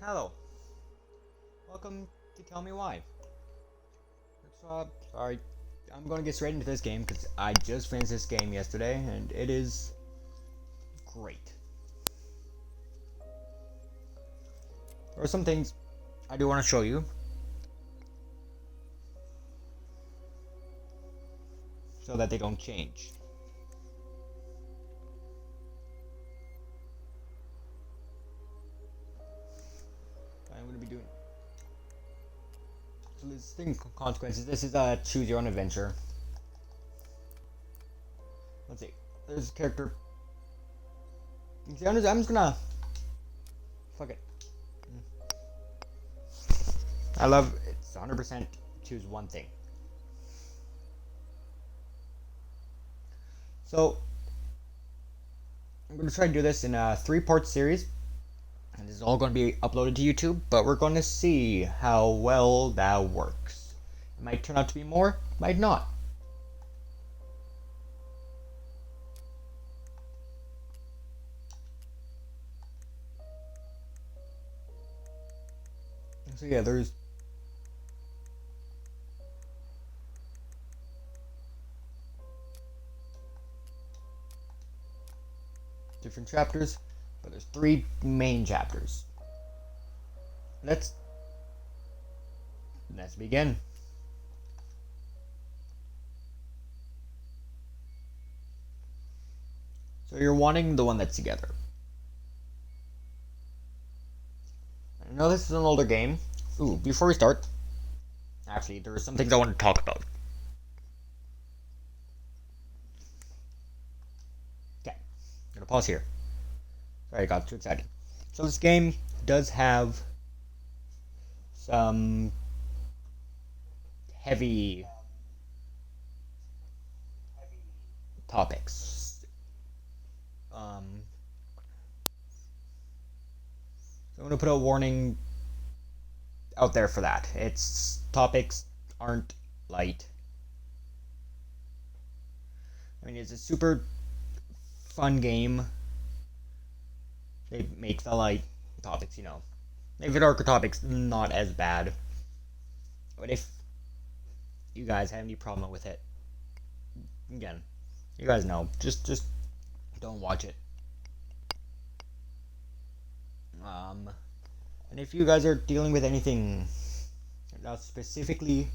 Hello, welcome to Tell Me Why. Sorry, I'm gonna get straight into this game because I just finished this game yesterday and it is great. There are some things I do want to show you so that they don't change. I'm gonna be doing. So this thing consequences. This is a choose your own adventure. Let's see. There's a character. See, I'm just gonna fuck it. I love it's 100% choose one thing. So I'm gonna try to do this in a 3-part series. And this is all going to be uploaded to YouTube, but we're going to see how well that works. It might turn out to be more, might not. So yeah, there's different chapters, but there's 3 main chapters. Let's begin. So you're wanting the one that's together. I know this is an older game. Ooh, before we start, actually, there are some things I want to talk about. Okay, I'm gonna pause here. Sorry, I got too excited. So this game does have some heavy topics. So I'm gonna put a warning out there for that. Its topics aren't light. I mean, it's a super fun game. They make the light topics, Make the darker topics not as bad. But if you guys have any problem with it, again, you guys know, just don't watch it. And if you guys are dealing with anything, not specifically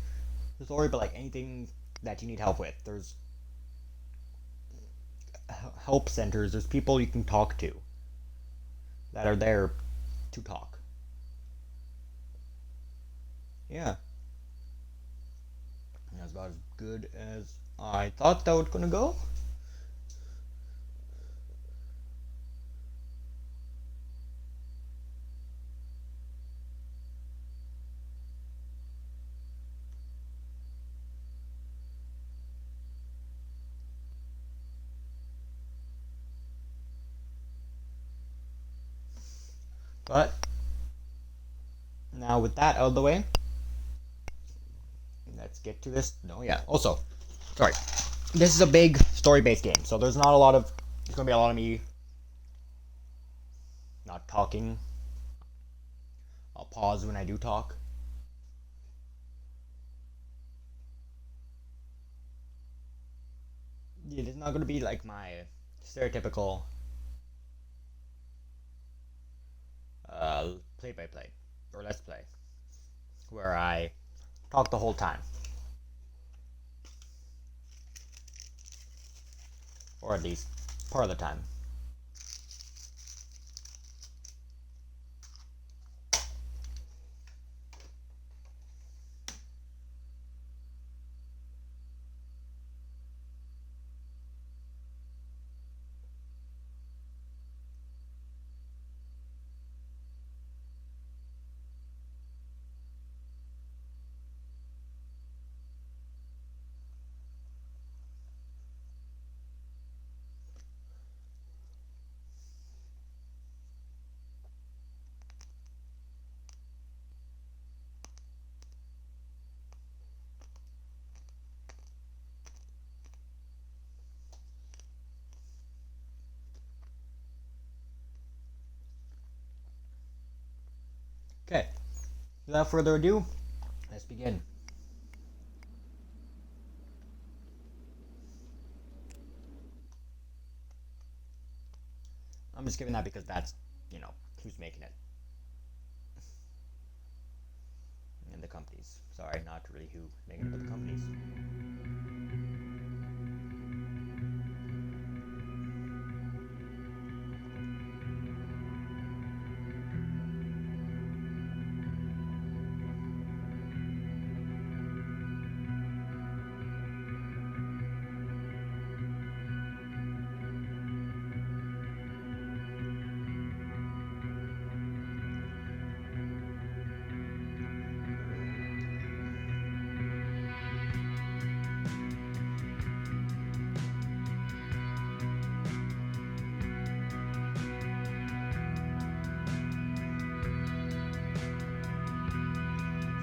the story, but like anything that you need help with, there's help centers. There's people you can talk to that are there to talk. Yeah, that's about as good as I thought that was gonna go. But now with that out of the way, let's get to this. No, yeah. Also, sorry. This is a big story-based game, so there's not a lot of. There's gonna be a lot of me not talking. I'll pause when I do talk. It is not gonna be like my stereotypical play-by-play or let's play, where I talk the whole time, or at least part of the time. Okay, without further ado, let's begin. I'm just giving that because that's, who's making it. And the companies. Sorry, not really who's making it, but the companies.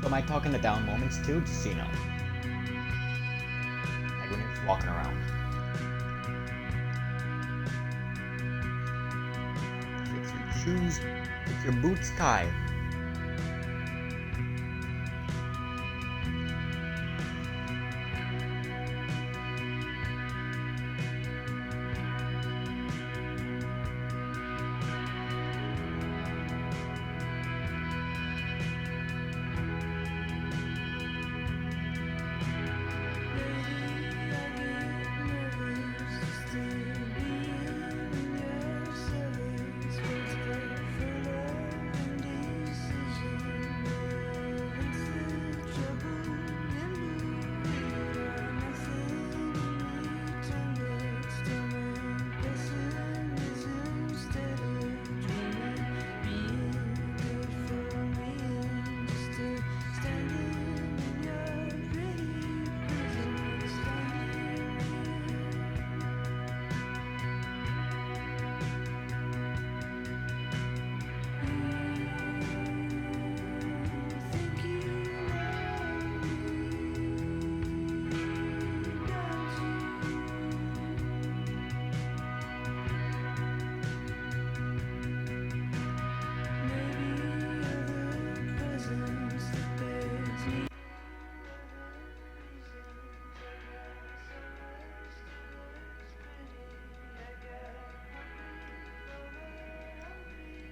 So am I talking the down moments too, just so you know? Like when you're just walking around. Fix your shoes, fix your boots tie.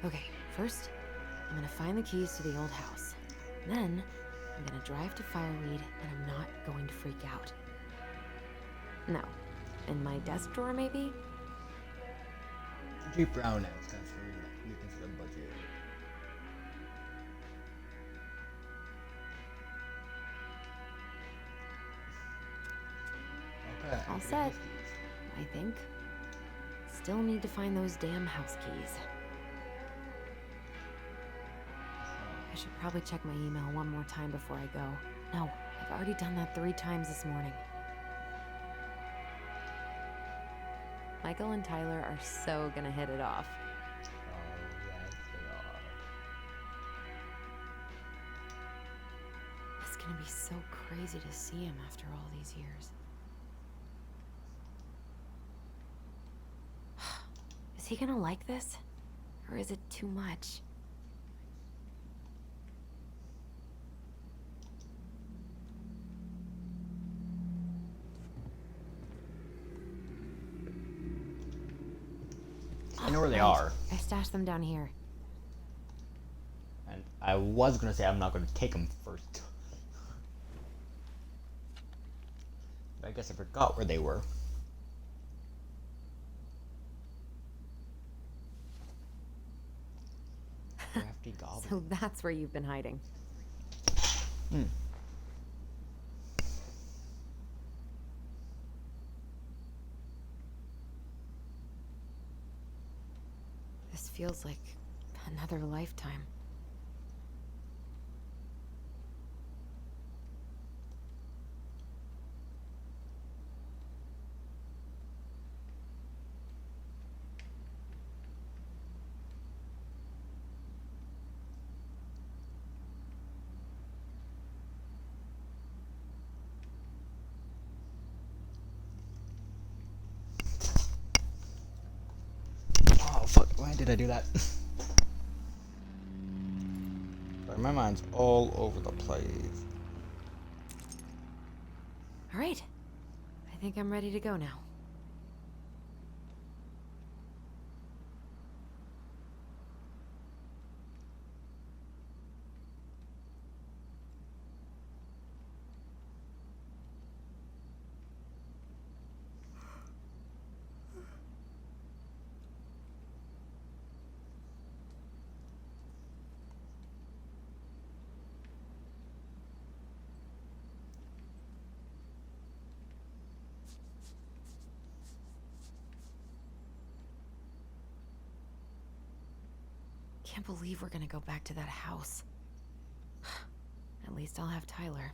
Okay, first, I'm gonna find the keys to the old house. Then, I'm gonna drive to Fireweed, and I'm not going to freak out. No. In my desk drawer, maybe? Jeep Brown has transferred weakness to the budget. Okay. All set, I think. Still need to find those damn house keys. I should probably check my email one more time before I go. No, I've already done that 3 times this morning. Michael and Tyler are so gonna hit it off. Oh, yes, they are. It's gonna be so crazy to see him after all these years. Is he gonna like this? Or is it too much? I know where they Right. are. I stashed them down here. And I was gonna say I'm not gonna take them first. But I guess I forgot where they were. Crafty goblin. So that's where you've been hiding. Hmm. This feels like another lifetime. Oh fuck! Why did I do that? My mind's all over the place. All right. I think I'm ready to go now. Can't believe we're gonna go back to that house. At least I'll have Tyler.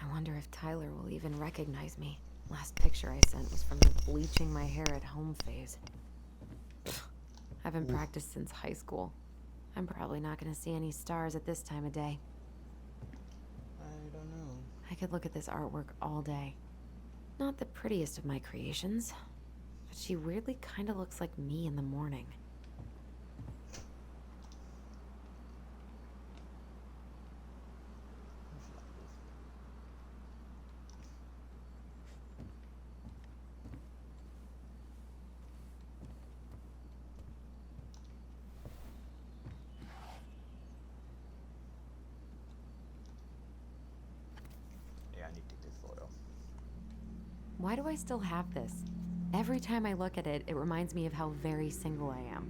I wonder if Tyler will even recognize me. Last picture I sent was from the bleaching my hair at home phase. I haven't practiced since high school. I'm probably not gonna see any stars at this time of day. I don't know. I could look at this artwork all day. Not the prettiest of my creations, but she weirdly kinda looks like me in the morning. Yeah, I need to take this photo. Why do I still have this? Every time I look at it, it reminds me of how very single I am.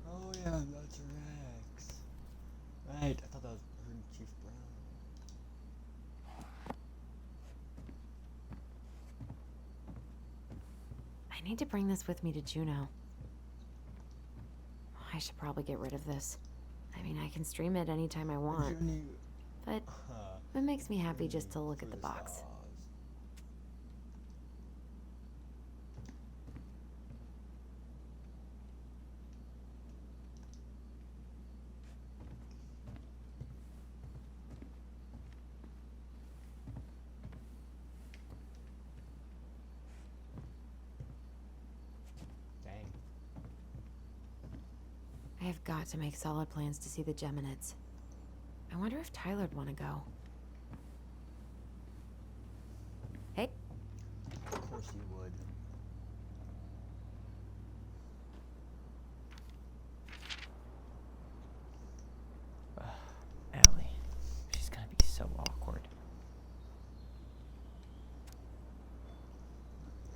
Oh yeah, that's Rex. Right, I thought that was her and Chief Brown. I need to bring this with me to Juneau. I should probably get rid of this. I mean, I can stream it anytime I want, but it makes me happy just to look at the box. Dang. I have got to make solid plans to see the Geminids. I wonder if Tyler'd want to go. Hey. Of course you would. Allie. She's gonna be so awkward.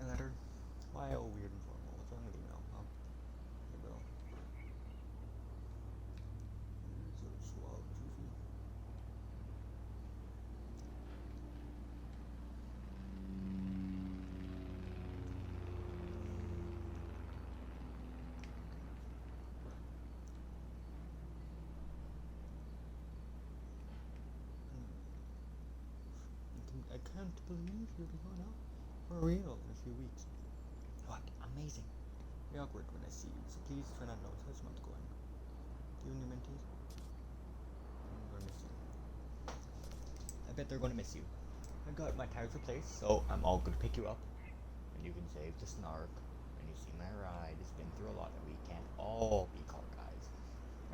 A letter? Why all weird and formal? What's wrong with email, huh? Hey, bro. You're so suave, Juicy. I can't believe you're going out for real in a few weeks. What? Amazing. Very awkward when I see you, so please try not to notice. How's your month going? Do you and your mentees? I'm gonna miss you. I bet they're gonna miss you. I got my tires replaced, so I'm all good to pick you up. And you can save the snark. And you see my ride. It's been through a lot, and we can't all be car guys.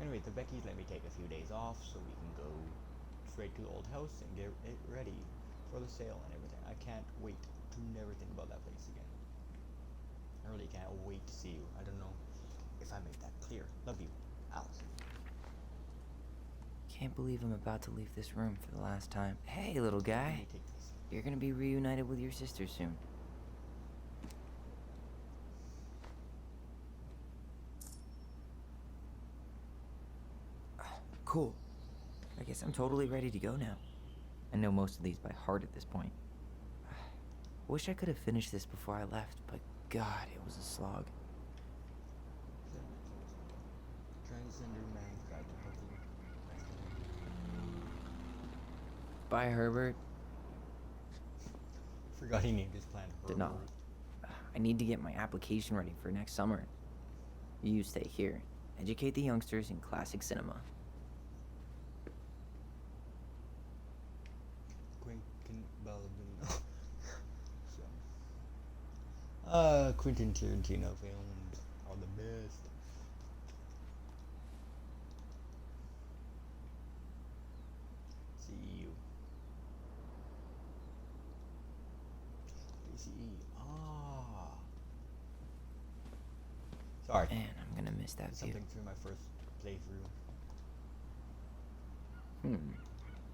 Anyway, the Becky's let me take a few days off so we can go straight to the old house and get it ready for the sale and everything. I can't wait to never think about that place again. I really can't wait to see you. I don't know if I made that clear. Love you, Allison. Can't believe I'm about to leave this room for the last time. Hey, little Let guy. me take this. You're gonna be reunited with your sister soon. Cool. I guess I'm totally ready to go now. I know most of these by heart at this point. Wish I could have finished this before I left, but God, it was a slog. Transgender man's guide to healthy masculinity. Bye, Herbert. Forgot he named his plant Herbert. No. I need to get my application ready for next summer. You stay here. Educate the youngsters in classic cinema. Quentin Ballerino. Quentin Tarantino films are the best. CEU. DCE. Sorry. Man, I'm gonna miss that view. Something through my first playthrough.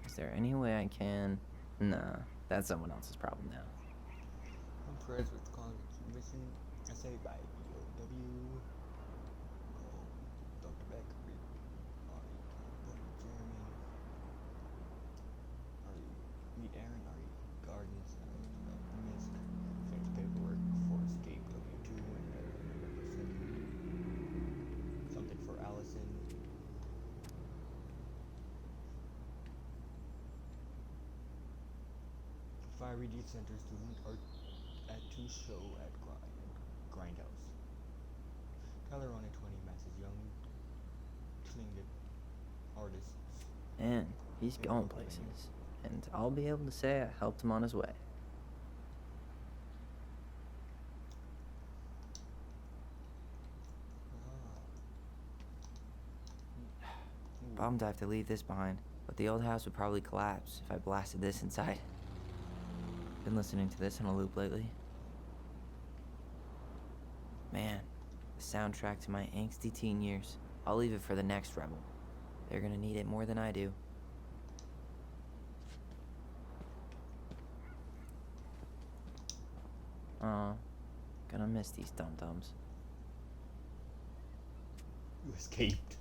Is there any way I can... Nah, that's someone else's problem now. I'm friends with Conservation Essay by EOW. Dr. Beck, Jeremy. Meet Aaron, Gardens, Misk. Finish paperwork for Escape W2 and something for Allison. Fiery Youth Center student art at 2 show at Grindhouse. Tyler on 20 matches young Tlingit artists. Man, he's going places. And I'll be able to say I helped him on his way. Bummed I have to leave this behind, but the old house would probably collapse if I blasted this inside. Been listening to this on a loop lately. Man, the soundtrack to my angsty teen years. I'll leave it for the next rebel. They're gonna need it more than I do. Aw, gonna miss these dum-dums. You escaped.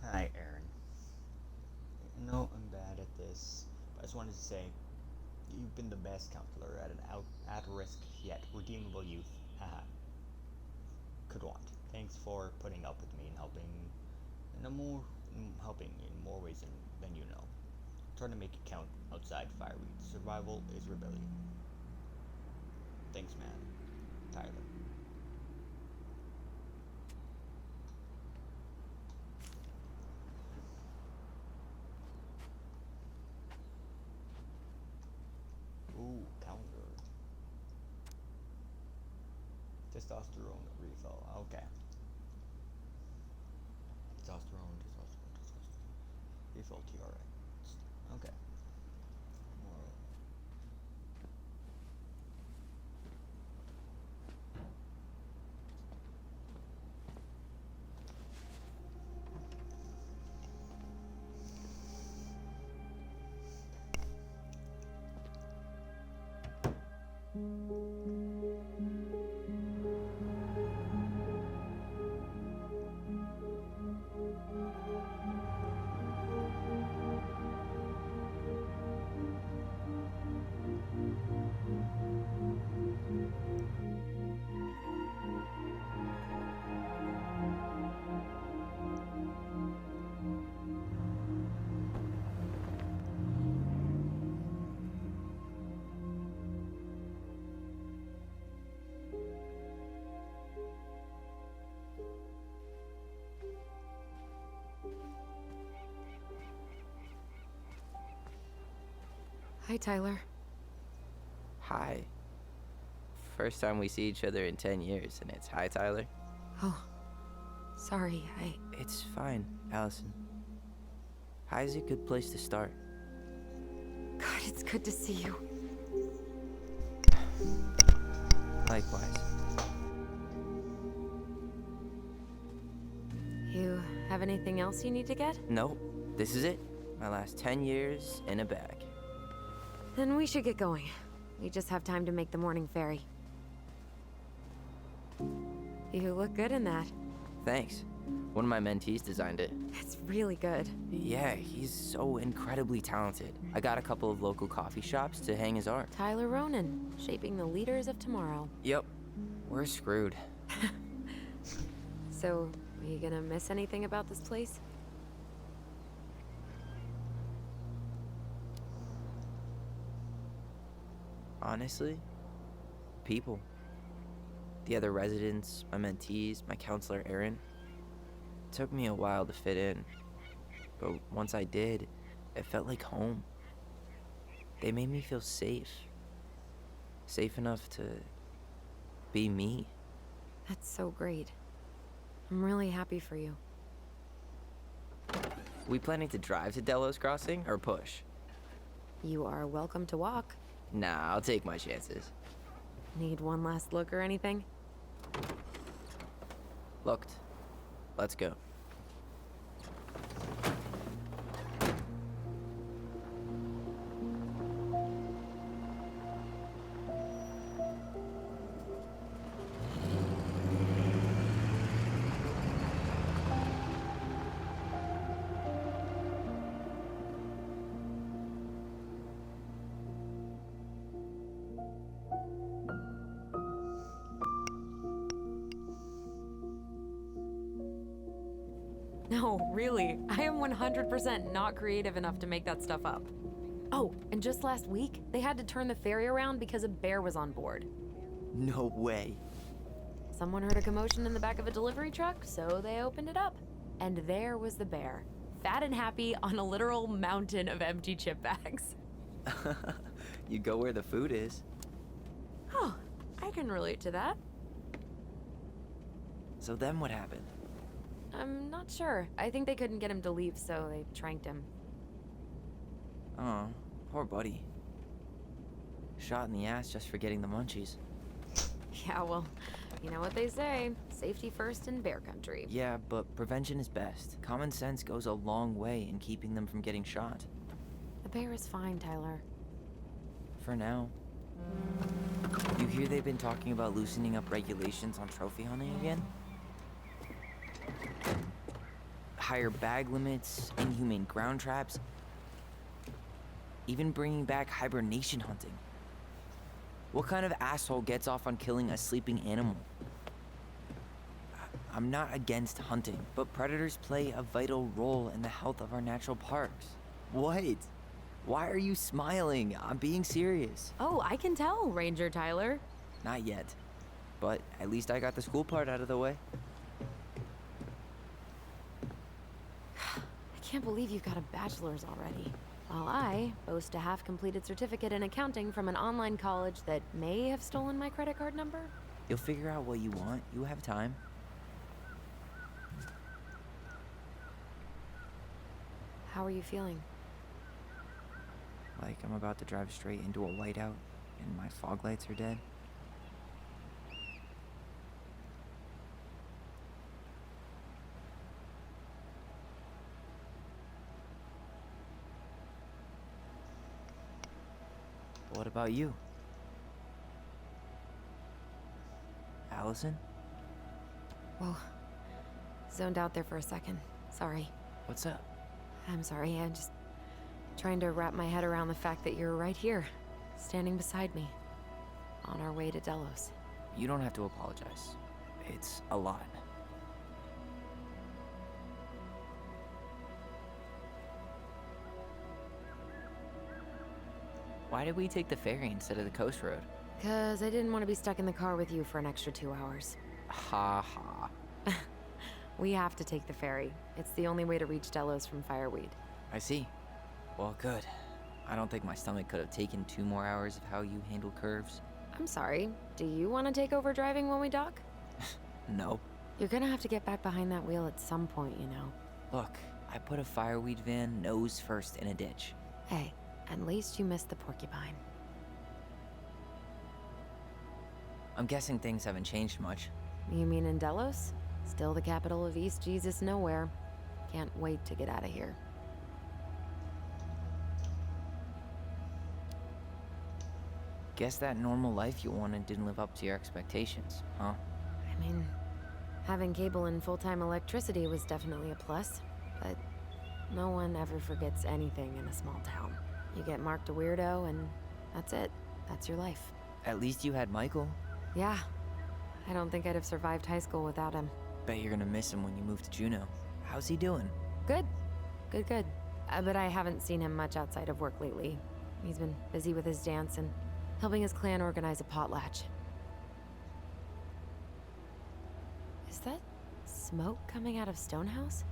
Hi, Aaron. No, I'm bad at this, but I just wanted to say, you've been the best counselor at an at-risk yet redeemable youth. Haha. Could want. Thanks for putting up with me and helping in more ways than you know. Trying to make it count outside Fireweed. Survival is rebellion. Thanks, man. Tyler. Ooh, calendar. Testosterone refill. Okay. Testosterone. Refill TRX. Okay. More. Hi, Tyler. Hi. First time we see each other in 10 years, and it's hi, Tyler. Oh, sorry, It's fine, Allison. Hi's a good place to start. God, it's good to see you. Likewise. You have anything else you need to get? Nope, this is it. My last 10 years in a bag. Then we should get going. We just have time to make the morning ferry. You look good in that. Thanks. One of my mentees designed it. It's really good. Yeah, he's so incredibly talented. I got a couple of local coffee shops to hang his art. Tyler Ronan, shaping the leaders of tomorrow. Yep, we're screwed. So, are you gonna miss anything about this place? Honestly, people. The other residents, my mentees, my counselor Aaron. It took me a while to fit in, but once I did, it felt like home. They made me feel safe. Safe enough to be me. That's so great. I'm really happy for you. We planning to drive to Delos Crossing or push? You are welcome to walk. Nah, I'll take my chances. Need one last look or anything? Looked. Let's go. No, really. I am 100% not creative enough to make that stuff up. Oh, and just last week, they had to turn the ferry around because a bear was on board. No way. Someone heard a commotion in the back of a delivery truck, so they opened it up. And there was the bear, fat and happy on a literal mountain of empty chip bags. You go where the food is. Oh, I can relate to that. So then what happened? I'm not sure. I think they couldn't get him to leave, so they tranked him. Oh, poor buddy. Shot in the ass just for getting the munchies. Yeah, well, you know what they say. Safety first in bear country. Yeah, but prevention is best. Common sense goes a long way in keeping them from getting shot. The bear is fine, Tyler. For now. You hear they've been talking about loosening up regulations on trophy hunting again? Higher bag limits, inhumane ground traps, even bringing back hibernation hunting. What kind of asshole gets off on killing a sleeping animal? I'm not against hunting, but predators play a vital role in the health of our natural parks. What? Why are you smiling? I'm being serious. Oh, I can tell, Ranger Tyler. Not yet, but at least I got the school part out of the way. I can't believe you've got a bachelor's already. While I boast a half-completed certificate in accounting from an online college that may have stolen my credit card number. You'll figure out what you want. You have time. How are you feeling? Like I'm about to drive straight into a whiteout and my fog lights are dead. What about you? Allison? Whoa. Zoned out there for a second. Sorry. What's up? I'm sorry. I'm just trying to wrap my head around the fact that you're right here, standing beside me, on our way to Delos. You don't have to apologize. It's a lot. Why did we take the ferry instead of the coast road? 'Cause I didn't want to be stuck in the car with you for an extra 2 hours. Ha ha. We have to take the ferry. It's the only way to reach Delos from Fireweed. I see. Well, good. I don't think my stomach could have taken 2 more hours of how you handle curves. I'm sorry. Do you want to take over driving when we dock? No. You're gonna have to get back behind that wheel at some point, you know. Look, I put a fireweed van nose first in a ditch. Hey, at least you missed the porcupine. I'm guessing things haven't changed much. You mean in Delos? Still the capital of East Jesus Nowhere. Can't wait to get out of here. Guess that normal life you wanted didn't live up to your expectations, huh? I mean, Having cable and full-time electricity was definitely a plus, but no one ever forgets anything in a small town. You get marked a weirdo, and that's it. That's your life. At least you had Michael. Yeah. I don't think I'd have survived high school without him. Bet you're gonna miss him when you move to Juneau. How's he doing? Good. Good. But I haven't seen him much outside of work lately. He's been busy with his dance and helping his clan organize a potlatch. Is that smoke coming out of Stonehouse?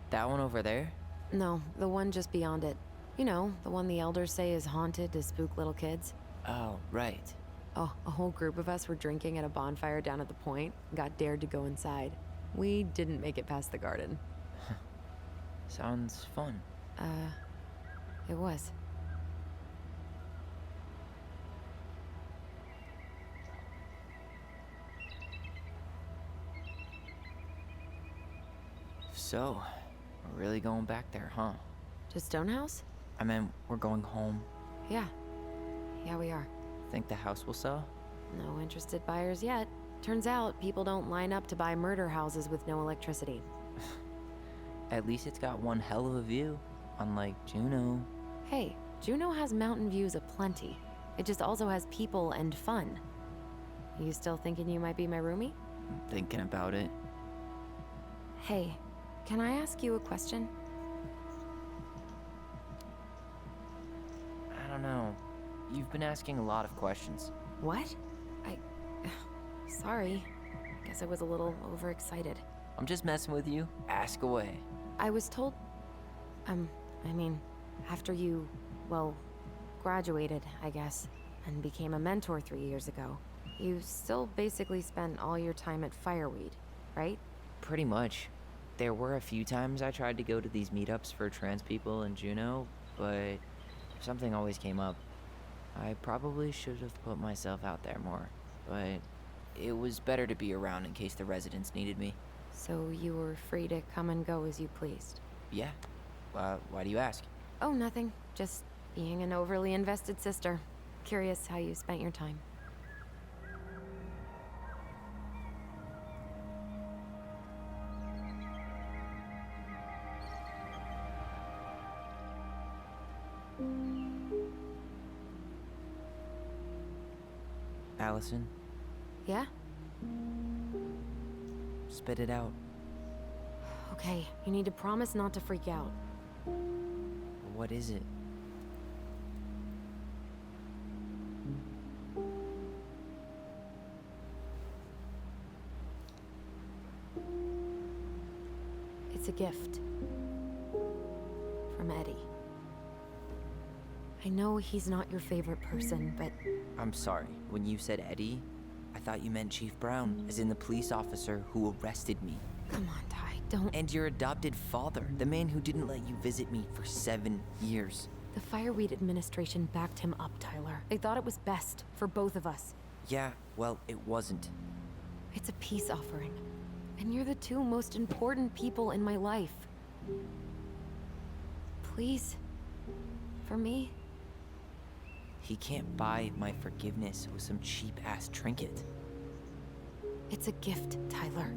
That one over there? No, the one just beyond it. You know, the one the elders say is haunted to spook little kids. Oh, right. Oh, a whole group of us were drinking at a bonfire down at the point and got dared to go inside. We didn't make it past the garden. Sounds fun. It was. So, we're really going back there, huh? To Stonehouse? I mean, we're going home. Yeah. Yeah, we are. Think the house will sell? No interested buyers yet. Turns out people don't line up to buy murder houses with no electricity. At least it's got one hell of a view, unlike Juneau. Hey, Juneau has mountain views aplenty. It just also has people and fun. You still thinking you might be my roomie? I'm thinking about it. Hey, can I ask you a question? I don't know. You've been asking a lot of questions. What? Sorry. Guess I was a little overexcited. I'm just messing with you. Ask away. I was told... after you, graduated, I guess, and became a mentor 3 years ago, you still basically spent all your time at Fireweed, right? Pretty much. There were a few times I tried to go to these meetups for trans people in Juneau, but something always came up. I probably should have put myself out there more, but it was better to be around in case the residents needed me. So you were free to come and go as you pleased? Yeah. Why do you ask? Oh, nothing. Just being an overly invested sister. Curious how you spent your time. Allison, Yeah? spit it out. Okay, you need to promise not to freak out. What is it? It's a gift. From Eddie. I know he's not your favorite person, but I'm sorry. When you said Eddie, I thought you meant Chief Brown, as in the police officer who arrested me. come on, Ty, don't... And your adopted father, the man who didn't let you visit me for 7 years. The Fireweed administration backed him up, Tyler. They thought it was best for both of us. Yeah, well, it wasn't. It's a peace offering. And you're the two most important people in my life. Please. For me. He can't buy my forgiveness with some cheap-ass trinket. It's a gift, Tyler.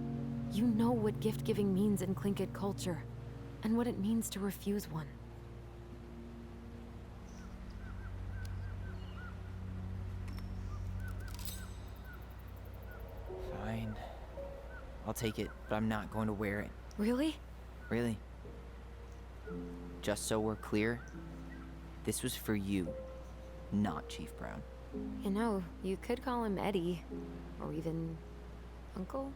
You know what gift-giving means in Tlingit culture. And what it means to refuse one. Fine. I'll take it, but I'm not going to wear it. Really? Really. Just so we're clear, this was for you, not Chief Brown. You know, you could call him Eddie. Or even... Uncle?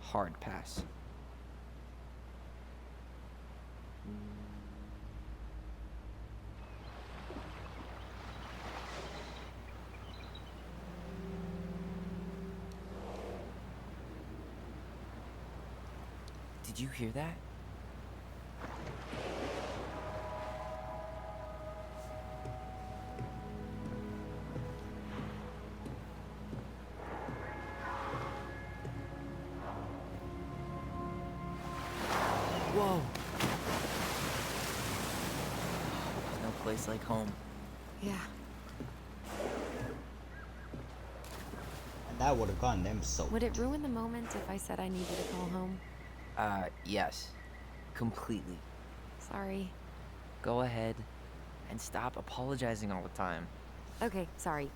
Hard pass. Did you hear that? Whoa! There's no place like home. Yeah. And That would have gotten them soaked. Would it ruin the moment if I said I needed to call home? Yes. Completely. Sorry. Go ahead and stop apologizing all the time. Okay, sorry.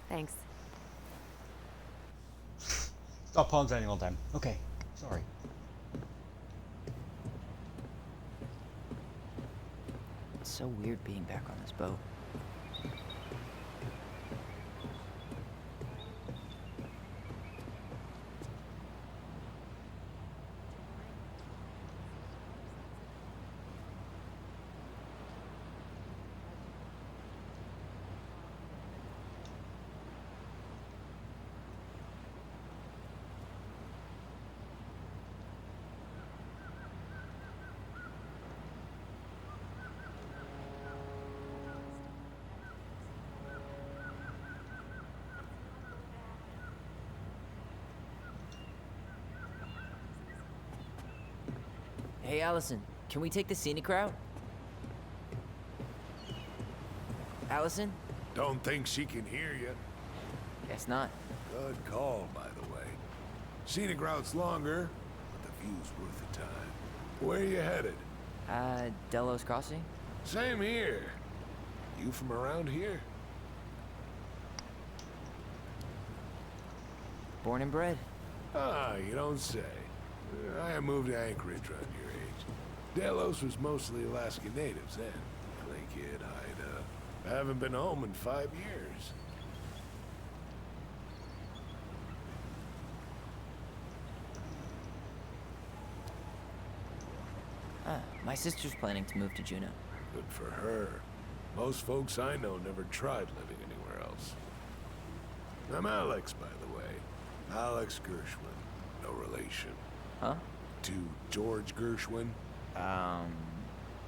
Thanks. Stop apologizing all the time. Okay, sorry. It's so weird being back on this boat. Hey, Allison, can we take the scenic route? Allison? Don't think she can hear you. Guess not. Good call, by the way. Scenic route's longer, but the view's worth the time. Where you headed? Delos Crossing? Same here. You from around here? Born and bred. Ah, you don't say. I moved to Anchorage around your age. Delos was mostly Alaska natives then. Clay Kid, Ida. I haven't been home in 5 years. My sister's planning to move to Juneau. Good for her. Most folks I know never tried living anywhere else. I'm Alex, by the way. Alex Gershwin. No relation. Huh? To George Gershwin.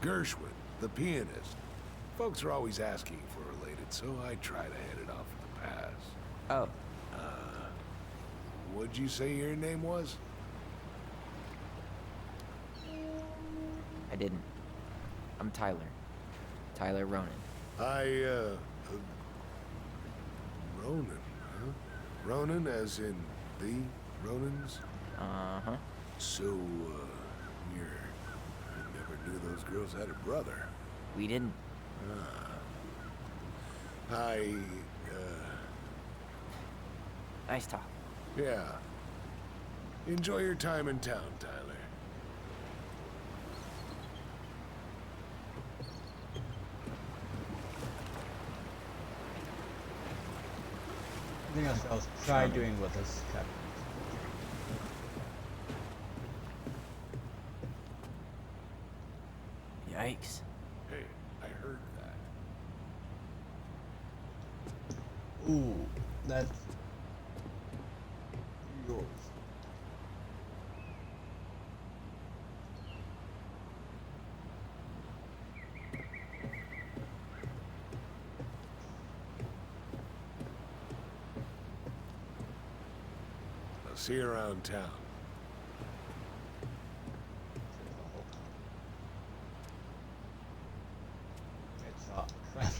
Gershwin, the pianist. Folks are always asking if we're related, so I try to head it off at the pass. Oh, What'd you say your name was? I didn't. I'm Tyler. Tyler Ronan. Ronan, huh? Ronan as in the Ronans? Uh-huh. So, you never knew those girls had a brother. We didn't. Nice talk. Yeah. Enjoy your time in town, Tyler. Anything else? Try doing with this cut. Yikes. Hey, I heard that. Ooh, that's yours. I'll see you around town. It's crap.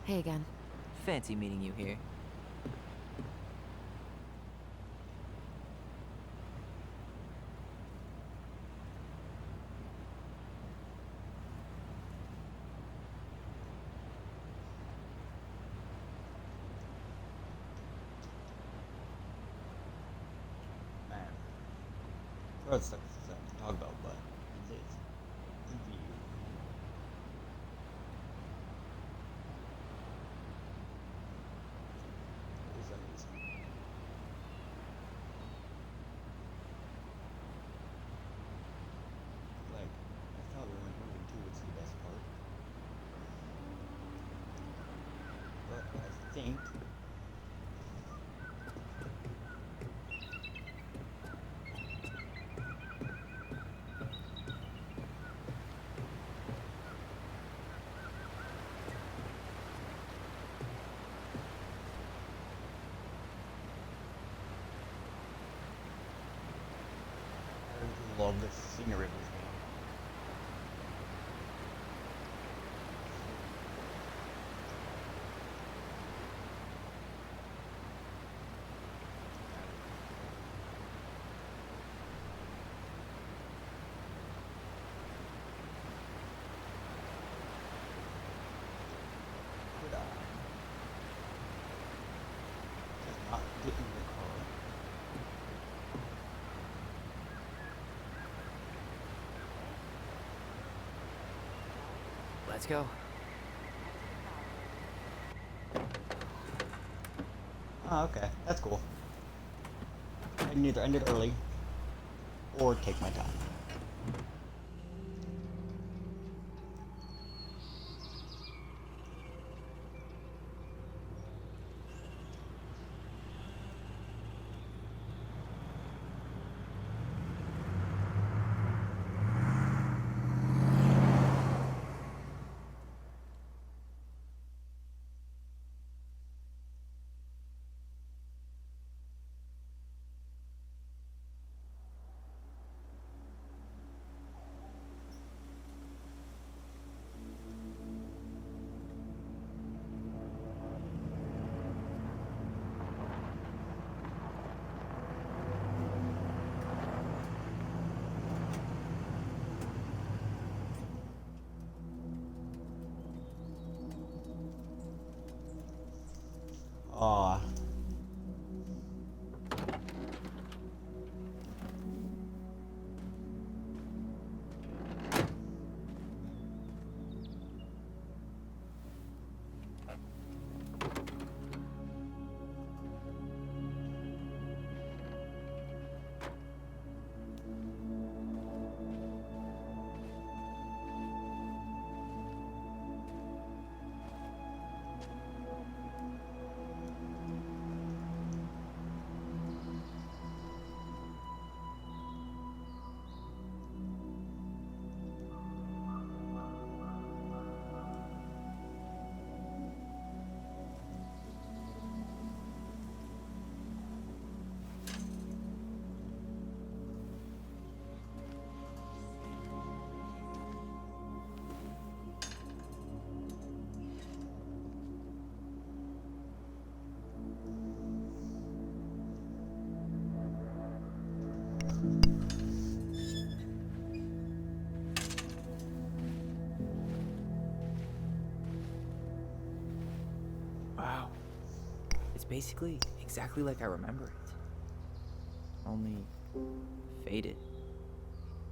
Hey again. Fancy meeting you here. Man. Sure, it's stuff to talk about, but it's EVU. What is that reason? I love the scenery of this game. Could I just not get in the car? Let's go. Oh, okay. That's cool. I can either end it early or take my time. Aw. Wow. It's basically exactly like I remember it. Only faded.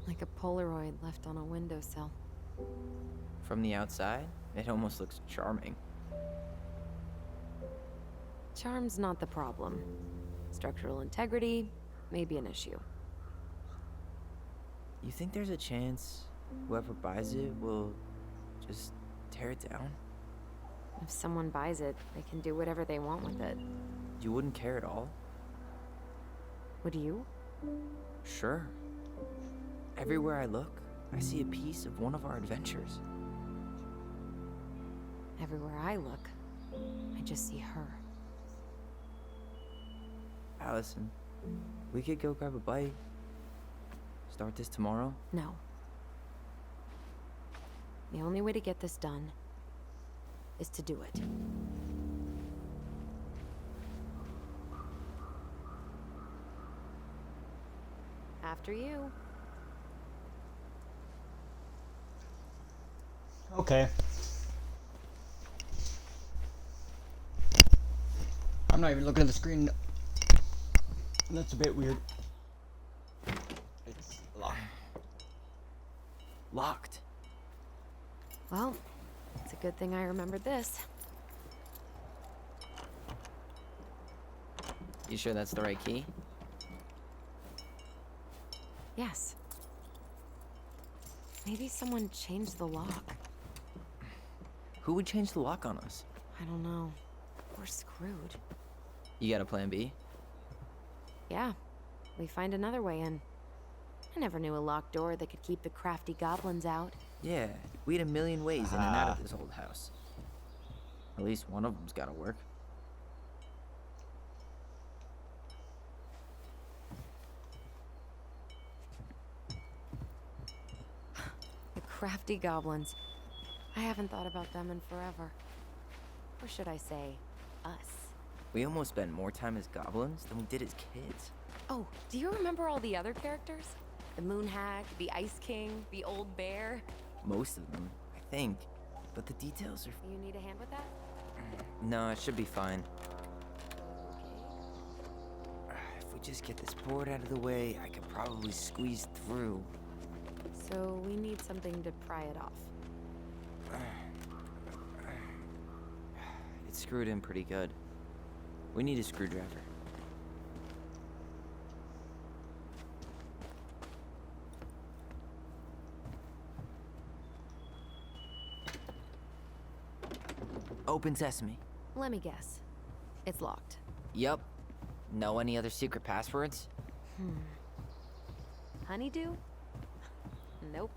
Like a Polaroid left on a windowsill. From the outside, it almost looks charming. Charm's not the problem. Structural integrity may be an issue. You think there's a chance whoever buys it will just tear it down? If someone buys it, they can do whatever they want with it. You wouldn't care at all? Would you? Sure. Everywhere I look, I see a piece of one of our adventures. Everywhere I look, I just see her. Allison, we could go grab a bite. Start this tomorrow? No. The only way to get this done is to do it. After you. Okay. I'm not even looking at the screen. That's a bit weird. It's locked. Locked. Well, it's a good thing I remembered this. You sure that's the right key? Yes. Maybe someone changed the lock. Who would change the lock on us? I don't know. We're screwed. You got a plan B? Yeah, we find another way in. I never knew a locked door that could keep the crafty goblins out. Yeah, we had a million ways in and out of this old house. At least one of them's gotta work. Crafty goblins. I haven't thought about them in forever. Or should I say, us? We almost spent more time as goblins than we did as kids. Oh, do you remember all the other characters? The Moon Hag, the Ice King, the Old Bear? Most of them, I think. But the details are... You need a hand with that? No, it should be fine. Okay. If we just get this board out of the way, I could probably squeeze through. So we need something to pry it off. It's screwed in pretty good. We need a screwdriver. Open sesame. Let me guess. It's locked. Yup. Know any other secret passwords? Honeydew? Nope.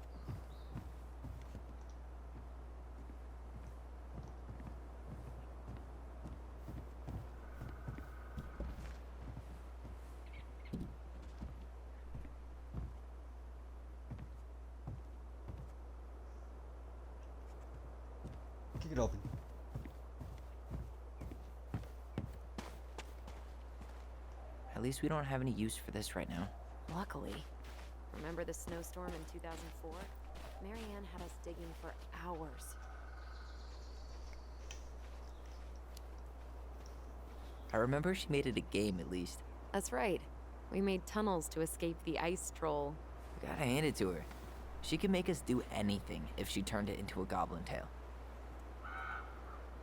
Kick it open. At least we don't have any use for this right now. Luckily. Remember the snowstorm in 2004? Marianne had us digging for hours. I remember she made it a game at least. That's right. We made tunnels to escape the ice troll. We gotta hand it to her. She could make us do anything if she turned it into a goblin tail.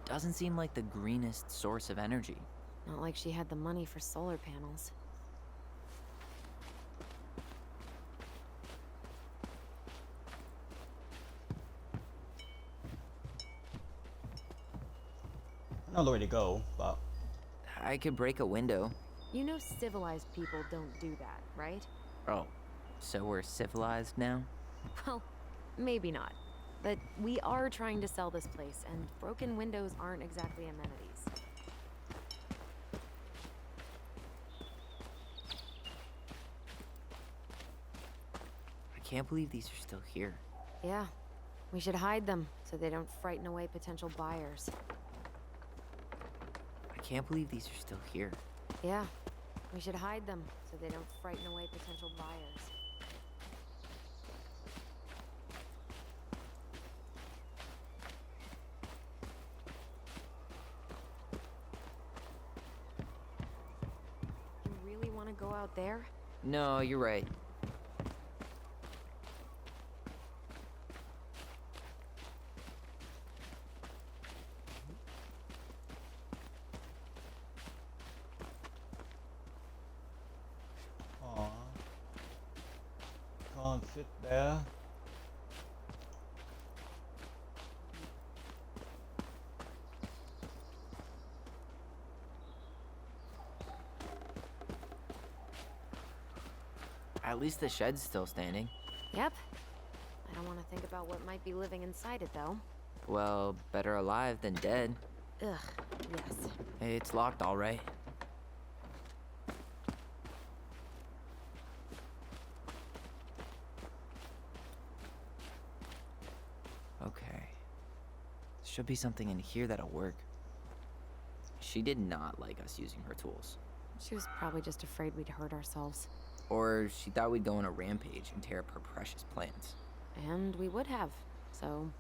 Doesn't seem like the greenest source of energy. Not like she had the money for solar panels. Another way to go, but I could break a window. You know civilized people don't do that, right? Oh, so we're civilized now? Well, maybe not. But we are trying to sell this place, and broken windows aren't exactly amenities. I can't believe these are still here. Yeah, we should hide them so they don't frighten away potential buyers. I can't believe these are still here. Yeah, we should hide them so they don't frighten away potential buyers. You really want to go out there? No, you're right. aw, can't sit there. At least the shed's still standing. Yep. I don't want to think about what might be living inside it, though. Well, better alive than dead. Ugh, yes. It's locked all right. Okay. Should be something in here that'll work. She did not like us using her tools. She was probably just afraid we'd hurt ourselves. Or she thought we'd go on a rampage and tear up her precious plants. And we would have, so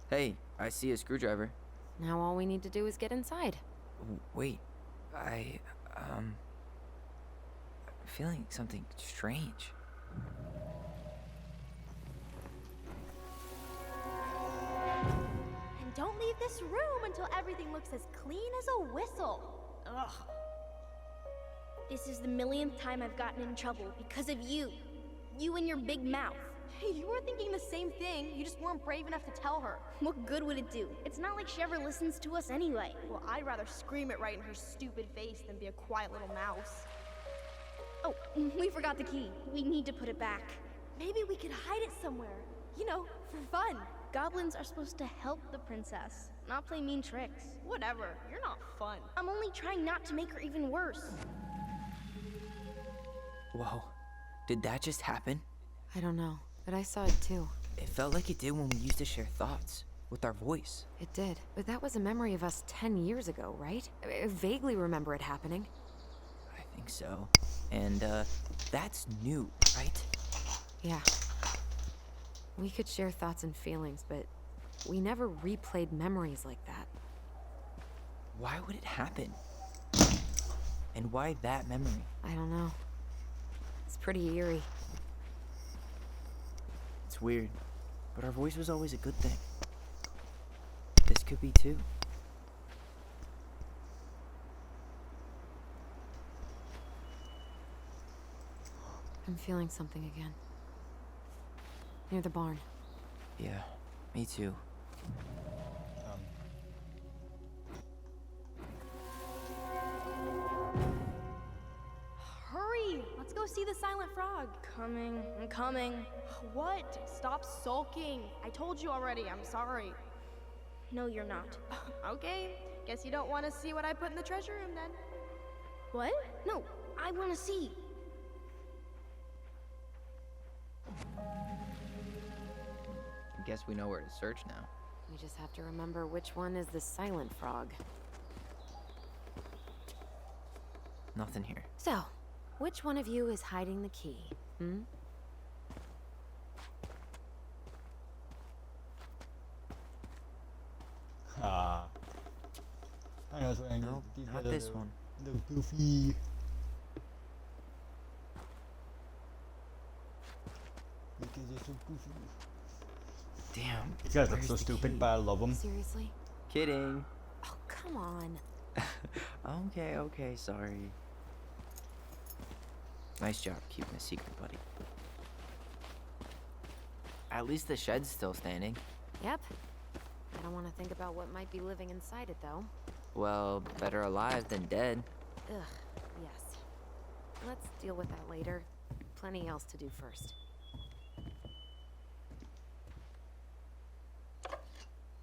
Hey, I see a screwdriver. now all we need to do is get inside. Wait, I'm feeling something strange. And don't leave this room until everything looks as clean as a whistle. Ugh. This is the millionth time I've gotten in trouble because of you. You and your big mouth. Hey, you were thinking the same thing. You just weren't brave enough to tell her. What good would it do? It's not like she ever listens to us anyway. Well, I'd rather scream it right in her stupid face than be a quiet little mouse. Oh, we forgot the key. We need to put it back. Maybe we could hide it somewhere. You know, for fun. Goblins are supposed to help the princess, not play mean tricks. Whatever, you're not fun. I'm only trying not to make her even worse. Whoa, did that just happen? I don't know, but I saw it too. It felt like it did when we used to share thoughts with our voice. It did, but that was a memory of us 10 years ago, right? I vaguely remember it happening. I think so. And, that's new, right? Yeah. We could share thoughts and feelings, but we never replayed memories like that. Why would it happen? And why that memory? I don't know. It's pretty eerie. It's weird, but our voice was always a good thing. This could be too. I'm feeling something again. Near the barn. Yeah, me too. Hurry! Let's go see the silent frog. Coming. I'm coming. What? Stop sulking. I told you already. I'm sorry. No, you're not. Okay. Guess you don't want to see what I put in the treasure room then. What? No, I want to see. Guess we know where to search now. We just have to remember which one is the silent frog. Nothing here. So, which one of you is hiding the key? Hmm? Ah. I know what I need. No, These not guys are this the- one. The goofy. Because they're so goofy. Damn. These guys look where's so the stupid, key? but I love them. Seriously? Kidding. Oh, come on. Okay, sorry. Nice job keeping a secret, buddy. At least the shed's still standing. Yep. I don't want to think about what might be living inside it, though. Well, better alive than dead. Ugh, yes. Let's deal with that later. Plenty else to do first.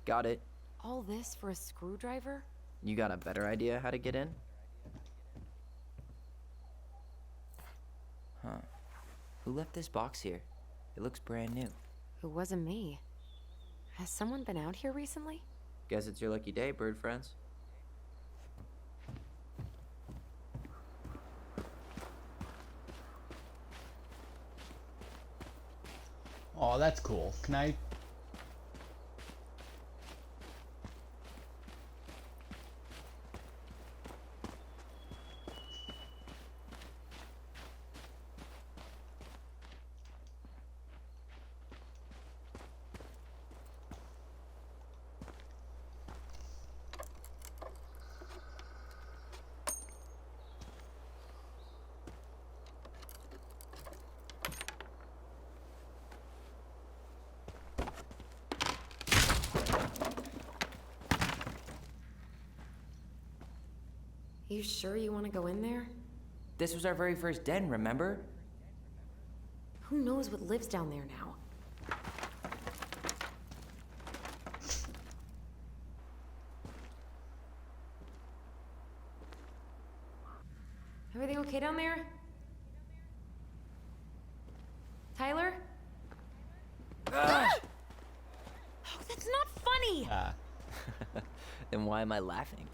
Got it. All this for a screwdriver? You got a better idea how to get in? Huh. Who left this box here? It looks brand new. It wasn't me. Has someone been out here recently? Guess it's your lucky day, bird friends. Oh, that's cool. Can I? You sure you want to go in there? This was our very first den, remember? Who knows what lives down there now? Everything okay down there? Tyler? Oh, that's not funny! Ah. Then why am I laughing?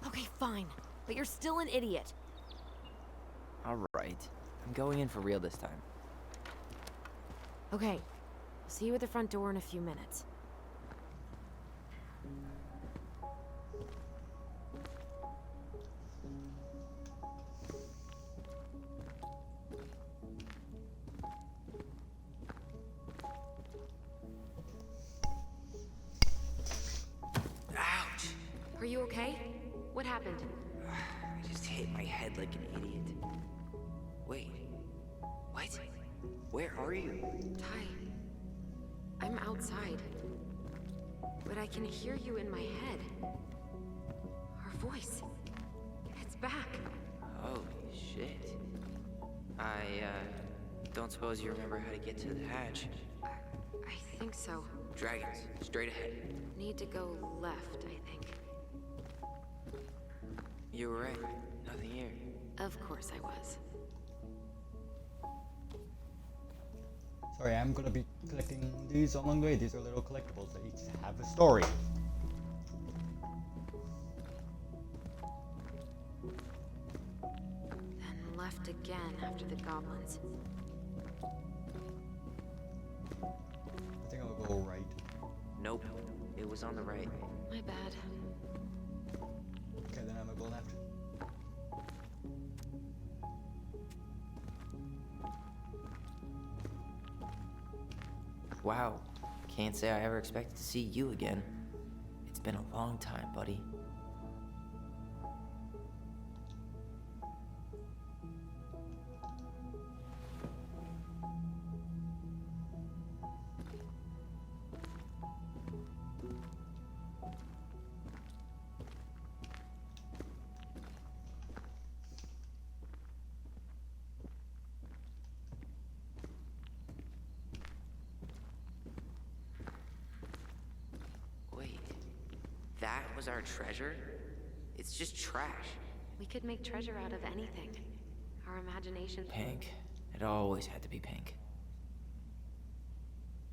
Okay, fine. But you're still an idiot. Alright. I'm going in for real this time. Okay. I'll see you at the front door in a few minutes. Ouch! Are you okay? What happened? I just hit my head like an idiot. Wait. What? Where are you? Ty, I'm outside. But I can hear you in my head. Our voice. It's back. Holy shit. I, don't suppose you remember how to get to the hatch. I think so. Dragons, straight ahead. Need to go left, I think. You were right. Nothing here. Of course I was. Sorry, I'm gonna be collecting these along the way. These are little collectibles that each have a story. Then left again after the goblins. I think I'll go right. Nope, it was on the right. My bad. Okay, then I'm gonna go left. Wow, can't say I ever expected to see you again. It's been a long time, buddy. Wait, that was our treasure? It's just trash. We could make treasure out of anything. Our imagination. Pink. It always had to be pink.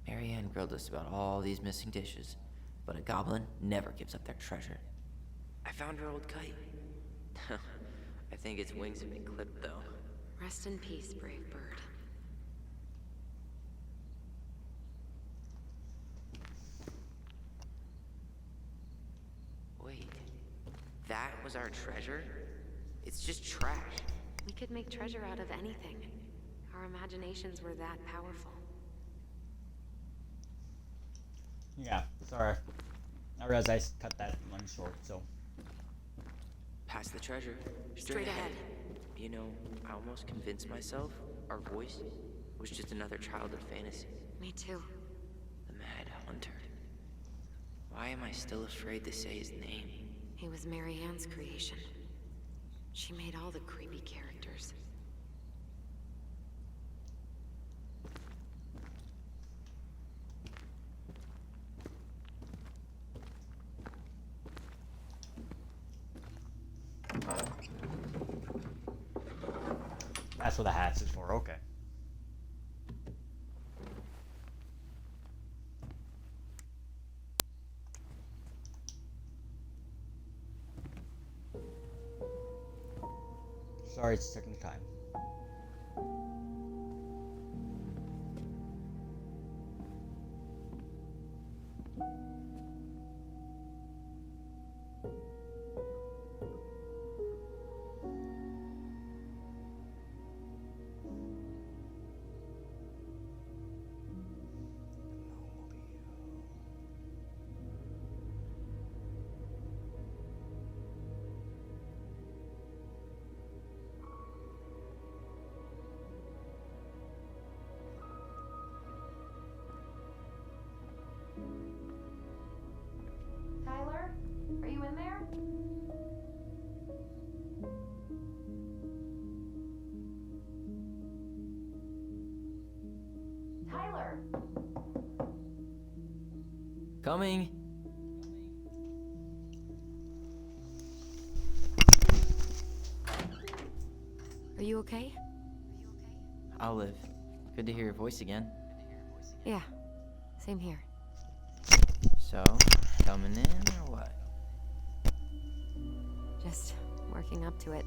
Marianne grilled us about all these missing dishes, but a goblin never gives up their treasure. I found her old kite. I think its wings have been clipped, though. Rest in peace, brave bird. Wait, that was our treasure? It's just trash. We could make treasure out of anything. Our imaginations were that powerful. Yeah, sorry. I realized I cut that one short, so. Past the treasure. Straight ahead. You know, I almost convinced myself our voice was just another childhood fantasy. Me too. The Mad Hunter. Why am I still afraid to say his name? He was Mary Ann's creation. She made all the creepy characters. That's what the hats is for, okay. Sorry, it's taking time. Tyler? Are you in there? Tyler! Coming! Are you okay? I'll live. Good to hear your voice again. Yeah, same here. So, coming in or what? Just working up to it.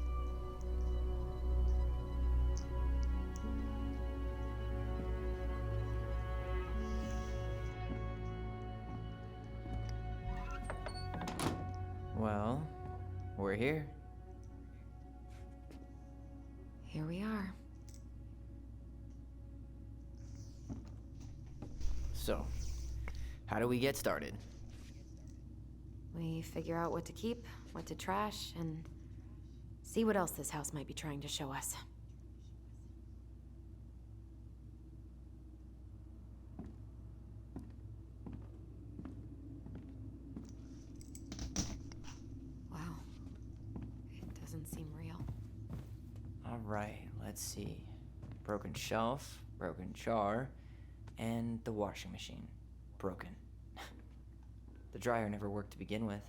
Well, we're here. Here we are. So, how do we get started? We figure out what to keep, what to trash, and see what else this house might be trying to show us. Wow. It doesn't seem real. Alright, let's see. Broken shelf, broken jar, and the washing machine. Broken. The dryer never worked to begin with.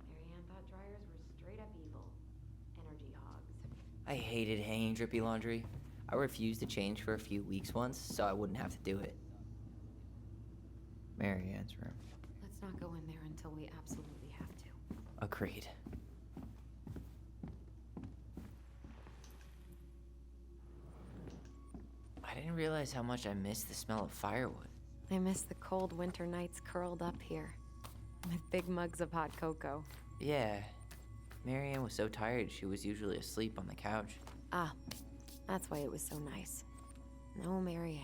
Marianne thought dryers were straight up evil. Energy hogs. I hated hanging drippy laundry. I refused to change for a few weeks once so I wouldn't have to do it. Marianne's room. Let's not go in there until we absolutely have to. Agreed. I didn't realize how much I missed the smell of firewood. I miss the cold winter nights curled up here with big mugs of hot cocoa. Yeah. Marianne was so tired she was usually asleep on the couch. Ah, that's why it was so nice. No Marianne.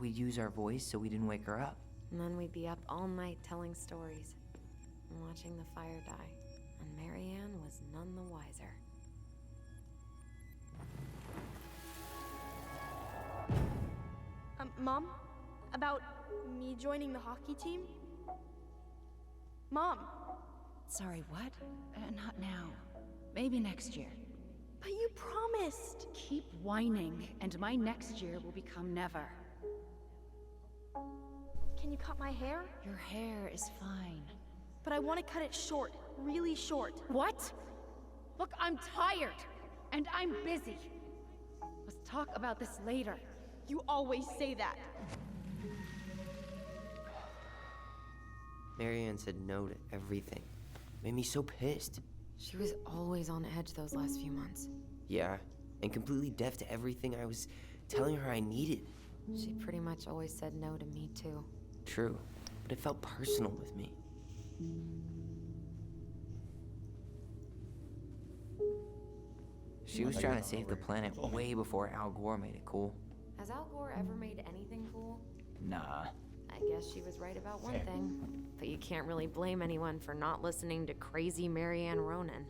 We'd use our voice so we didn't wake her up. And then we'd be up all night telling stories and watching the fire die. And Marianne was none the wiser. Mom? About me joining the hockey team? Mom! Sorry, what? Not now. Maybe next year. But you promised! Keep whining, and my next year will become never. Can you cut my hair? Your hair is fine. But I want to cut it short. Really short. What? Look, I'm tired, and I'm busy. Let's talk about this later. You always say that. Marianne said no to everything. Made me so pissed. She was always on edge those last few months. Yeah, and completely deaf to everything I was telling her I needed. She pretty much always said no to me, too. True, but it felt personal with me. She was trying to save the planet way before Al Gore made it cool. Has Al Gore ever made anything cool? Nah. I guess she was right about one thing. But you can't really blame anyone for not listening to crazy Marianne Ronan.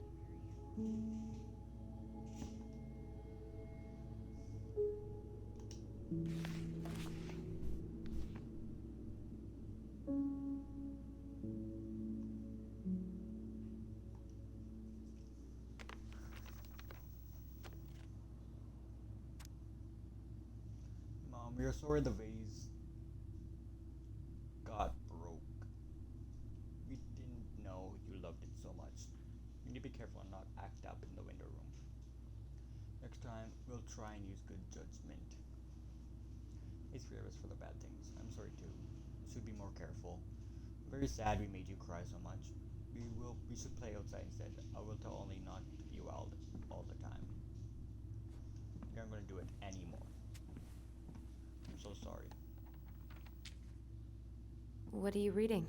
Mom, we are sorry the vase got broke. We didn't know you loved it so much. You need to be careful and not act up in the window room. Next time, we'll try and use good judgment. Please forgive us for the bad things. I'm sorry too. We should be more careful. Very sad we made you cry so much. We should play outside instead. I will tell only not to be wild all the time. You're not going to do it anymore. I'm so sorry. What are you reading?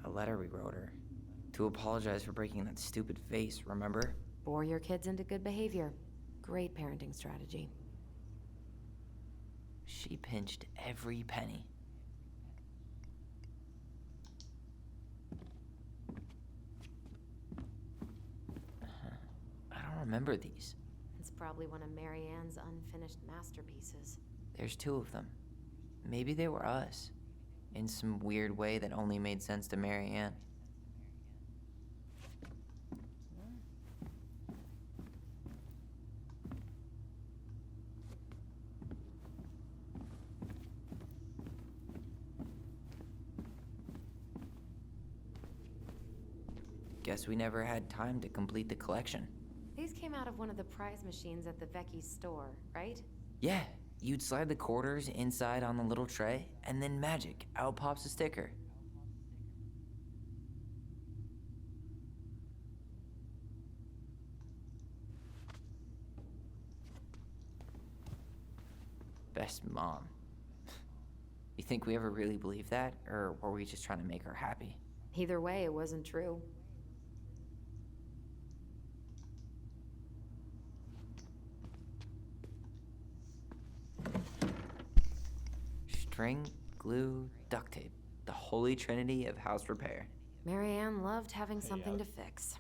A letter we wrote her. To apologize for breaking that stupid vase, remember? Bore your kids into good behavior. Great parenting strategy. She pinched every penny. I don't remember these. It's probably one of Marianne's unfinished masterpieces. There's 2 of them. Maybe they were us. In some weird way that only made sense to Marianne. Guess we never had time to complete the collection. These came out of one of the prize machines at the Vecchi's store, right? Yeah, you'd slide the quarters inside on the little tray, and then magic, out pops a sticker. Best mom. You think we ever really believed that, or were we just trying to make her happy? Either way, it wasn't true. String, glue, duct tape. The holy trinity of house repair. Marianne loved having something Yeah. to fix.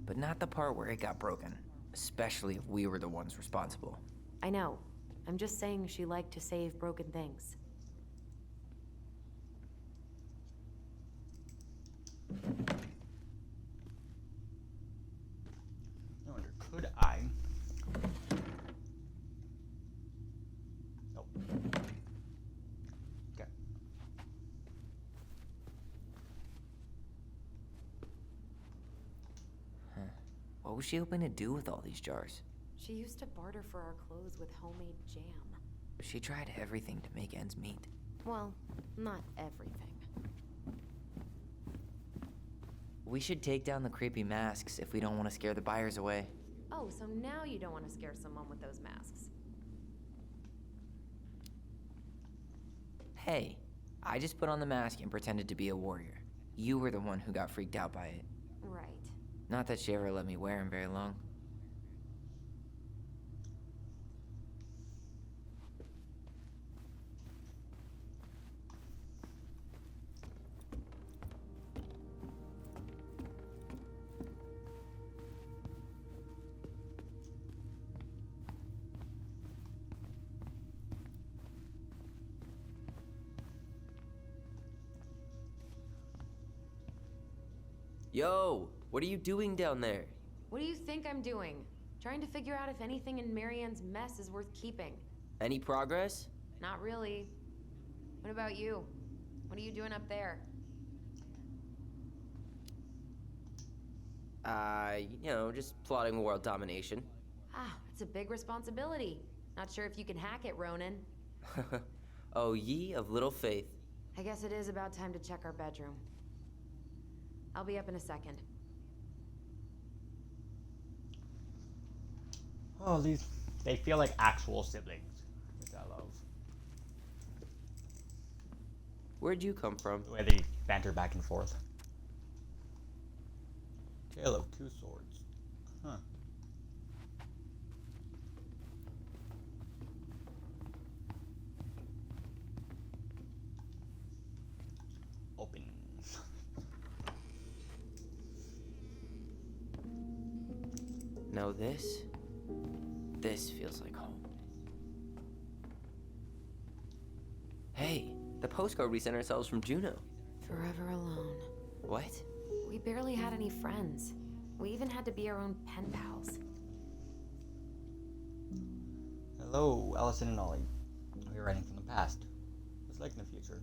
But not the part where it got broken. Especially if we were the ones responsible. I know. I'm just saying she liked to save broken things. No wonder. Could I What was she hoping to do with all these jars? She used to barter for our clothes with homemade jam. She tried everything to make ends meet. Well, not everything. We should take down the creepy masks if we don't want to scare the buyers away. Oh, so now you don't want to scare someone with those masks. Hey, I just put on the mask and pretended to be a warrior. You were the one who got freaked out by it. Right. Not that she ever let me wear him very long. Yo, what are you doing down there? What do you think I'm doing? Trying to figure out if anything in Marianne's mess is worth keeping. Any progress? Not really. What about you? What are you doing up there? Just plotting world domination. Ah, it's a big responsibility. Not sure if you can hack it, Ronan. Oh, ye of little faith. I guess it is about time to check our bedroom. I'll be up in a second. Oh, they feel like actual siblings, which I love. Where'd you come from? The way they banter back and forth. Tale of Two Swords. Huh. Open. Now this feels like home. Hey, the postcard we sent ourselves from Juno. Forever alone. What? We barely had any friends. We even had to be our own pen pals. Hello, Allison and Ollie. We're writing from the past. It's like in the future.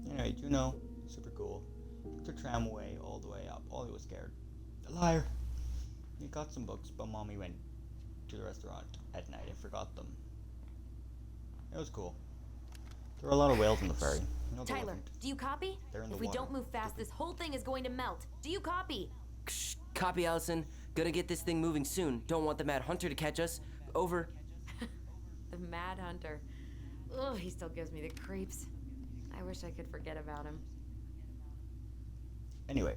Anyway, Juno, super cool. Took the tramway all the way up. Ollie was scared. A liar. He got some books, but Mommy went to the restaurant at night and forgot them. It was cool. There were a lot of whales on the ferry. No, there Tyler, wasn't. do you copy? They're in the If we water. don't move fast, this whole thing is going to melt. Do you copy? Shh, copy, Allison. Gotta get this thing moving soon. Don't want the Mad Hunter to catch us. Over. The Mad Hunter. Ugh, he still gives me the creeps. I wish I could forget about him. Anyway,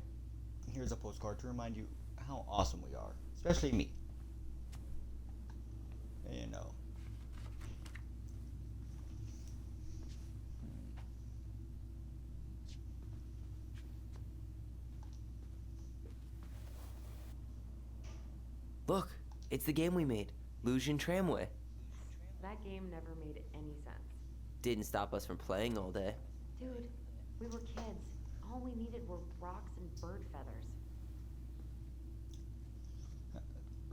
here's a postcard to remind you how awesome we are. Especially me. You know. Look, it's the game we made. Lucian Tramway. That game never made any sense. Didn't stop us from playing all day. Dude, we were kids. All we needed were rocks and bird feathers.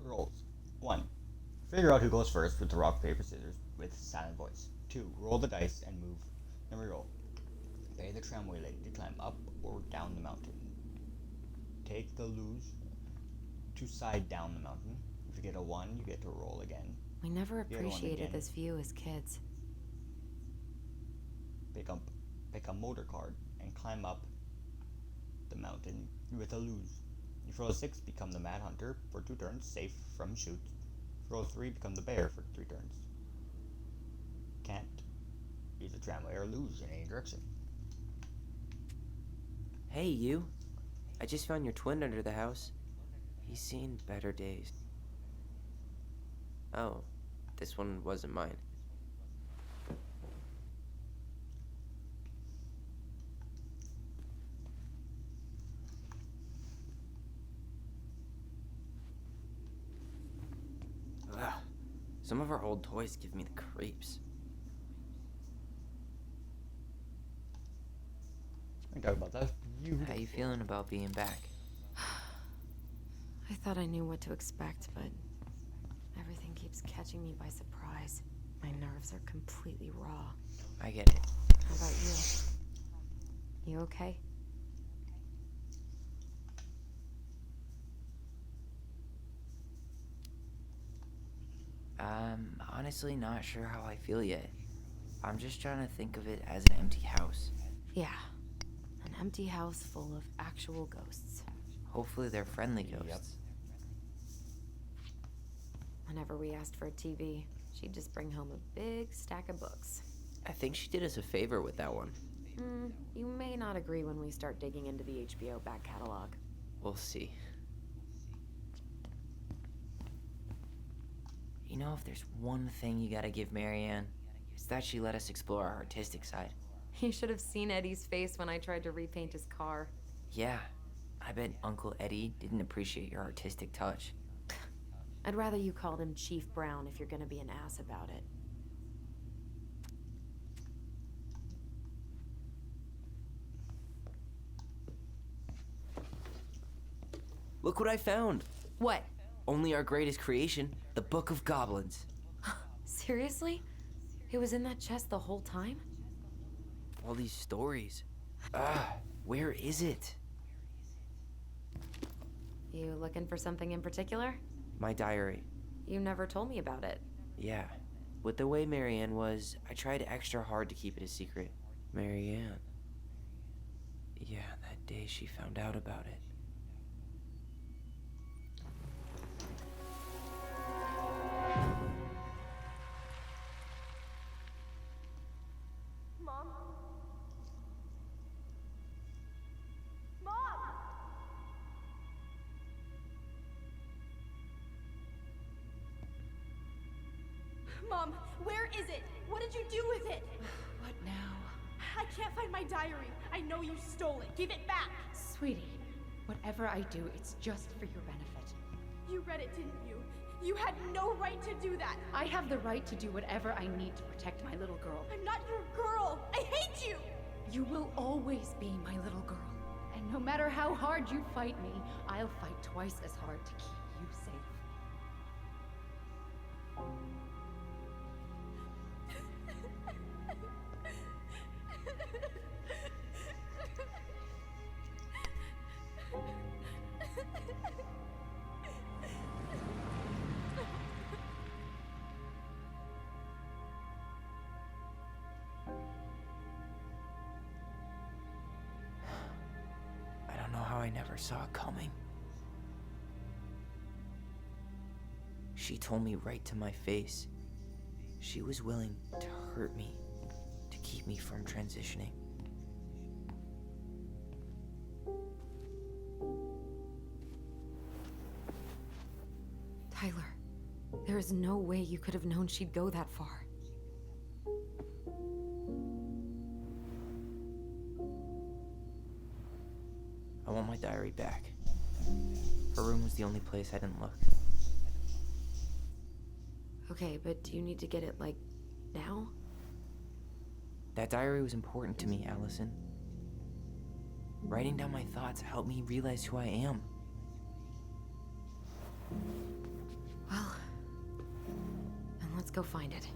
Rolls. 1. Figure out who goes first with the rock, paper, scissors with silent voice. 2. Roll the dice and move. Then re-roll. Pay the tramway lady to climb up or down the mountain. Take the luge to side down the mountain. If you get a 1, you get to roll again. We never The other one appreciated again. this view as kids. Pick a motor card and climb up the mountain with a luge. If you roll a 6, become the Mad Hunter for 2 turns, safe from shoots. If you roll a 3, become the Bear for 3 turns. Can't use a tramway or luge in any direction. Hey, you. I just found your twin under the house. He's seen better days. Oh, this one wasn't mine. Ugh. Some of our old toys give me the creeps. We can talk about that. How you feeling about being back? I thought I knew what to expect, but everything keeps catching me by surprise. My nerves are completely raw. I get it. How about you? You okay? I'm honestly not sure how I feel yet. I'm just trying to think of it as an empty house. Yeah. An empty house full of actual ghosts. Hopefully they're friendly ghosts. Whenever we asked for a TV, she'd just bring home a big stack of books. I think she did us a favor with that one. You may not agree when we start digging into the HBO back catalog. We'll see. You know, if there's one thing you gotta give Marianne, it's that she let us explore our artistic side. You should have seen Eddie's face when I tried to repaint his car. Yeah, I bet Uncle Eddie didn't appreciate your artistic touch. I'd rather you called him Chief Brown if you're gonna be an ass about it. Look what I found! What? Only our greatest creation, the Book of Goblins. Seriously? It was in that chest the whole time? All these stories. Where is it? You looking for something in particular? My diary. You never told me about it. Yeah. With the way Marianne was, I tried extra hard to keep it a secret. Marianne. Yeah, that day she found out about it. Mom? Mom! Mom, where is it? What did you do with it? What now? I can't find my diary. I know you stole it. Give it back. Sweetie, whatever I do, it's just for your benefit. You read it, didn't you? You had no right to do that. I have the right to do whatever I need to protect my little girl. I'm not your girl. I hate you. You will always be my little girl. And no matter how hard you fight me, I'll fight twice as hard to keep you safe. I don't know how I never saw it coming. She told me right to my face. She was willing to hurt me, to keep me from transitioning. Tyler, there is no way you could have known she'd go that far. I want my diary back. Her room was the only place I didn't look. Okay, but do you need to get it, like, now? That diary was important to me, Allison. Writing down my thoughts helped me realize who I am. Well, then let's go find it.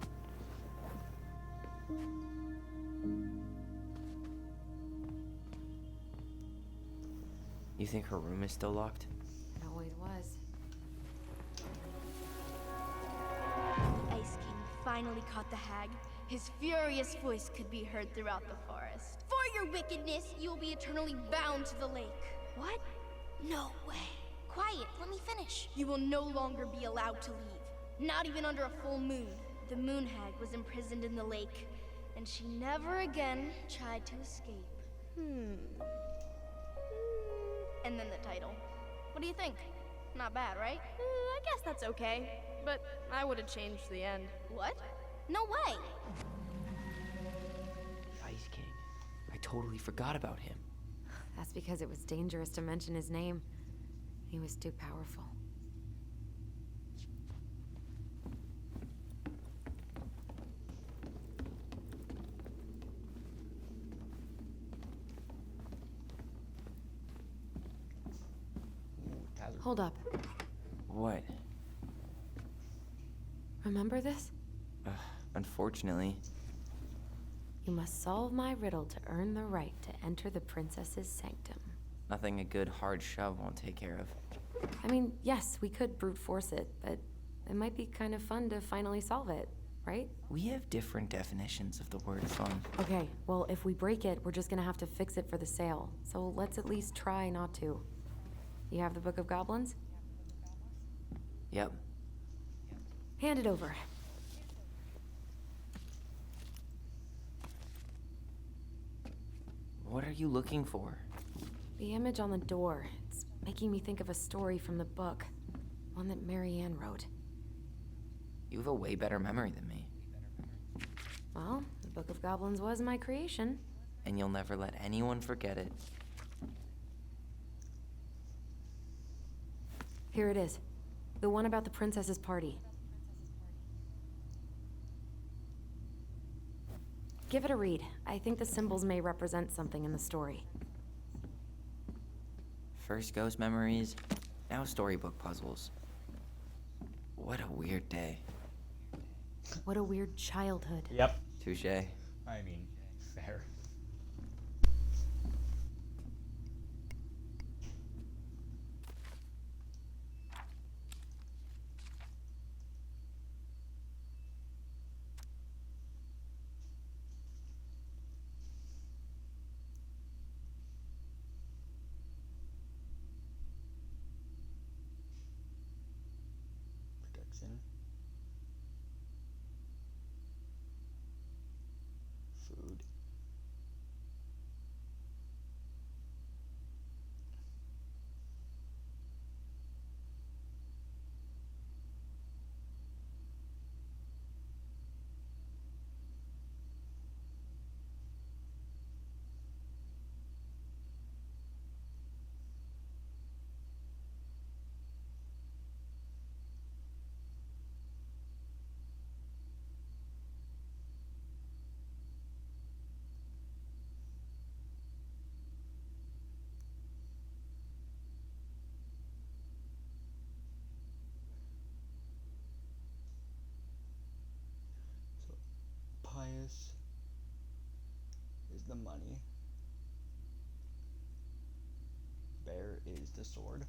You think her room is still locked? It always was. The Ice King finally caught the hag. His furious voice could be heard throughout the forest. For your wickedness, you will be eternally bound to the lake. What? No way. Quiet, let me finish. You will no longer be allowed to leave. Not even under a full moon. The moon hag was imprisoned in the lake, and she never again tried to escape. And then the title. What do you think? Not bad, right? I guess that's okay. But I would have changed the end. What? No way! The Ice King. I totally forgot about him. That's because it was dangerous to mention his name. He was too powerful. Tyler. Hold up. What? Remember this? Unfortunately. You must solve my riddle to earn the right to enter the princess's sanctum. Nothing a good hard shove won't take care of. I mean, yes, we could brute force it, but it might be kind of fun to finally solve it, right? We have different definitions of the word fun. Okay, well, if we break it, we're just gonna have to fix it for the sale. So let's at least try not to. You have the Book of Goblins? Yep. Hand it over. What are you looking for? The image on the door. It's making me think of a story from the book. One that Marianne wrote. You have a way better memory than me. Well, the Book of Goblins was my creation. And you'll never let anyone forget it. Here it is. The one about the princess's party. Give it a read. I think the symbols may represent something in the story. First ghost memories, now storybook puzzles. What a weird day. What a weird childhood. Yep. Touche. I mean, fair. Protection. Food. So, pious is the money. Bear is the sword.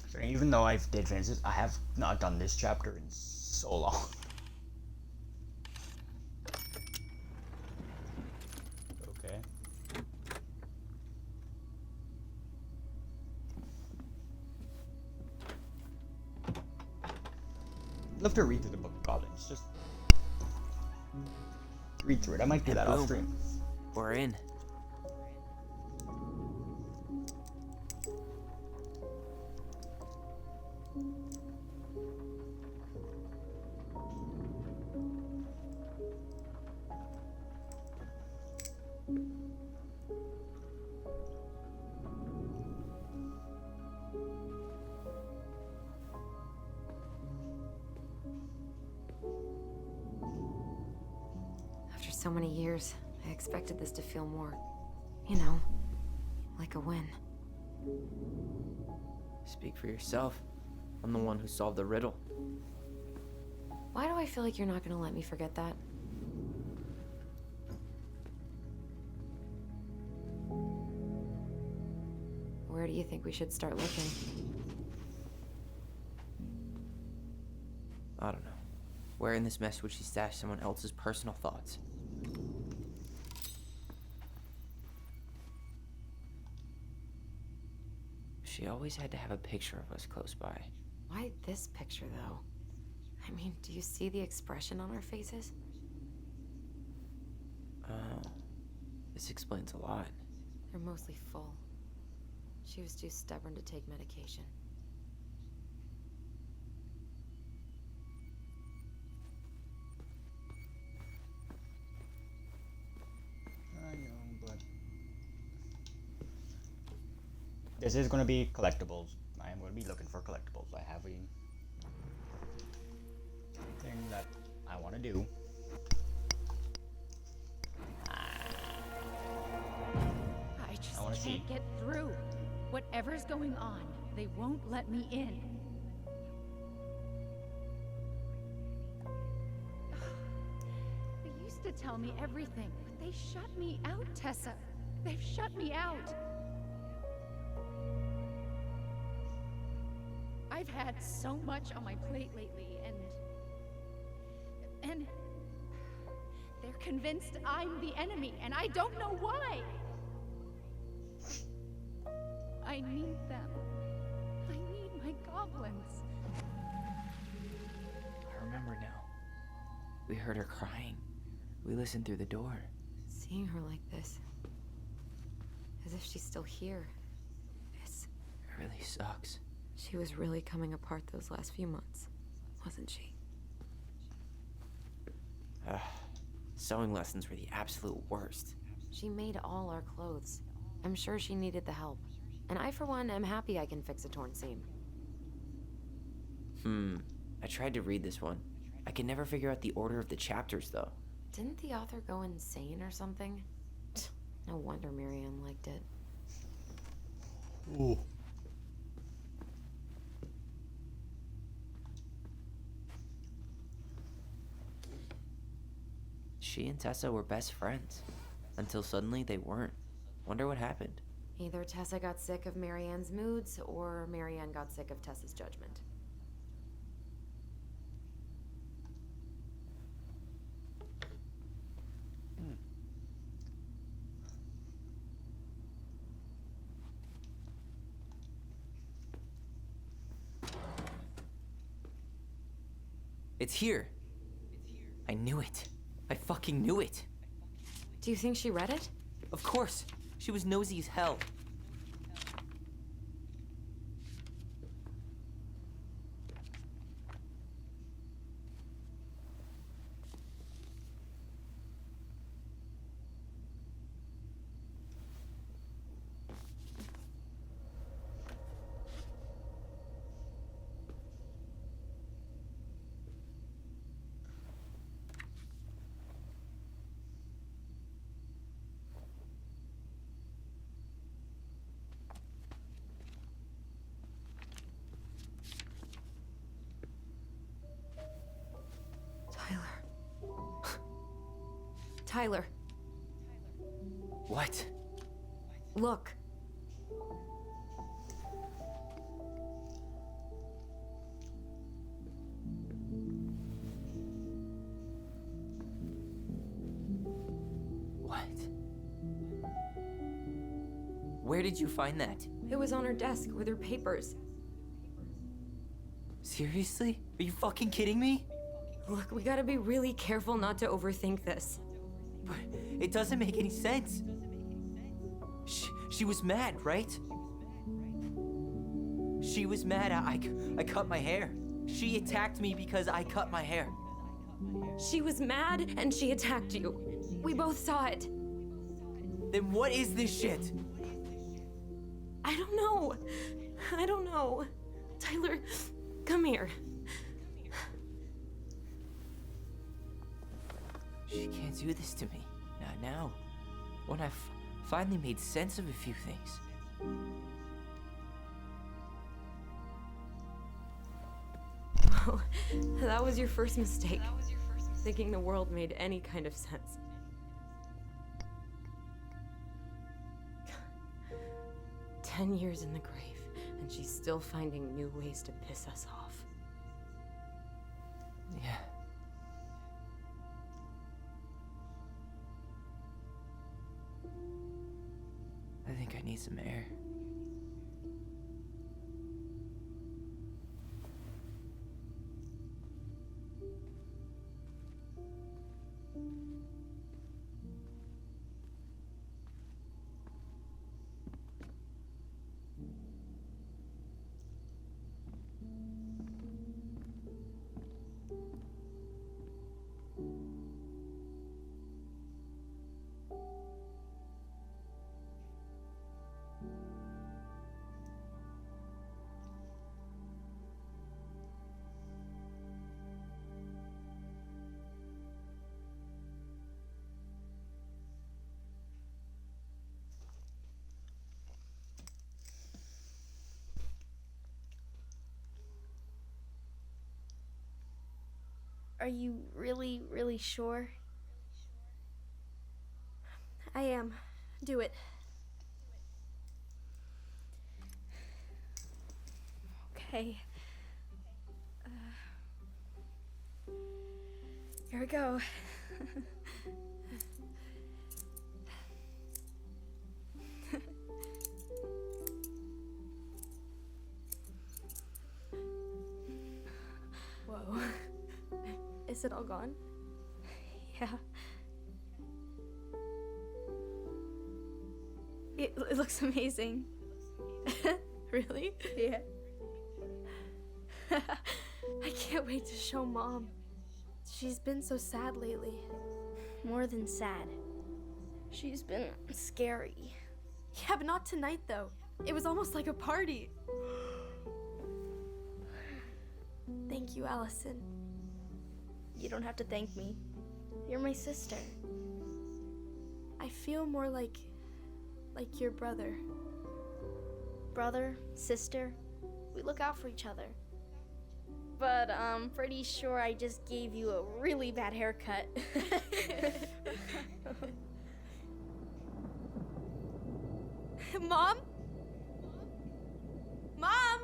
So even though I did finish this, I have not done this chapter in so long. Okay. I'd love to read through the Book of Goblins. Just read through it. I might do that off Boom. stream. We're in. After so many years, I expected this to feel more, you know, like a win. Speak for yourself. I'm the one who solved the riddle. Why do I feel like you're not gonna let me forget that? Where do you think we should start looking? I don't know. Where in this mess would she stash someone else's personal thoughts? She always had to have a picture of us close by. Why this picture, though? I mean, do you see the expression on our faces? Oh, this explains a lot. They're mostly full. She was too stubborn to take medication. I know, but this is going to be collectibles. I am going to be looking for collectibles. I have a thing that I want to do. I just I wanna can't see. get through. Whatever's going on, they won't let me in. They used to tell me everything, but they shut me out, Tessa. They've shut me out. I've had so much on my plate lately, and they're convinced I'm the enemy, and I don't know why. I need them. I need my goblins. I remember now. We heard her crying. We listened through the door. Seeing her like this, as if she's still here, It really sucks. she was really coming apart those last few months, wasn't she? Sewing lessons were the absolute worst. She made all our clothes. I'm sure she needed the help. And I, for one, am happy I can fix a torn seam. I tried to read this one. I can never figure out the order of the chapters, though. Didn't the author go insane or something? No wonder Marianne liked it. Ooh. She and Tessa were best friends. Until suddenly they weren't. Wonder what happened. Either Tessa got sick of Marianne's moods, or Marianne got sick of Tessa's judgment. It's here. I knew it. I fucking knew it. Do you think she read it? Of course. She was nosy as hell. Tyler, What? look. What? Where did you find that? It was on her desk with her papers. Seriously? Are you fucking kidding me? Look, we gotta be really careful not to overthink this. But it doesn't make any sense. She was mad, right? She was mad I cut my hair. She attacked me because I cut my hair. She was mad and she attacked you. We both saw it. Then what is this shit? I don't know. I don't know. Tyler, come here. She can't do this to me. Not now. When I finally made sense of a few things. Oh, that was your first mistake. Thinking the world made any kind of sense. 10 years in the grave, and she's still finding new ways to piss us off. Yeah. I think I need some air. Are you really, really sure? I am. Do it. Okay. Here we go. Whoa. Is it all gone? Yeah. It looks amazing. Really? Yeah. I can't wait to show Mom. She's been so sad lately. More than sad. She's been scary. Yeah, but not tonight though. It was almost like a party. Thank you, Allison. You don't have to thank me. You're my sister. I feel more like your brother. Brother, sister, we look out for each other. But I'm pretty sure I just gave you a really bad haircut. Mom? Mom?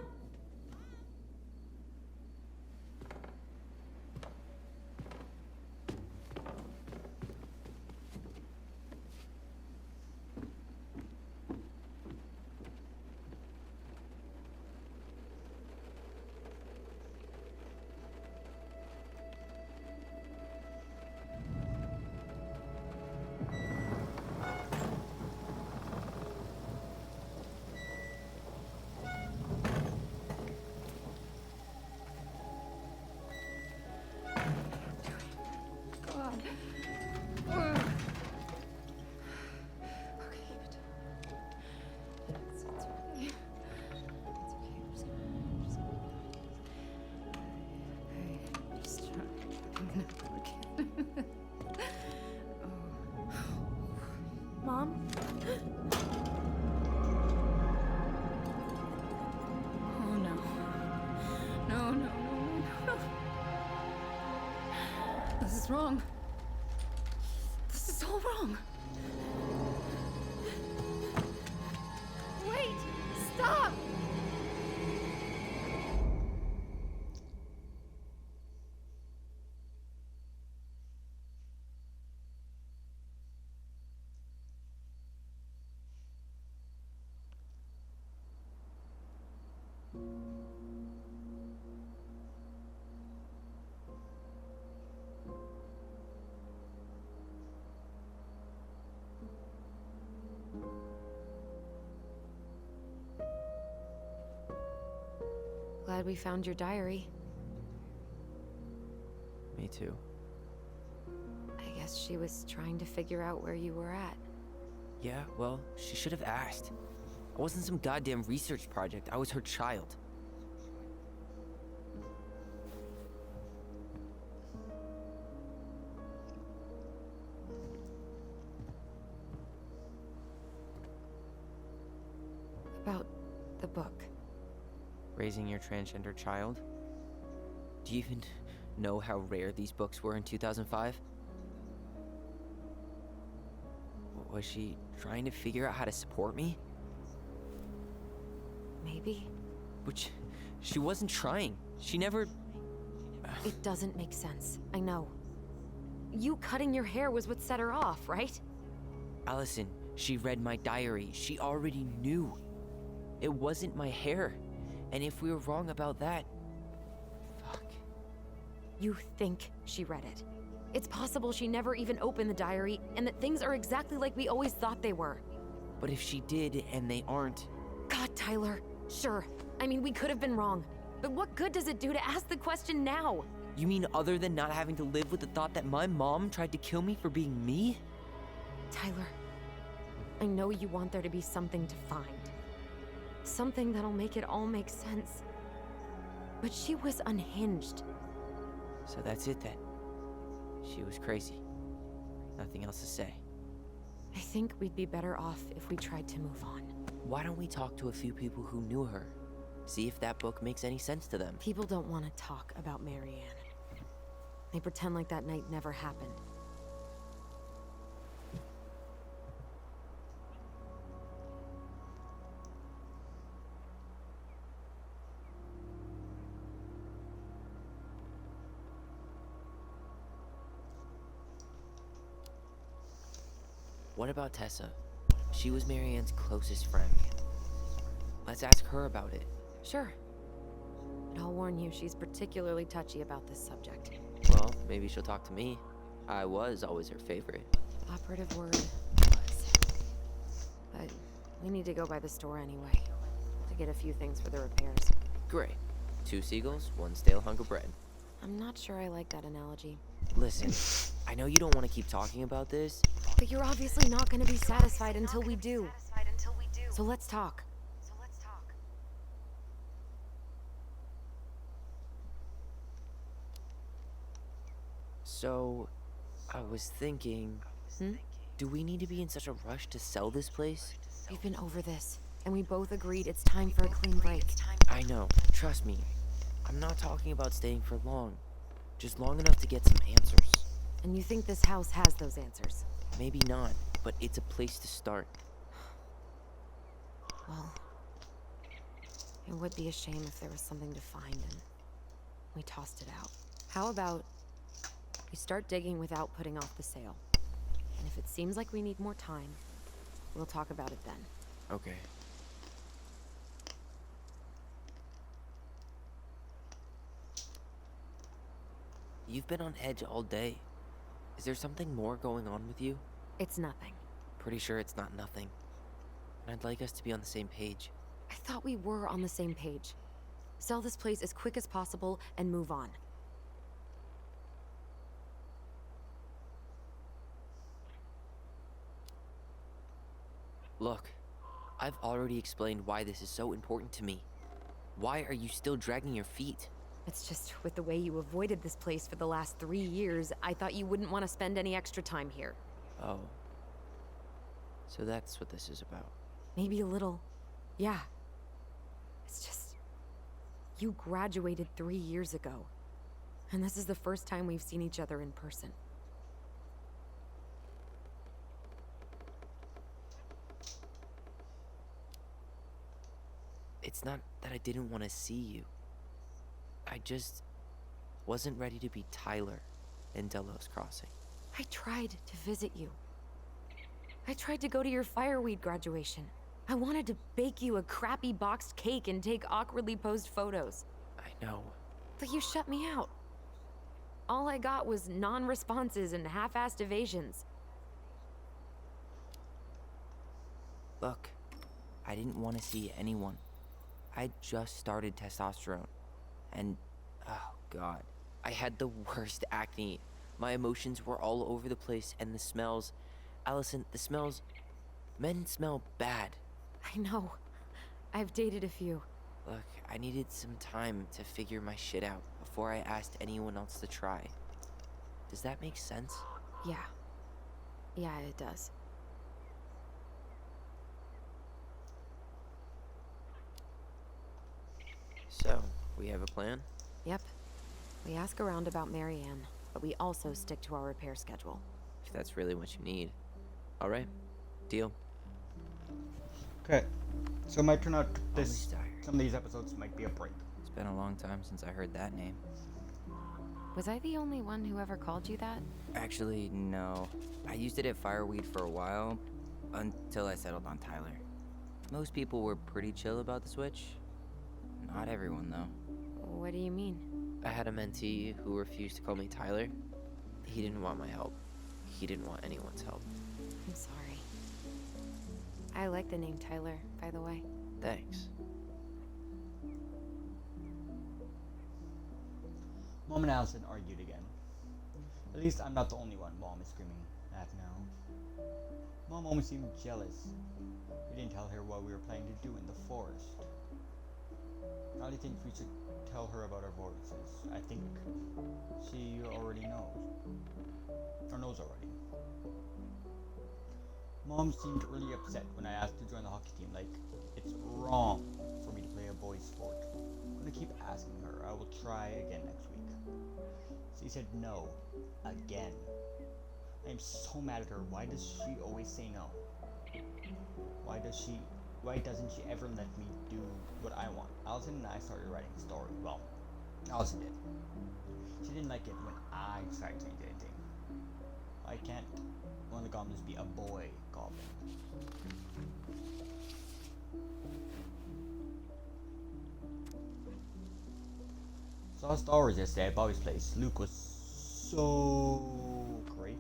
Mom? Oh no. No, no, no, no. This is wrong. This is all wrong. Wait! Stop! Glad we found your diary. Me too. I guess she was trying to figure out where you were at. Yeah, well, she should have asked. I wasn't some goddamn research project. I was her child. About the book. Raising your transgender child? Do you even know how rare these books were in 2005? Was she trying to figure out how to support me? Maybe. Which, she wasn't trying. She never... It doesn't make sense. I know. You cutting your hair was what set her off, right? Allison, she read my diary. She already knew. It wasn't my hair. And if we were wrong about that... Fuck. You think she read it. It's possible she never even opened the diary, and that things are exactly like we always thought they were. But if she did, and they aren't... God, Tyler. Sure. I mean, we could have been wrong. But what good does it do to ask the question now? You mean other than not having to live with the thought that my mom tried to kill me for being me? Tyler, I know you want there to be something to find. Something that'll make it all make sense. But she was unhinged. So that's it then. She was crazy. Nothing else to say. I think we'd be better off if we tried to move on. Why don't we talk to a few people who knew her? See if that book makes any sense to them. People don't want to talk about Marianne. They pretend like that night never happened. What about Tessa? She was Marianne's closest friend. Let's ask her about it. Sure. But I'll warn you, she's particularly touchy about this subject. Well, maybe she'll talk to me. I was always her favorite. Operative word was. But we need to go by the store anyway. To get a few things for the repairs. Great. 2 seagulls, 1 stale hunk of bread. I'm not sure I like that analogy. Listen, I know you don't want to keep talking about this. But you're obviously not going to be satisfied until we do. So let's talk. So, I was thinking, do we need to be in such a rush to sell this place? We've been over this, and we both agreed it's time for a clean break. I know, trust me. I'm not talking about staying for long. Just long enough to get some answers. And you think this house has those answers? Maybe not, but it's a place to start. Well, it would be a shame if there was something to find and we tossed it out. How about we start digging without putting off the sale? And if it seems like we need more time, we'll talk about it then. Okay. You've been on edge all day. Is there something more going on with you? It's nothing. Pretty sure it's not nothing. And I'd like us to be on the same page. I thought we were on the same page. Sell this place as quick as possible and move on. Look, I've already explained why this is so important to me. Why are you still dragging your feet? It's just with the way you avoided this place for the last 3 years, I thought you wouldn't want to spend any extra time here. Oh. So that's what this is about. Maybe a little. Yeah. It's just... You graduated 3 years ago. And this is the first time we've seen each other in person. It's not that I didn't want to see you. I just wasn't ready to be Tyler in Delos Crossing. I tried to visit you. I tried to go to your fireweed graduation. I wanted to bake you a crappy boxed cake and take awkwardly posed photos. I know. But you shut me out. All I got was non-responses and half-assed evasions. Look, I didn't want to see anyone. I just started testosterone. And, oh god, I had the worst acne. My emotions were all over the place, and the smells... Allison, the smells... Men smell bad. I know. I've dated a few. Look, I needed some time to figure my shit out before I asked anyone else to try. Does that make sense? Yeah. Yeah, it does. So, we have a plan? Yep. We ask around about Marianne, but we also stick to our repair schedule. If that's really what you need. Alright, deal. Okay. So it might turn out Always tired. some of these episodes might be a break. It's been a long time since I heard that name. Was I the only one who ever called you that? Actually, no. I used it at Fireweed for a while, until I settled on Tyler. Most people were pretty chill about the switch. Not everyone, though. What do you mean? I had a mentee who refused to call me Tyler. He didn't want my help. He didn't want anyone's help. I'm sorry. I like the name Tyler, by the way. Thanks. Mom and Allison argued again. At least I'm not the only one Mom is screaming at now. Mom almost seemed jealous. We didn't tell her what we were planning to do in the forest. I think we should tell her about our voices. I think she already knows. Or knows already. Mom seemed really upset when I asked to join the hockey team, like it's wrong for me to play a boys' sport. I'm gonna keep asking her. I will try again next week. She said no. Again. I am so mad at her. Why does she always say no? Why doesn't she ever let me do what I want? Allison and I started writing a story. Well, Allison did. She didn't like it when I tried to change anything. Why can't one of the goblins be a boy goblin? Saw Star Wars yesterday at Bobby's place. Luke was so great.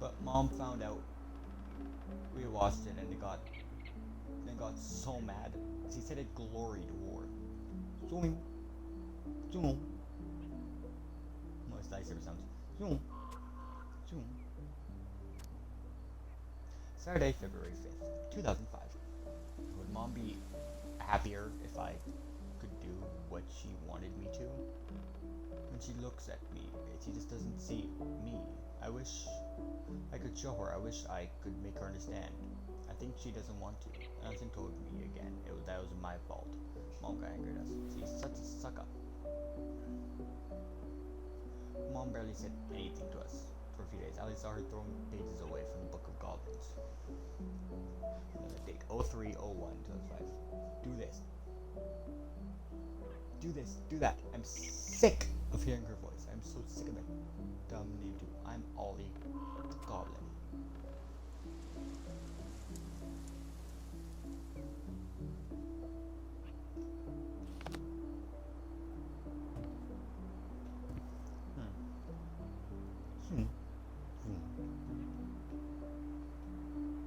But Mom found out we watched it and got so mad. She said it gloried war. Zoom. Zoom. Most lightsaber sounds. Zoom. Zoom. Saturday, February 5th, 2005. Would Mom be happier if I could do what she wanted me to? When she looks at me, she just doesn't see me. I wish I could show her. I wish I could make her understand. I think she doesn't want to. Allison told me again that was my fault. Mom got angry at us. She's such a sucker. Mom barely said anything to us for a few days. Ali saw her throwing pages away from the Book of Goblins. Another date, 0301 2005. Do this. Do this. Do that. I'm sick of hearing her voice. I'm so sick of it. Dumb name too. I'm Ollie Goblin.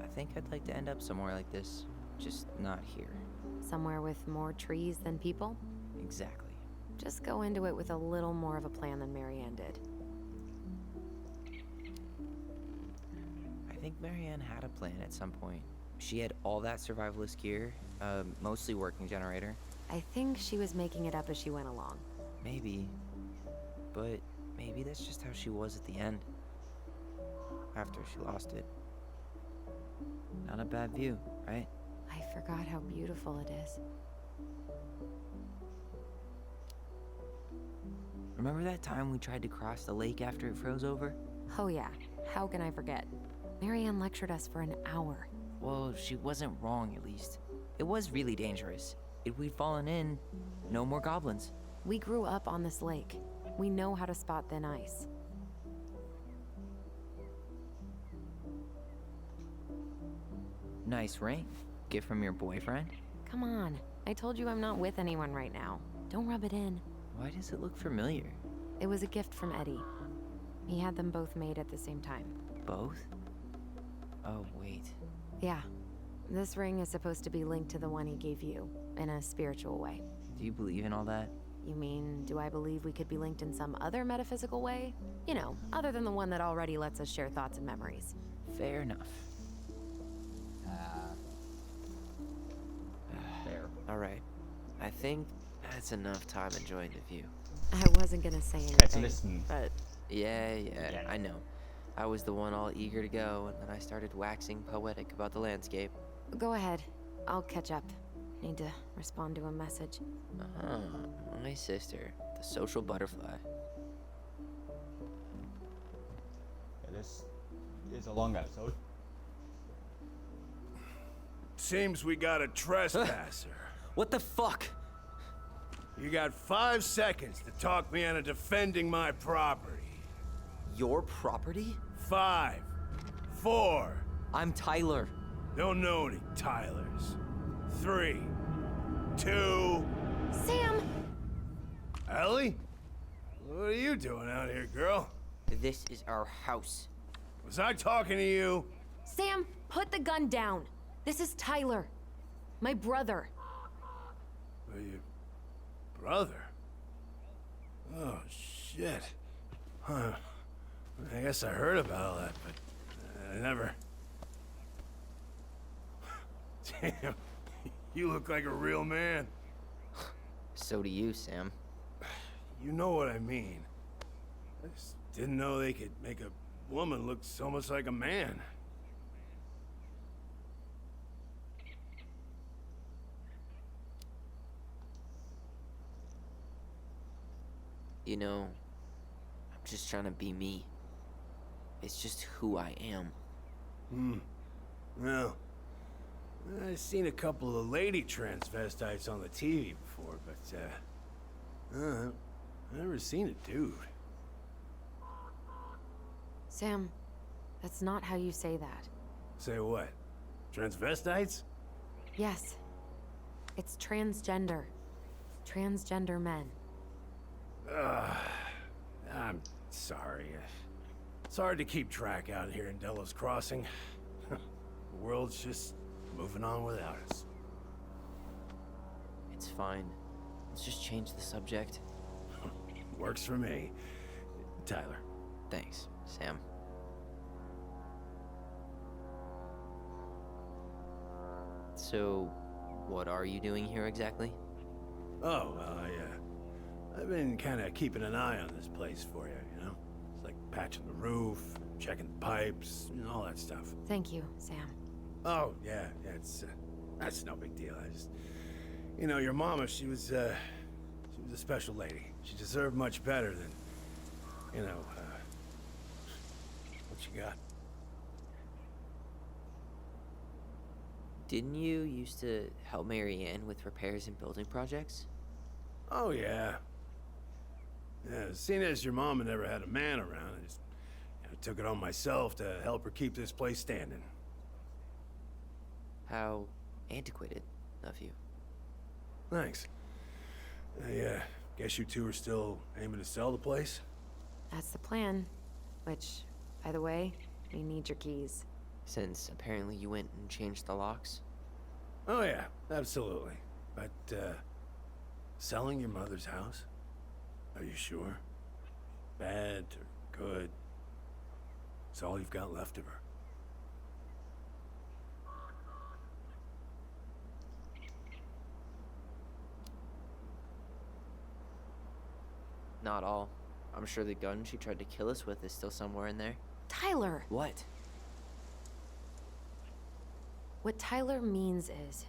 I think I'd like to end up somewhere like this, just not here. Somewhere with more trees than people? Exactly. Just go into it with a little more of a plan than Marianne did. I think Marianne had a plan at some point. She had all that survivalist gear, mostly working generator. I think she was making it up as she went along. Maybe. But maybe that's just how she was at the end. After she lost it. Not a bad view, right? I forgot how beautiful it is. Remember that time we tried to cross the lake after it froze over? Oh yeah, how can I forget? Marianne lectured us for an hour. Well, she wasn't wrong at least. It was really dangerous. If we'd fallen in, no more goblins. We grew up on this lake. We know how to spot thin ice. Nice ring. Gift from your boyfriend? Come on, I told you I'm not with anyone right now. Don't rub it in. Why does it look familiar? It was a gift from Eddie. He had them both made at the same time. Both? Oh, wait. Yeah. This ring is supposed to be linked to the one he gave you, in a spiritual way. Do you believe in all that? You mean, do I believe we could be linked in some other metaphysical way? You know, other than the one that already lets us share thoughts and memories. Fair enough. There. Alright. I think that's enough time enjoying the view. I wasn't gonna say Let's anything, listen. but Yeah, Yeah. I know. I was the one all eager to go, and then I started waxing poetic about the landscape. go ahead. I'll catch up. Need to respond to a message. My sister, the social butterfly. Yeah, this is a long episode. Seems we got a trespasser. What the fuck? You got 5 seconds to talk me out of defending my property. Your property? 5, 4. I'm Tyler. Don't know any Tylers. 3, 2. Sam! Ellie? What are you doing out here, girl? This is our house. Was I talking to you? Sam, put the gun down. This is Tyler. My brother. Your brother? Oh, shit. Huh. I guess I heard about all that, but I never... Damn, you look like a real man. So do you, Sam. You know what I mean. I just didn't know they could make a woman look so much like a man. You know, I'm just trying to be me. It's just who I am. Well, I've seen a couple of lady transvestites on the TV before, but, I've never seen a dude. Sam, that's not how you say that. Say what? Transvestites? Yes. It's transgender. Transgender men. I'm sorry. It's hard to keep track out here in Delos Crossing. The world's just moving on without us. It's fine. Let's just change the subject. Works for me. Tyler. Thanks, Sam. So, what are you doing here exactly? Oh, well, I've been kind of keeping an eye on this place for you, you know? It's like patching the roof, checking the pipes, and all that stuff. Thank you, Sam. Oh, yeah, that's no big deal. I just, you know, your mama, she was a special lady. She deserved much better than, you know, what she got. Didn't you used to help Mary Ann with repairs and building projects? Oh, yeah. Yeah, seeing as your mama never had a man around, I just took it on myself to help her keep this place standing. How antiquated of you. Thanks. I guess you two are still aiming to sell the place? That's the plan. Which, by the way, we need your keys. Since apparently you went and changed the locks? Oh, yeah, absolutely. But, selling your mother's house? Are you sure? Bad or good? It's all you've got left of her. Not all. I'm sure the gun she tried to kill us with is still somewhere in there. Tyler! What? What Tyler means is,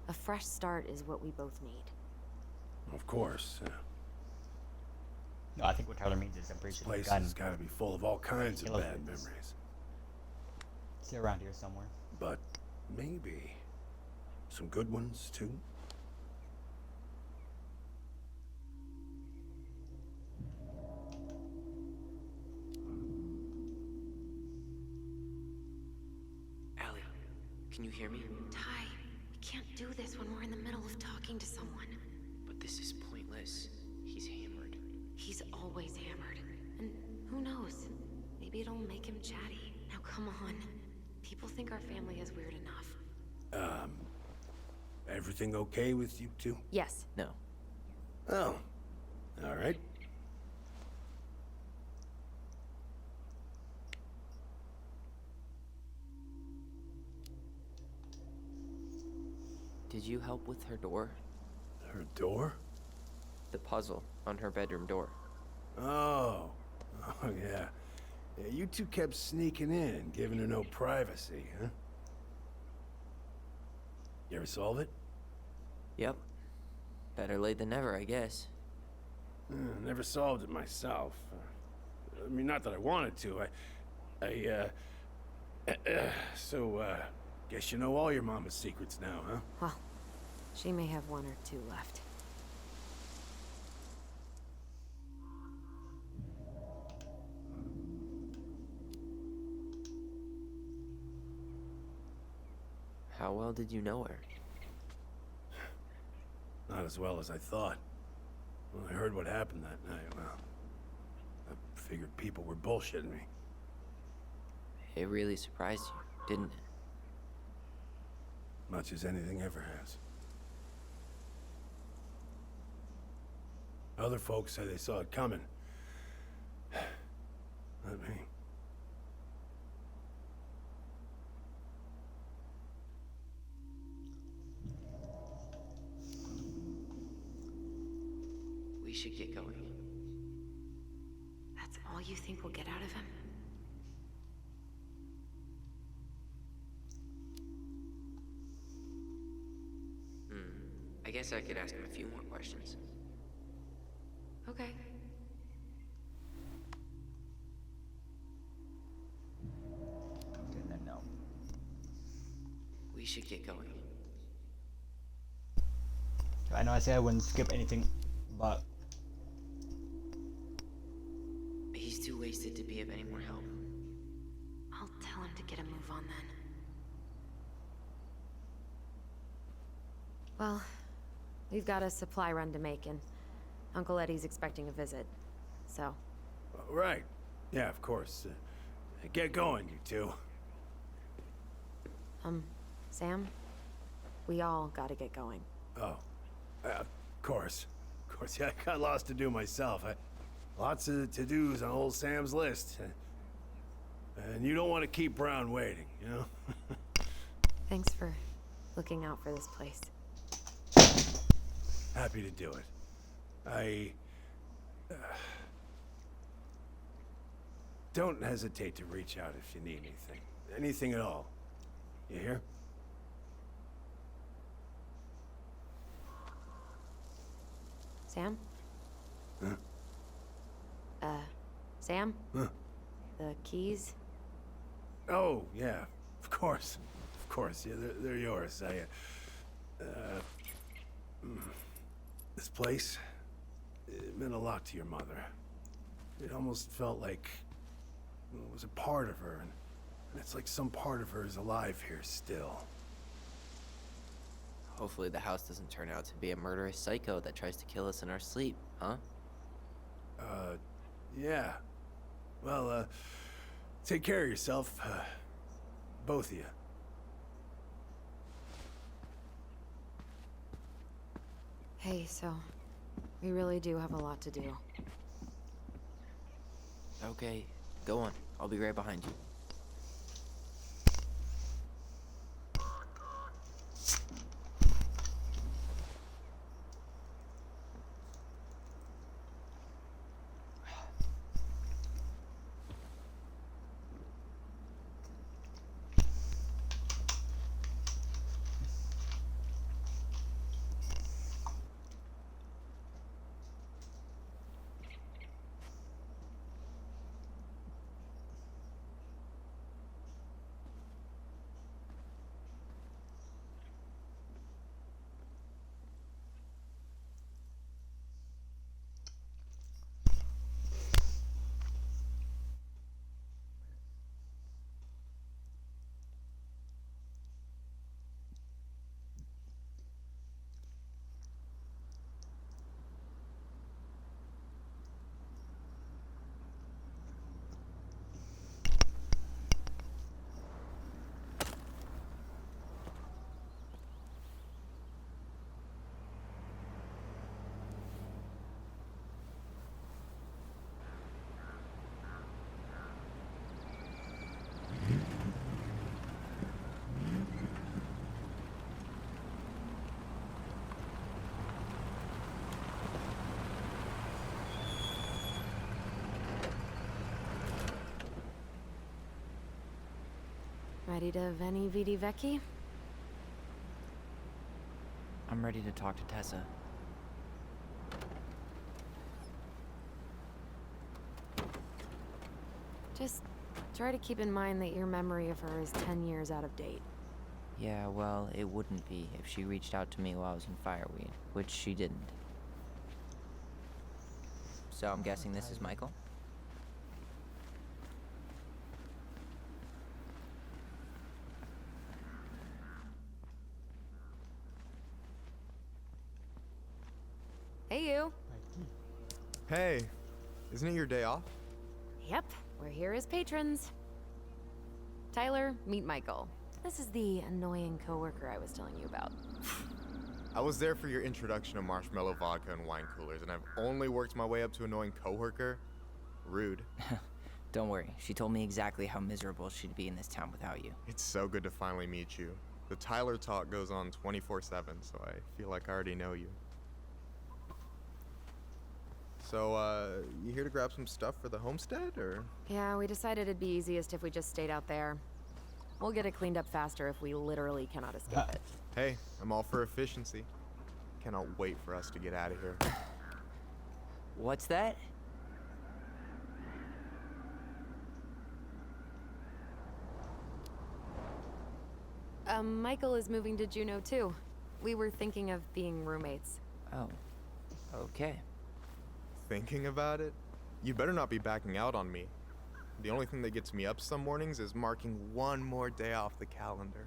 a fresh start is what we both need. Of course. No, I think what Tyler means is I'm pretty This sure the place gun has got to be full of all kinds of Kill us bad with this. memories. is around here somewhere. But maybe some good ones, too? Allie, can you hear me? Ty, we can't do this when we're in the middle of talking to someone. But this is pointless. He's hammered. He's always hammered. And who knows? Maybe it'll make him chatty. Now come on. People think our family is weird enough. Everything okay with you two? Yes. No. Oh, all right. Did you help with her door? Her door? The puzzle on her bedroom door. Oh, yeah. Yeah, you two kept sneaking in, giving her no privacy, huh? You ever solve it? Yep. Better late than never, I guess. Never solved it myself. I mean, not that I wanted to. So, guess you know all your mama's secrets now, huh? Well, she may have one or two left. How well did you know her? Not as well as I thought. When I heard what happened that night, well, I figured people were bullshitting me. It really surprised you, didn't it? Much as anything ever has. Other folks say they saw it coming. Not me. We should get going. That's all you think we'll get out of him? I guess I could ask him a few more questions. Okay. Okay, then no. We should get going. I know I said I wouldn't skip anything, but He's too wasted to be of any more help. on then. Well, we've got a supply run to make, and Uncle Eddie's expecting a visit. So, Right. Yeah, of course. Get going, you two. Sam? We all gotta get going. Oh, of course. Of course, yeah, I got lots to do myself. Lots of to-dos on old Sam's list. And you don't want to keep Brown waiting, you know? Thanks for looking out for this place. Happy to do it. Don't hesitate to reach out if you need anything. Anything at all. You hear? Sam? Huh? Sam? Huh? The keys? Oh, yeah. Of course. Of course. Yeah, they're yours. This place, it meant a lot to your mother. It almost felt like it was a part of her, and it's like some part of her is alive here still. Hopefully the house doesn't turn out to be a murderous psycho that tries to kill us in our sleep, huh? Yeah. Well, take care of yourself, both of you. Hey, so we really do have a lot to do. Okay, go on. I'll be right behind you. Ready to Veni Vidi Vici? I'm ready to talk to Tessa. Just try to keep in mind that your memory of her is 10 years out of date. Yeah, well, it wouldn't be if she reached out to me while I was in Fireweed, which she didn't. So I'm guessing this is Michael? Hey, you. Hey, isn't it your day off? Yep, we're here as patrons. Tyler, meet Michael. This is the annoying coworker I was telling you about. I was there for your introduction to marshmallow vodka and wine coolers, and I've only worked my way up to annoying coworker. Rude. Don't worry, she told me exactly how miserable she'd be in this town without you. It's so good to finally meet you. The Tyler talk goes on 24/7, so I feel like I already know you. So, you here to grab some stuff for the homestead, or? Yeah, we decided it'd be easiest if we just stayed out there. We'll get it cleaned up faster if we literally cannot escape it. Hey, I'm all for efficiency. Cannot wait for us to get out of here. What's that? Michael is moving to Juneau too. We were thinking of being roommates. Oh, okay. Thinking about it? You better not be backing out on me. The only thing that gets me up some mornings is marking one more day off the calendar.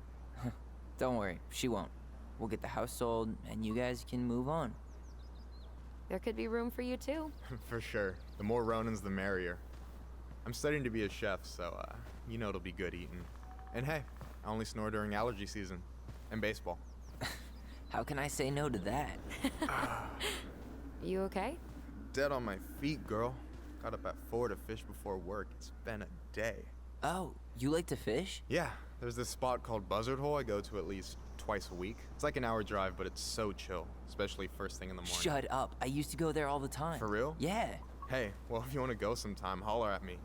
Don't worry, she won't. We'll get the house sold, and you guys can move on. There could be room for you too. For sure. The more Ronins, the merrier. I'm studying to be a chef, so, you know it'll be good eating. And hey, I only snore during allergy season. And baseball. How can I say no to that? You okay? Dead on my feet, girl. Got up at 4 to fish before work. It's been a day. Oh, you like to fish? Yeah, there's this spot called Buzzard Hole I go to at least twice a week. It's like an hour drive, but it's so chill, especially first thing in the morning. Shut up. I used to go there all the time. For real? Yeah. Hey, well, if you want to go sometime, holler at me.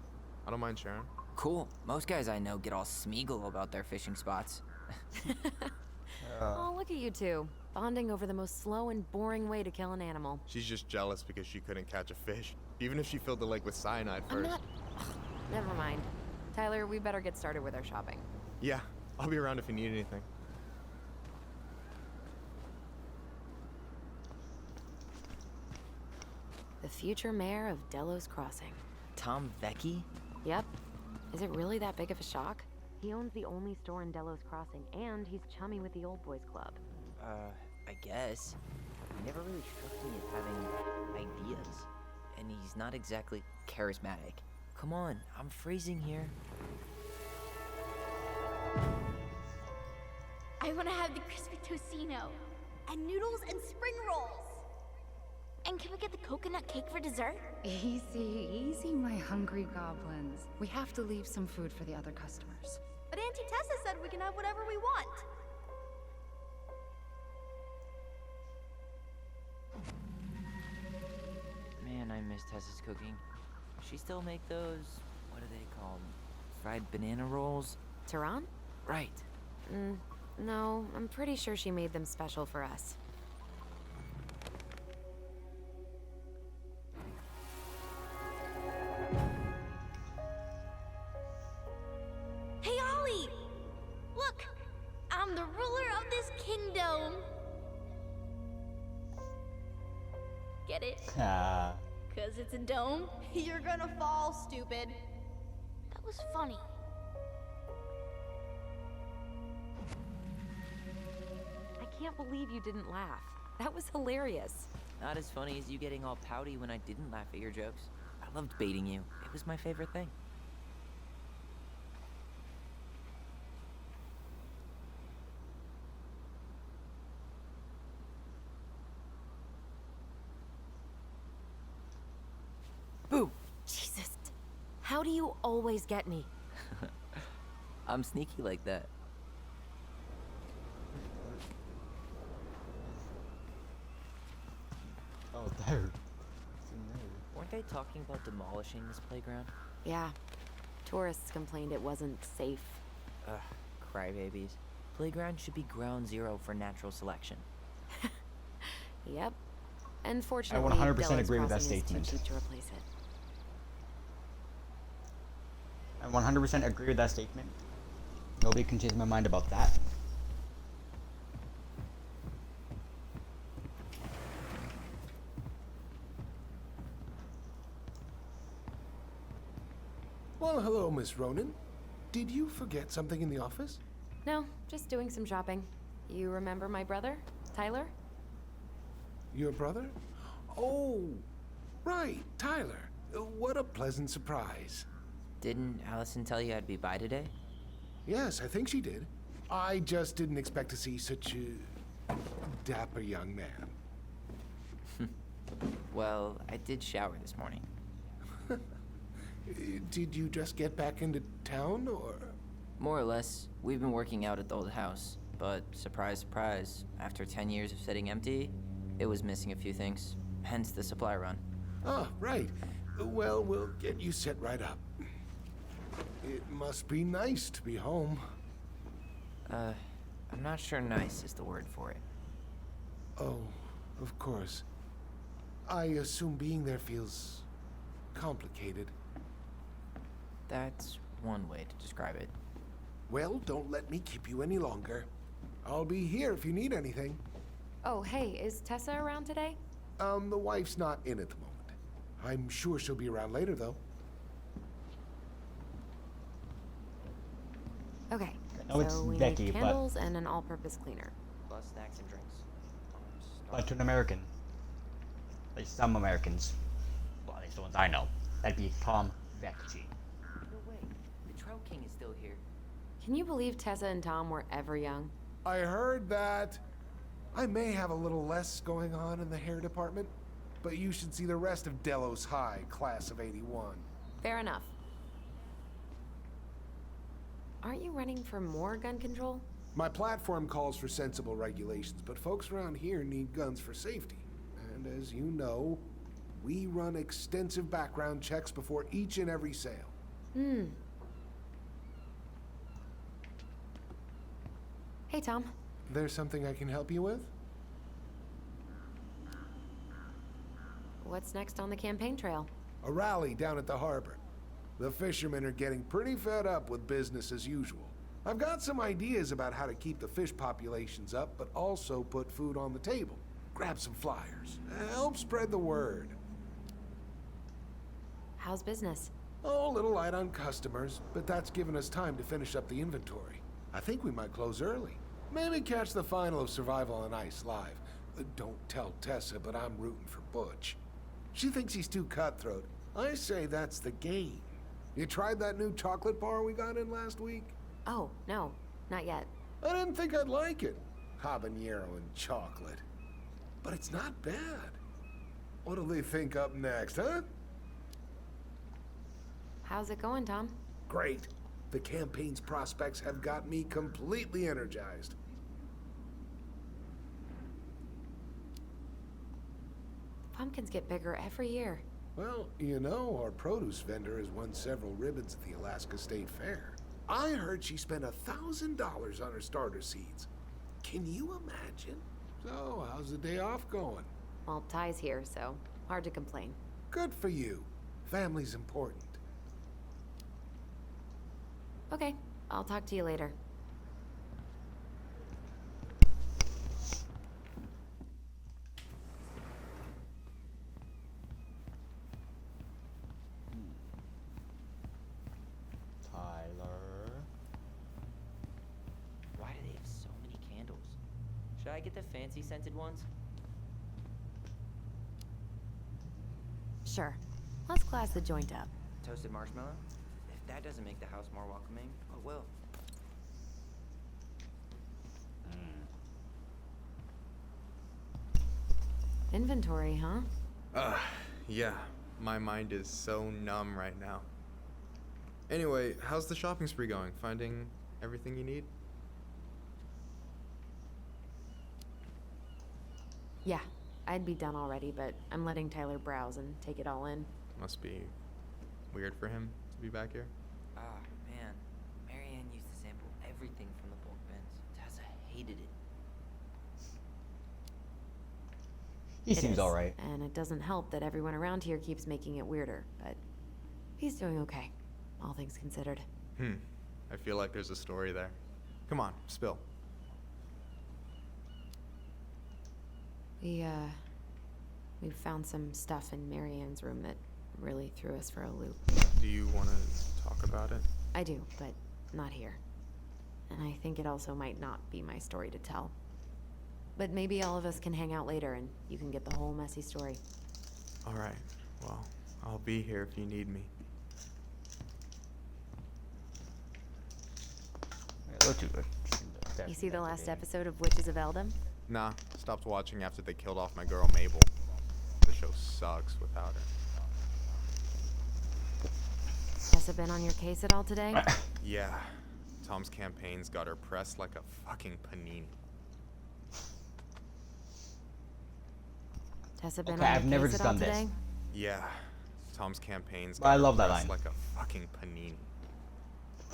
I don't mind sharing. Cool. Most guys I know get all Smeagol about their fishing spots. Oh, look at you two. Bonding over the most slow and boring way to kill an animal. She's just jealous because she couldn't catch a fish, even if she filled the lake with cyanide I'm first. not... Never mind. Tyler, we better get started with our shopping. Yeah, I'll be around if you need anything. The future mayor of Delos Crossing. Tom Vecchi? Yep. Is it really that big of a shock? He owns the only store in Delos Crossing, and he's chummy with the Old Boys Club. I guess. He never really struck me as having ideas. And he's not exactly charismatic. Come on, I'm freezing here. I want to have the crispy tocino, and noodles and spring rolls. And can we get the coconut cake for dessert? Easy, easy, my hungry goblins. We have to leave some food for the other customers. But Auntie Tessa said we can have whatever we want. Man, I miss Tessa's cooking. She still make those, what are they called? Fried banana rolls? Tehran? Right. No, I'm pretty sure she made them special for us. Hey, Ollie! Look! I'm the ruler of this kingdom! Get it? Ah. Cause it's a dome? You're gonna fall, stupid. That was funny. I can't believe you didn't laugh. That was hilarious. Not as funny as you getting all pouty when I didn't laugh at your jokes. I loved baiting you. It was my favorite thing. Boo! Jesus. How do you always get me? I'm sneaky like that. Oh, there. Weren't they talking about demolishing this playground? Yeah. Tourists complained it wasn't safe. Ugh, crybabies. Playground should be ground zero for natural selection. Yep. Unfortunately, 100% Delos agree with that Crossing is too statement. cheap to replace it. I 100% agree with that statement. Nobody can change my mind about that. Well, hello, Miss Ronan. Did you forget something in the office? No, just doing some shopping. You remember my brother, Tyler? Your brother? Oh, right, Tyler. What a pleasant surprise. Didn't Allison tell you I'd be by today? Yes, I think she did. I just didn't expect to see such a dapper young man. Well, I did shower this morning. Did you just get back into town, or? More or less, we've been working out at the old house, but surprise, surprise, after 10 years of sitting empty, it was missing a few things, hence the supply run. Ah, right. Well, we'll get you set right up. It must be nice to be home. I'm not sure nice is the word for it. Oh, of course. I assume being there feels complicated. That's one way to describe it. Well, don't let me keep you any longer. I'll be here if you need anything. Oh, hey, is Tessa around today? The wife's not in at the moment. I'm sure she'll be around later, though. Okay. know it's so we Becky, need but- candles and an all-purpose cleaner. Plus snacks and drinks. But to an American. Like some Americans. Well, at least the ones I know. That'd be Tom Vecchi. No way. The Trout King is still here. Can you believe Tessa and Tom were ever young? I heard that. I may have a little less going on in the hair department, but you should see the rest of Delos High, class of '81. Fair enough. Aren't you running for more gun control? My platform calls for sensible regulations, but folks around here need guns for safety. And as you know, we run extensive background checks before each and every sale. Hey, Tom. There's something I can help you with? What's next on the campaign trail? A rally down at the harbor. The fishermen are getting pretty fed up with business as usual. I've got some ideas about how to keep the fish populations up, but also put food on the table. Grab some flyers. Help spread the word. How's business? Oh, a little light on customers, but that's given us time to finish up the inventory. I think we might close early. Maybe catch the final of Survival on Ice live. Don't tell Tessa, but I'm rooting for Butch. She thinks he's too cutthroat. I say that's the game. You tried that new chocolate bar we got in last week? Oh, no, not yet. I didn't think I'd like it. Habanero and chocolate. But it's not bad. What'll they think up next, huh? How's it going, Tom? Great. The campaign's prospects have got me completely energized. Pumpkins get bigger every year. Well, you know, our produce vendor has won several ribbons at the Alaska State Fair. I heard she spent $1,000 on her starter seeds. Can you imagine? So, how's the day off going? Well, Ty's here, so hard to complain. Good for you. Family's important. Okay, I'll talk to you later. Tyler. Why do they have so many candles? Should I get the fancy scented ones? Sure. Let's class the joint up. Toasted marshmallow? If that doesn't make the house more welcoming, what will? Inventory, huh? Yeah. My mind is so numb right now. Anyway, how's the shopping spree going? Finding everything you need? Yeah, I'd be done already, but I'm letting Tyler browse and take it all in. Must be weird for him to be back here. Ah, man. Marianne used to sample everything from the bulk bins. Tessa hated it. He It seems is, alright. And it doesn't help that everyone around here keeps making it weirder, but he's doing okay, all things considered. I feel like there's a story there. Come on, spill. We found some stuff in Marianne's room that really threw us for a loop. Do you want to talk about it? I do, but not here. And I think it also might not be my story to tell. But maybe all of us can hang out later and you can get the whole messy story. All right. Well, I'll be here if you need me. You see the last episode of Witches of Eldom? Nah, stopped watching after they killed off my girl Mabel. The show sucks without her. Tessa been on your case at all today? Yeah, Tom's campaign's got her pressed like a fucking panini. Tessa been Okay, on your I've never case just at all done this. today? Yeah, Tom's campaign's But I got her love that pressed line. like a fucking panini.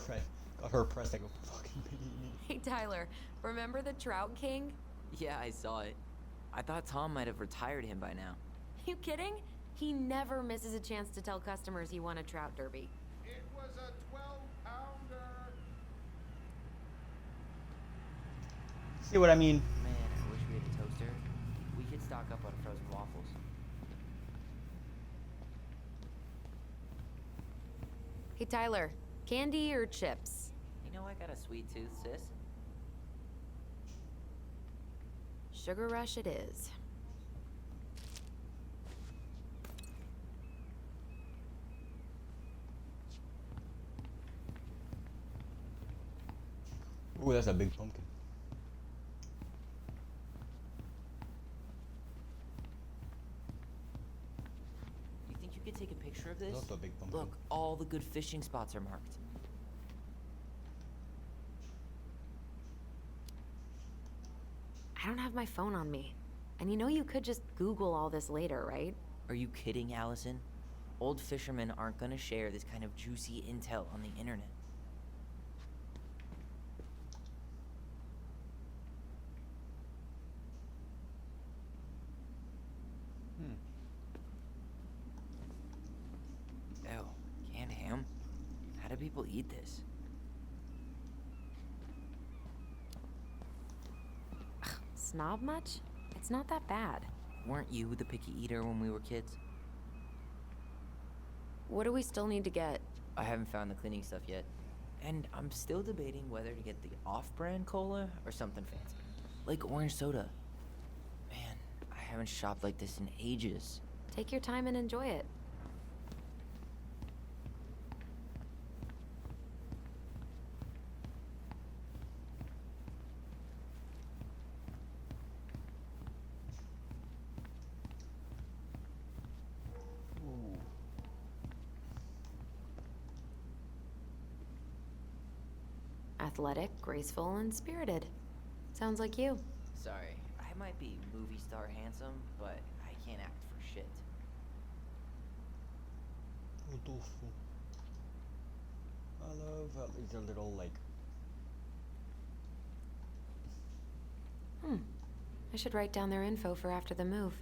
Right. Got her pressed like a fucking panini. Hey Tyler, remember the Trout King? Yeah, I saw it. I thought Tom might have retired him by now. You kidding? He never misses a chance to tell customers he won a trout derby. It was a 12-pounder. See what I mean? Man, I wish we had a toaster. We could stock up on frozen waffles. Hey Tyler, candy or chips? You know, I got a sweet tooth, sis. Sugar rush it is. Ooh, that's a big pumpkin. You think you could take a picture of this? That's a big pumpkin. Look, all the good fishing spots are marked. I don't have my phone on me. And you know you could just Google all this later, right? Are you kidding, Allison? Old fishermen aren't gonna share this kind of juicy intel on the internet. Ew, canned ham? How do people eat this? Snob much? It's not that bad. Weren't you the picky eater when we were kids? What do we still need to get? I haven't found the cleaning stuff yet. And I'm still debating whether to get the off-brand cola or something fancy. Like orange soda. Man, I haven't shopped like this in ages. Take your time and enjoy it. Athletic, graceful, and spirited. Sounds like you. Sorry, I might be movie star handsome, but I can't act for shit. Rodolfo. I love how these are little, like... I should write down their info for after the move.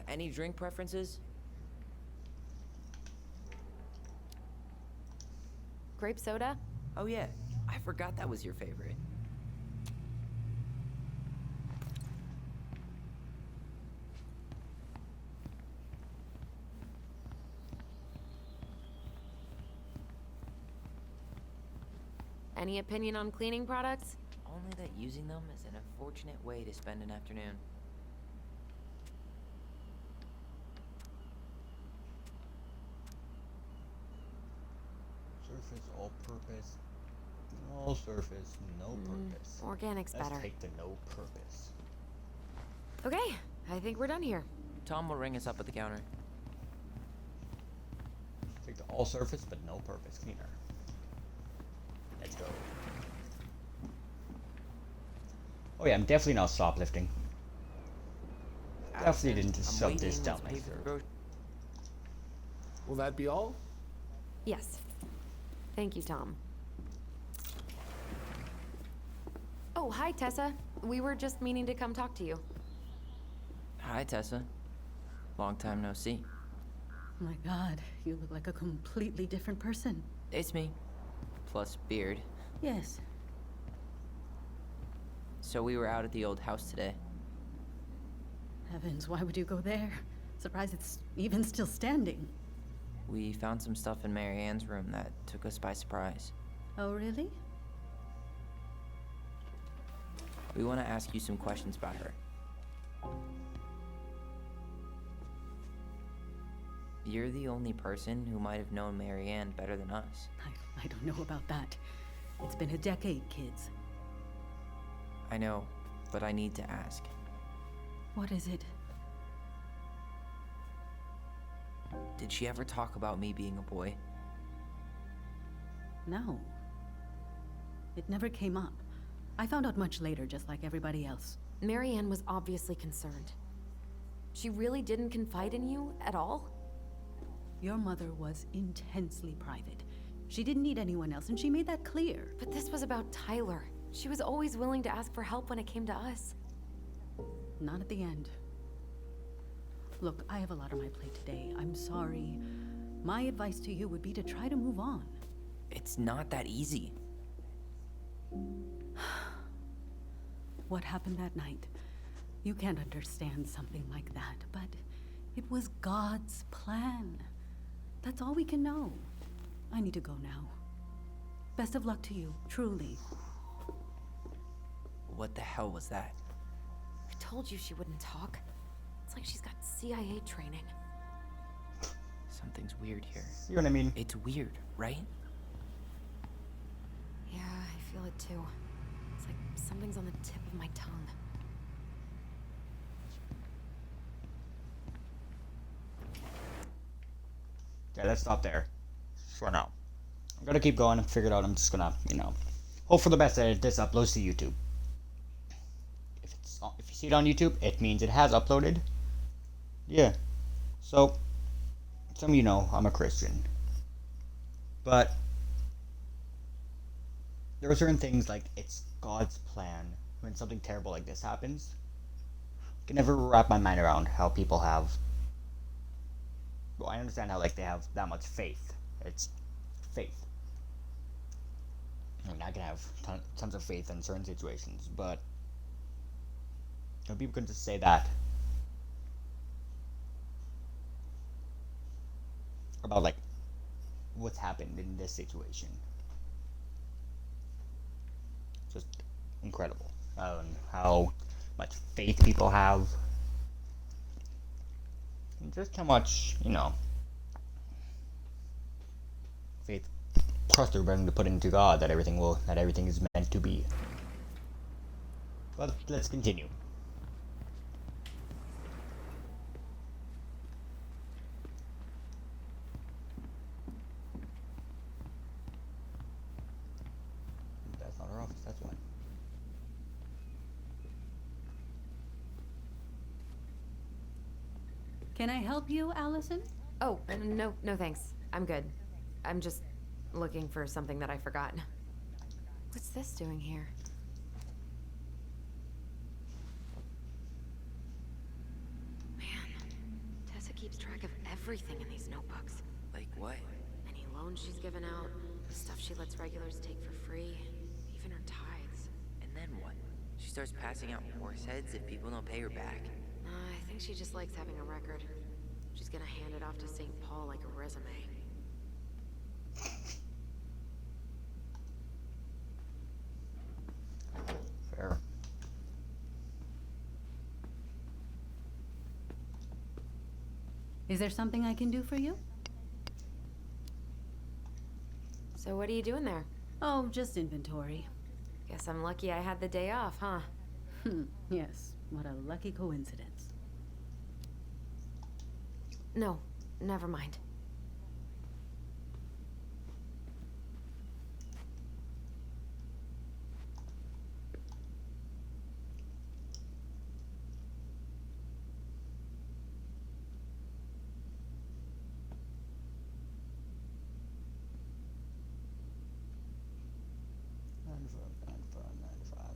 Any drink preferences? Grape soda? Oh yeah, I forgot that was your favorite. Any opinion on cleaning products? Only that using them is an unfortunate way to spend an afternoon. Surface, all purpose. All surface, no purpose. Organic's Let's better. take the no purpose. Okay, I think we're done here. Tom will ring us up at the counter. Take the all surface, but no purpose cleaner. Let's go. Oh yeah, I'm definitely not shoplifting. Definitely Allison, didn't just I'm shove this waiting. down Let's my pay for throat. groceries. Will that be all? Yes. Thank you, Tom. Oh, hi, Tessa. We were just meaning to come talk to you. Hi, Tessa. Long time no see. My God, you look like a completely different person. It's me. Plus beard. Yes. So we were out at the old house today. Heavens, why would you go there? Surprised it's even still standing. We found some stuff in Mary Ann's room that took us by surprise. Oh, really? We want to ask you some questions about her. You're the only person who might have known Mary Ann better than us. I don't know about that. It's been a decade, kids. I know, but I need to ask. What is it? Did she ever talk about me being a boy? No. It never came up. I found out much later, just like everybody else. Mary Ann was obviously concerned. She really didn't confide in you at all? Your mother was intensely private. She didn't need anyone else, and she made that clear. But this was about Tyler. She was always willing to ask for help when it came to us. Not at the end. Look, I have a lot on my plate today. I'm sorry. My advice to you would be to try to move on. It's not that easy. What happened that night? You can't understand something like that, but it was God's plan. That's all we can know. I need to go now. Best of luck to you, truly. What the hell was that? I told you she wouldn't talk. It's like she's got CIA training. Something's weird here. See what I mean? It's weird, right? Yeah, I feel it too. It's like something's on the tip of my tongue. Okay, let's stop there. For now. I'm gonna keep going and figure it out. I'm just gonna, hope for the best that this uploads to YouTube. If you see it on YouTube, it means it has uploaded. Yeah. So, some of you know I'm a Christian. But there are certain things like it's God's plan when something terrible like this happens. I can never wrap my mind around how people have. Well, I understand how they have that much faith. It's faith. I mean, I can have tons of faith in certain situations, but people can just say that about what's happened in this situation. Just incredible. How much faith people have. And just how much, faith, trust they're willing to put into God that everything is meant to be. But let's continue. That's not our office, that's why. Can I help you, Allison? Oh, no thanks. I'm good. I'm just looking for something that I forgot. What's this doing here? Man, Tessa keeps track of everything in these notebooks. Like what? Any loans she's given out, the stuff she lets regulars take for free, even her tithes. And then what? She starts passing out horse heads if people don't pay her back. I think she just likes having a record. She's gonna hand it off to St. Paul like a resume. Fair. Is there something I can do for you? So what are you doing there? Oh, just inventory. Guess I'm lucky I had the day off, huh? Yes, what a lucky coincidence. No, never mind.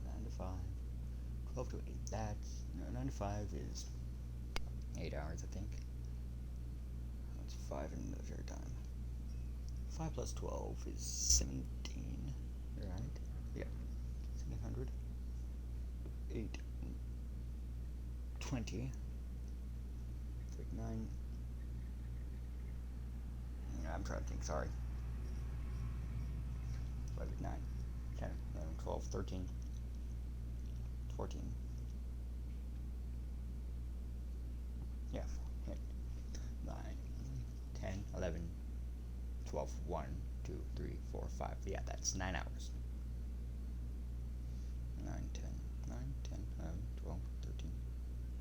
Nine to five. 12 to 8. That's 9 to 5 is 8 hours, I think. That's 5 in military time. 5 plus 12 is 17, right? Yeah. 1700. 8. 20. 39. Yeah, I'm trying to think, sorry. 5, 9, 10, 11, 12, 13, 14. Yeah, 9, 10, 11, 12, 1, 2, 3, 4, 5. Yeah, that's 9 hours. 9, 10, 9, 10, 11, 12, 13,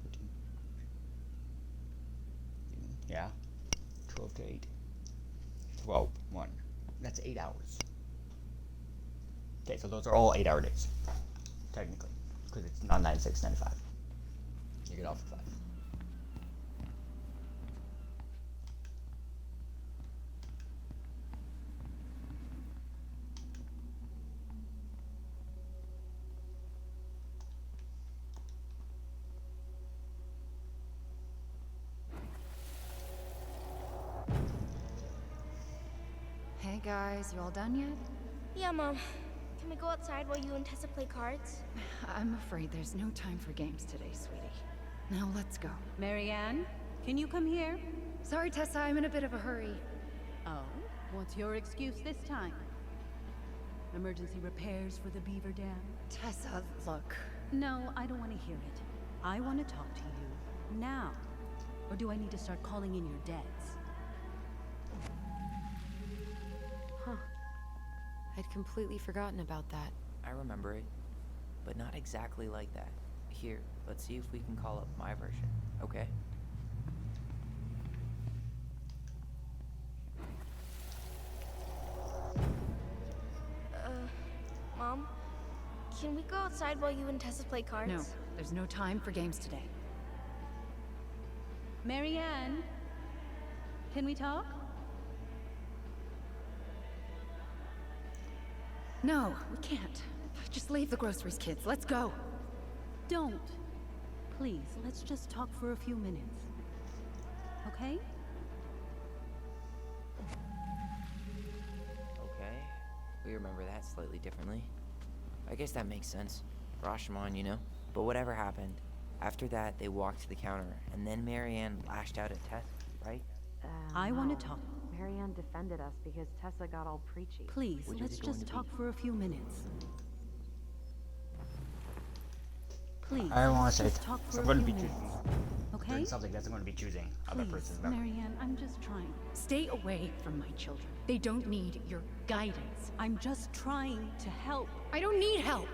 14. Yeah, 12 to 8. 12, 1. That's 8 hours. Okay, so those are all 8-hour days, technically, because it's not 9 to 6, 9 to 5. You get off at 5. Hey guys, you all done yet? Yeah, Mom. Can we go outside while you and Tessa play cards? I'm afraid there's no time for games today, sweetie. Now let's go. Marianne, can you come here? Sorry, Tessa, I'm in a bit of a hurry. Oh, what's your excuse this time? Emergency repairs for the beaver dam? Tessa, look. No, I don't want to hear it. I want to talk to you now. Or do I need to start calling in your debts? Huh. I'd completely forgotten about that. I remember it, but not exactly like that. Here, let's see if we can call up my version, okay? Mom? Can we go outside while you and Tessa play cards? No, there's no time for games today. Marianne, can we talk? No, we can't. Just leave the groceries, kids. Let's go. Don't. Please, let's just talk for a few minutes. Okay? Okay, we remember that slightly differently. I guess that makes sense. Rashomon, you know? But whatever happened, after that, they walked to the counter, and then Marianne lashed out at Tess, right? I want to talk. Marianne defended us because Tessa got all preachy. Please, Which is let's it going just to talk be? for a few minutes. Please, I want let's to say just talk for I'm a going to few be minutes. Okay? doing something that's going to be choosing other Please, person's memory. Marianne, I'm just trying. Stay away from my children. They don't need your guidance. I'm just trying to help. I don't need help.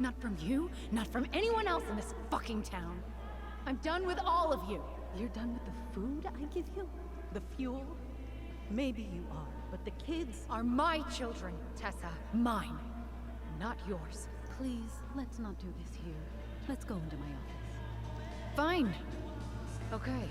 Not from you, not from anyone else in this fucking town. I'm done with all of you. You're done with the food I give you? The fuel? Maybe you are, but the kids Are my children, Tessa. Mine, not yours. Please, let's not do this here. Let's go into my office. Fine. Okay.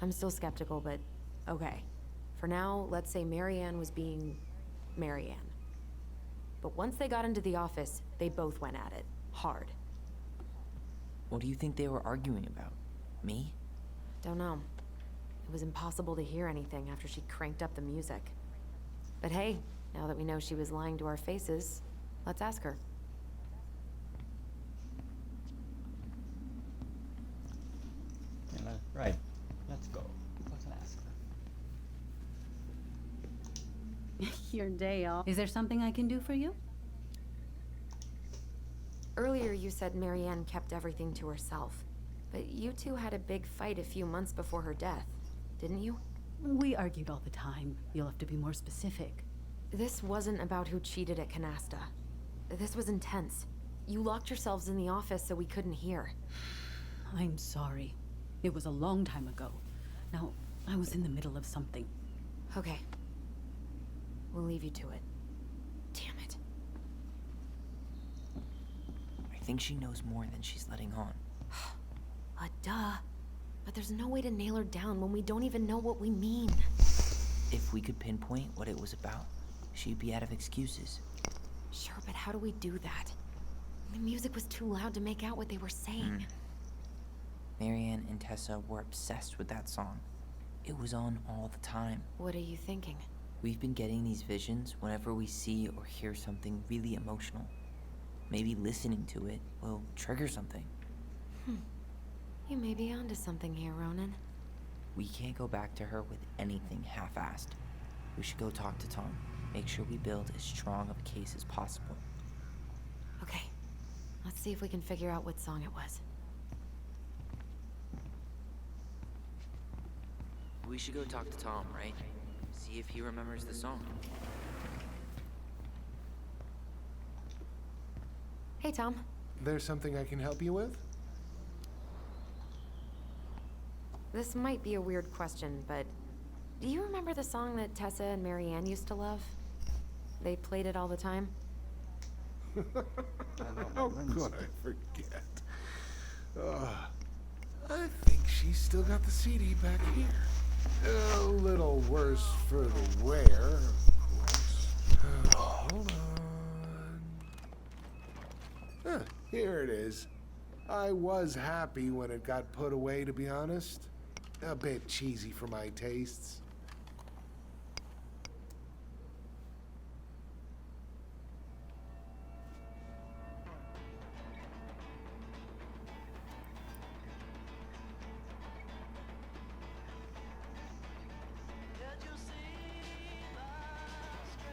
I'm still skeptical, but okay. For now, let's say Marianne was being Marianne. But once they got into the office, they both went at it. Hard. What do you think they were arguing about? Me? Don't know. It was impossible to hear anything after she cranked up the music. But hey, now that we know she was lying to our faces, let's ask her. Yeah, right. Let's go. Let's ask her. Your day off. Is there something I can do for you? Earlier you said Marianne kept everything to herself. But you two had a big fight a few months before her death, didn't you? We argued all the time. You'll have to be more specific. This wasn't about who cheated at Canasta. This was intense. You locked yourselves in the office so we couldn't hear. I'm sorry. It was a long time ago. Now, I was in the middle of something. Okay. We'll leave you to it. Damn it. I think she knows more than she's letting on. Duh. But there's no way to nail her down when we don't even know what we mean. If we could pinpoint what it was about, she'd be out of excuses. Sure, but how do we do that? The music was too loud to make out what they were saying. Marianne and Tessa were obsessed with that song. It was on all the time. What are you thinking? We've been getting these visions whenever we see or hear something really emotional. Maybe listening to it will trigger something. You may be onto something here, Ronan. We can't go back to her with anything half-assed. We should go talk to Tom. Make sure we build as strong of a case as possible. Okay. Let's see if we can figure out what song it was. We should go talk to Tom, right? See if he remembers the song. Hey, Tom. There's something I can help you with? This might be a weird question, but do you remember the song that Tessa and Marianne used to love? They played it all the time. How could I forget? I think she's still got the CD back here. A little worse for the wear, of course. Hold on. Here it is. I was happy when it got put away, to be honest. A bit cheesy for my tastes.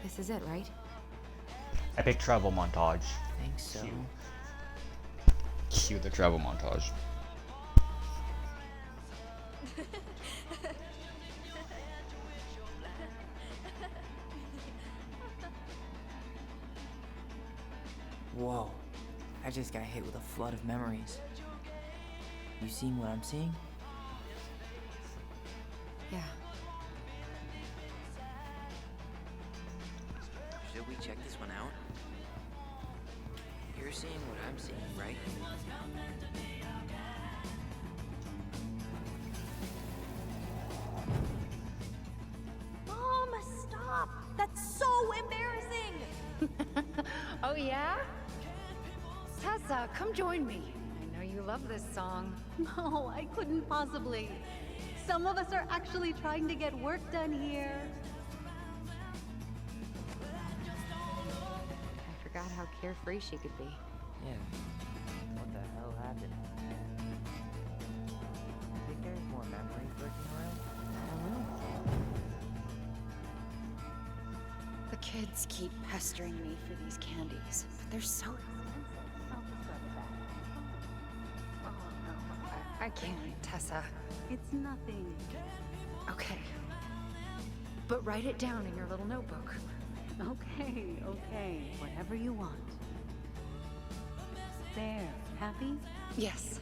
This is it, right? Epic travel montage. I think so. Cue the travel montage. Whoa. I just got hit with a flood of memories. You seeing what I'm seeing? Yeah. Should we check this one out? You're seeing what I'm seeing, right? Mom, stop! That's so embarrassing! Oh, yeah? Tessa, come join me. I know you love this song. No, I couldn't possibly. Some of us are actually trying to get work done here. I forgot how carefree she could be. Yeah. What the hell happened? Think there's more memories lurking around? I don't know. The kids keep pestering me for these candies, but they're so expensive. I'll just grab it back. Oh, no. I can't, Tessa. It's nothing. Okay. But write it down in your little notebook. Okay, okay. Whatever you want. There. Happy? Yes.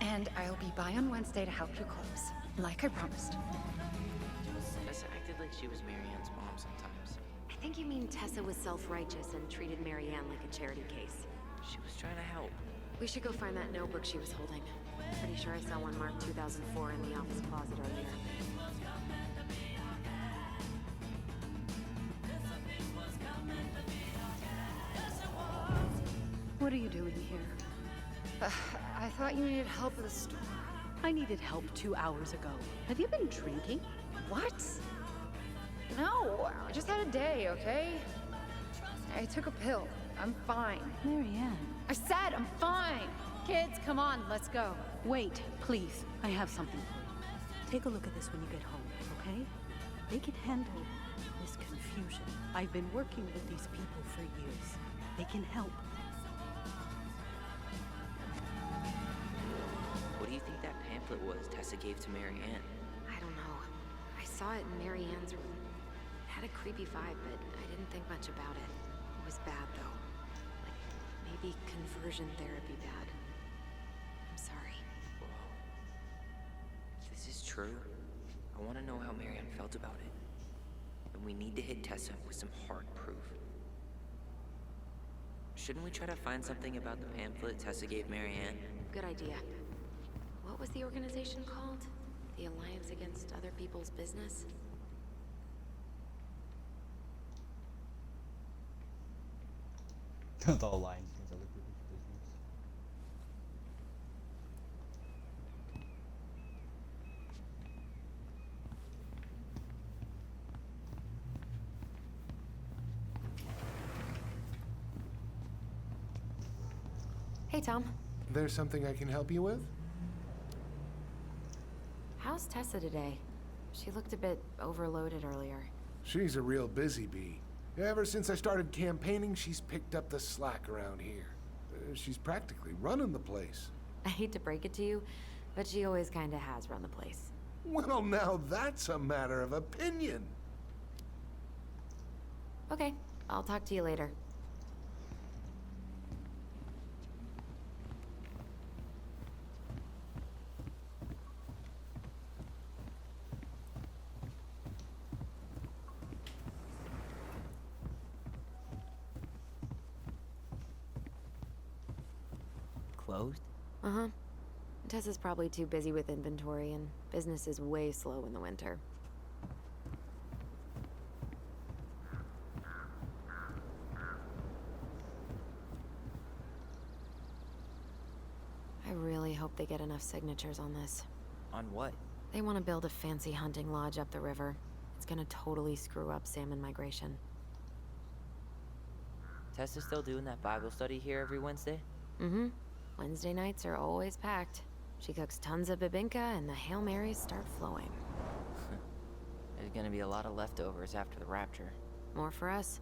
And I'll be by on Wednesday to help you close, like I promised. Tessa acted like she was Marianne's mom sometimes. I think you mean Tessa was self-righteous and treated Marianne like a charity case. She was trying to help. We should go find that notebook she was holding. Pretty sure I saw one marked 2004 in the office closet earlier. What are you doing here? I thought you needed help with the store. I needed help 2 hours ago. Have you been drinking? What? No, I just had a day, okay? I took a pill. I'm fine. Marianne. I said I'm fine. Kids, come on, let's go. Wait, please. I have something for you. Take a look at this when you get home, okay? They can handle this confusion. I've been working with these people for years. They can help. What do you think that pamphlet was Tessa gave to Marianne? I don't know. I saw it in Marianne's room. It had a creepy vibe, but I didn't think much about it. It was bad, though. Like, maybe conversion therapy bad. I'm sorry. Whoa. If this is true, I want to know how Marianne felt about it. And we need to hit Tessa with some hard proof. Shouldn't we try to find something about the pamphlet Tessa gave Marianne? Good idea. What was the organization called? The Alliance Against Other People's Business? The Alliance against other people's business. Hey, Tom. There's something I can help you with? How's Tessa today? She looked a bit overloaded earlier. She's a real busy bee. Ever since I started campaigning, she's picked up the slack around here. She's practically running the place. I hate to break it to you, but she always kinda has run the place. Well, now that's a matter of opinion. Okay, I'll talk to you later. Closed? Uh-huh. Tessa's probably too busy with inventory, and business is way slow in the winter. I really hope they get enough signatures on this. On what? They want to build a fancy hunting lodge up the river. It's gonna totally screw up salmon migration. Tessa's still doing that Bible study here every Wednesday? Mm-hmm. Wednesday nights are always packed. She cooks tons of bibinka, and the Hail Marys start flowing. There's gonna be a lot of leftovers after the rapture. More for us.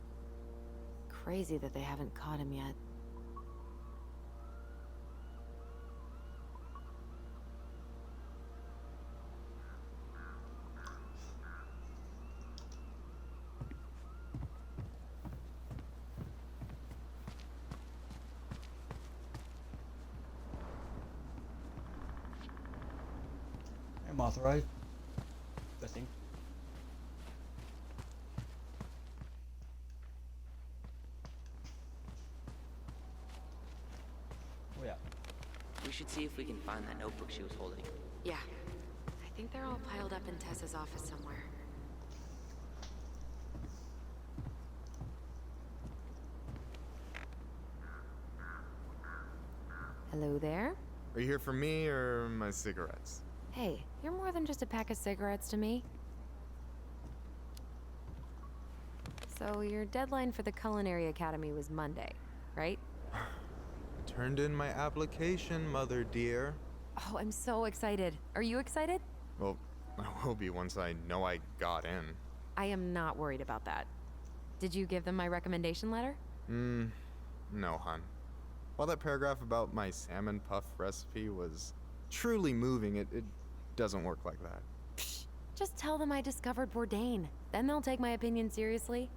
Crazy that they haven't caught him yet. I'm authorized. Testing. Oh yeah. We should see if we can find that notebook she was holding. Yeah. I think they're all piled up in Tessa's office somewhere. Hello there? Are you here for me or my cigarettes? Hey, you're more than just a pack of cigarettes to me. So your deadline for the Culinary Academy was Monday, right? I turned in my application, mother dear. Oh, I'm so excited. Are you excited? Well, I will be once I know I got in. I am not worried about that. Did you give them my recommendation letter? No, hun. While that paragraph about my salmon puff recipe was truly moving, it doesn't work like that. Psh, just tell them I discovered Bourdain. Then they'll take my opinion seriously.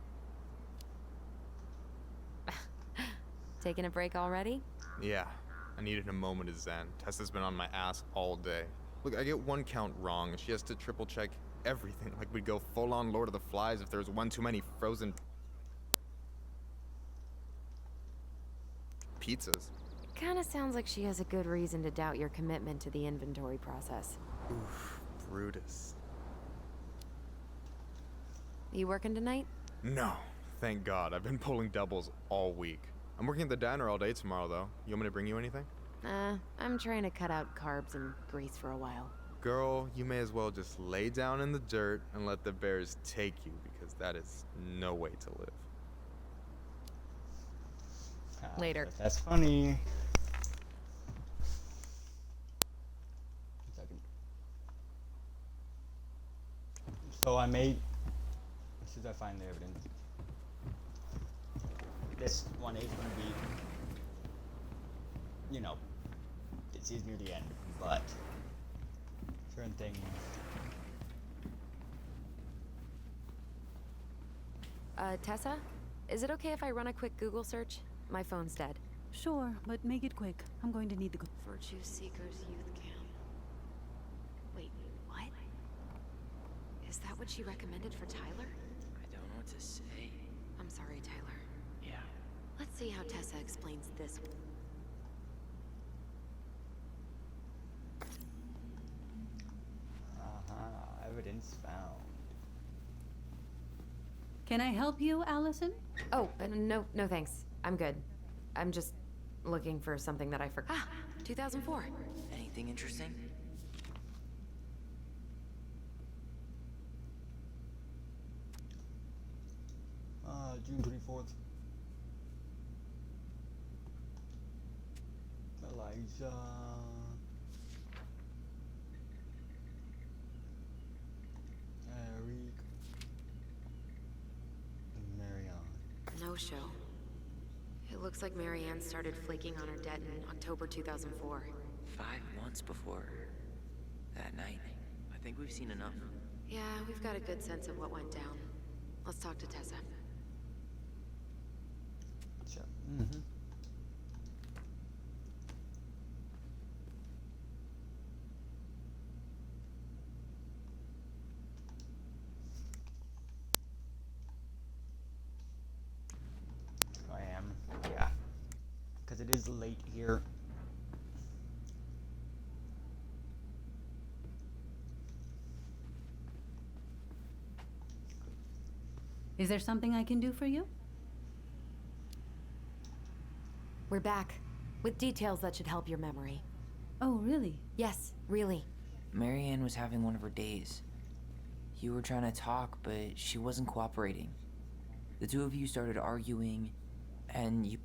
Taking a break already? Yeah, I needed a moment of zen. Tessa's been on my ass all day. Look, I get one count wrong, and she has to triple check everything. Like we'd go full on Lord of the Flies if there was one too many frozen pizzas. Kinda sounds like she has a good reason to doubt your commitment to the inventory process. Oof, Brutus. You working tonight? No, thank God. I've been pulling doubles all week. I'm working at the diner all day tomorrow, though. You want me to bring you anything? I'm trying to cut out carbs and grease for a while. Girl, you may as well just lay down in the dirt and let the bears take you, because that is no way to live. Later. That's funny. So I made, as soon as I find the evidence, this one is going to be, you know, it's near the end, but certain things. Tessa? Is it okay if I run a quick Google search? My phone's dead. Sure, but make it quick. I'm going to need to go. Virtue Seekers Youth Camp. Wait, what? Is that what she recommended for Tyler? I don't know what to say. I'm sorry, Tyler. Yeah. Let's see how Tessa explains this. Evidence found. Can I help you, Allison? Oh, no thanks. I'm good. I'm just looking for something that I forgot. Ah, 2004. Anything interesting? June 24th. Elijah. Eric. And Marianne. No show. It looks like Marianne started flaking on her debt in October 2004. 5 months before that night. I think we've seen enough. Yeah, we've got a good sense of what went down. Let's talk to Tessa. Sure. I am, yeah. Because it is late here. Is there something I can do for you? We're back. With details that should help your memory. Oh, really? Yes, really. Marianne was having one of her days. You were trying to talk, but she wasn't cooperating. The two of you started arguing, and you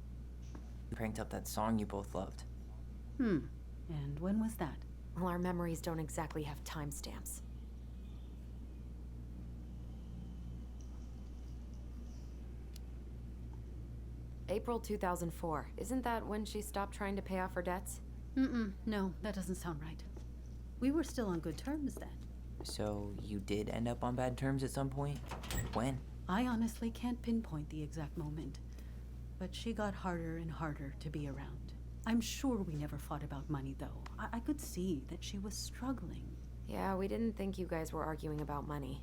cranked up that song you both loved. And when was that? Well, our memories don't exactly have timestamps. April 2004. Isn't that when she stopped trying to pay off her debts? No, that doesn't sound right. We were still on good terms then. So you did end up on bad terms at some point? When? I honestly can't pinpoint the exact moment, but she got harder and harder to be around. I'm sure we never fought about money, though. I could see that she was struggling. Yeah, we didn't think you guys were arguing about money.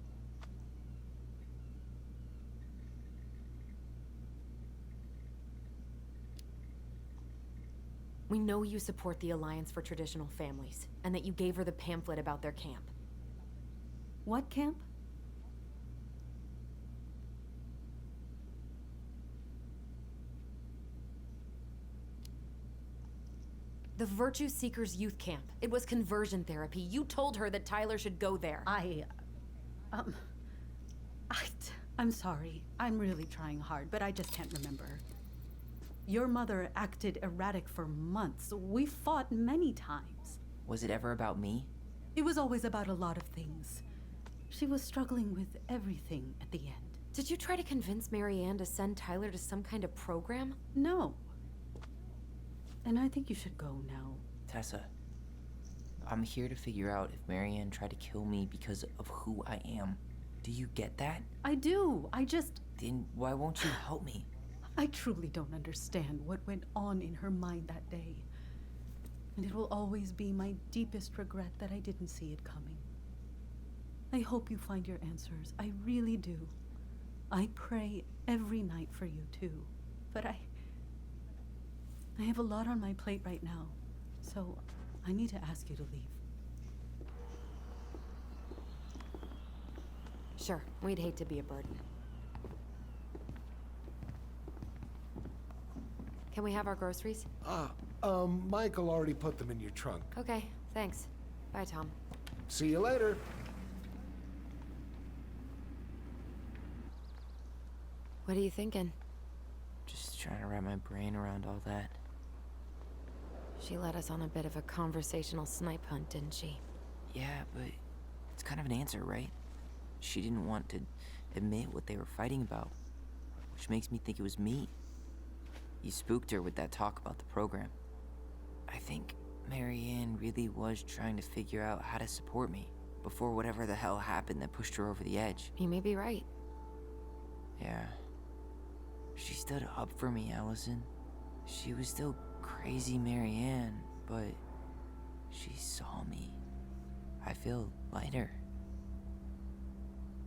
We know you support the Alliance for Traditional Families, and that you gave her the pamphlet about their camp. What camp? The Virtue Seekers Youth Camp. It was conversion therapy. You told her that Tyler should go there. I'm sorry. I'm really trying hard, but I just can't remember. Your mother acted erratic for months. We fought many times. Was it ever about me? It was always about a lot of things. She was struggling with everything at the end. Did you try to convince Marianne to send Tyler to some kind of program? No. And I think you should go now. Tessa, I'm here to figure out if Marianne tried to kill me because of who I am. Do you get that? I do. Then why won't you help me? I truly don't understand what went on in her mind that day. And it will always be my deepest regret that I didn't see it coming. I hope you find your answers. I really do. I pray every night for you too. But I have a lot on my plate right now, so I need to ask you to leave. Sure, we'd hate to be a burden. Can we have our groceries? Michael already put them in your trunk. Okay, thanks. Bye, Tom. See you later. What are you thinking? Just trying to wrap my brain around all that. She led us on a bit of a conversational snipe hunt, didn't she? Yeah, but it's kind of an answer, right? She didn't want to admit what they were fighting about, which makes me think it was me. You spooked her with that talk about the program. I think Marianne really was trying to figure out how to support me before whatever the hell happened that pushed her over the edge. You may be right. Yeah. She stood up for me, Allison. She was still crazy Marianne, but she saw me. I feel lighter.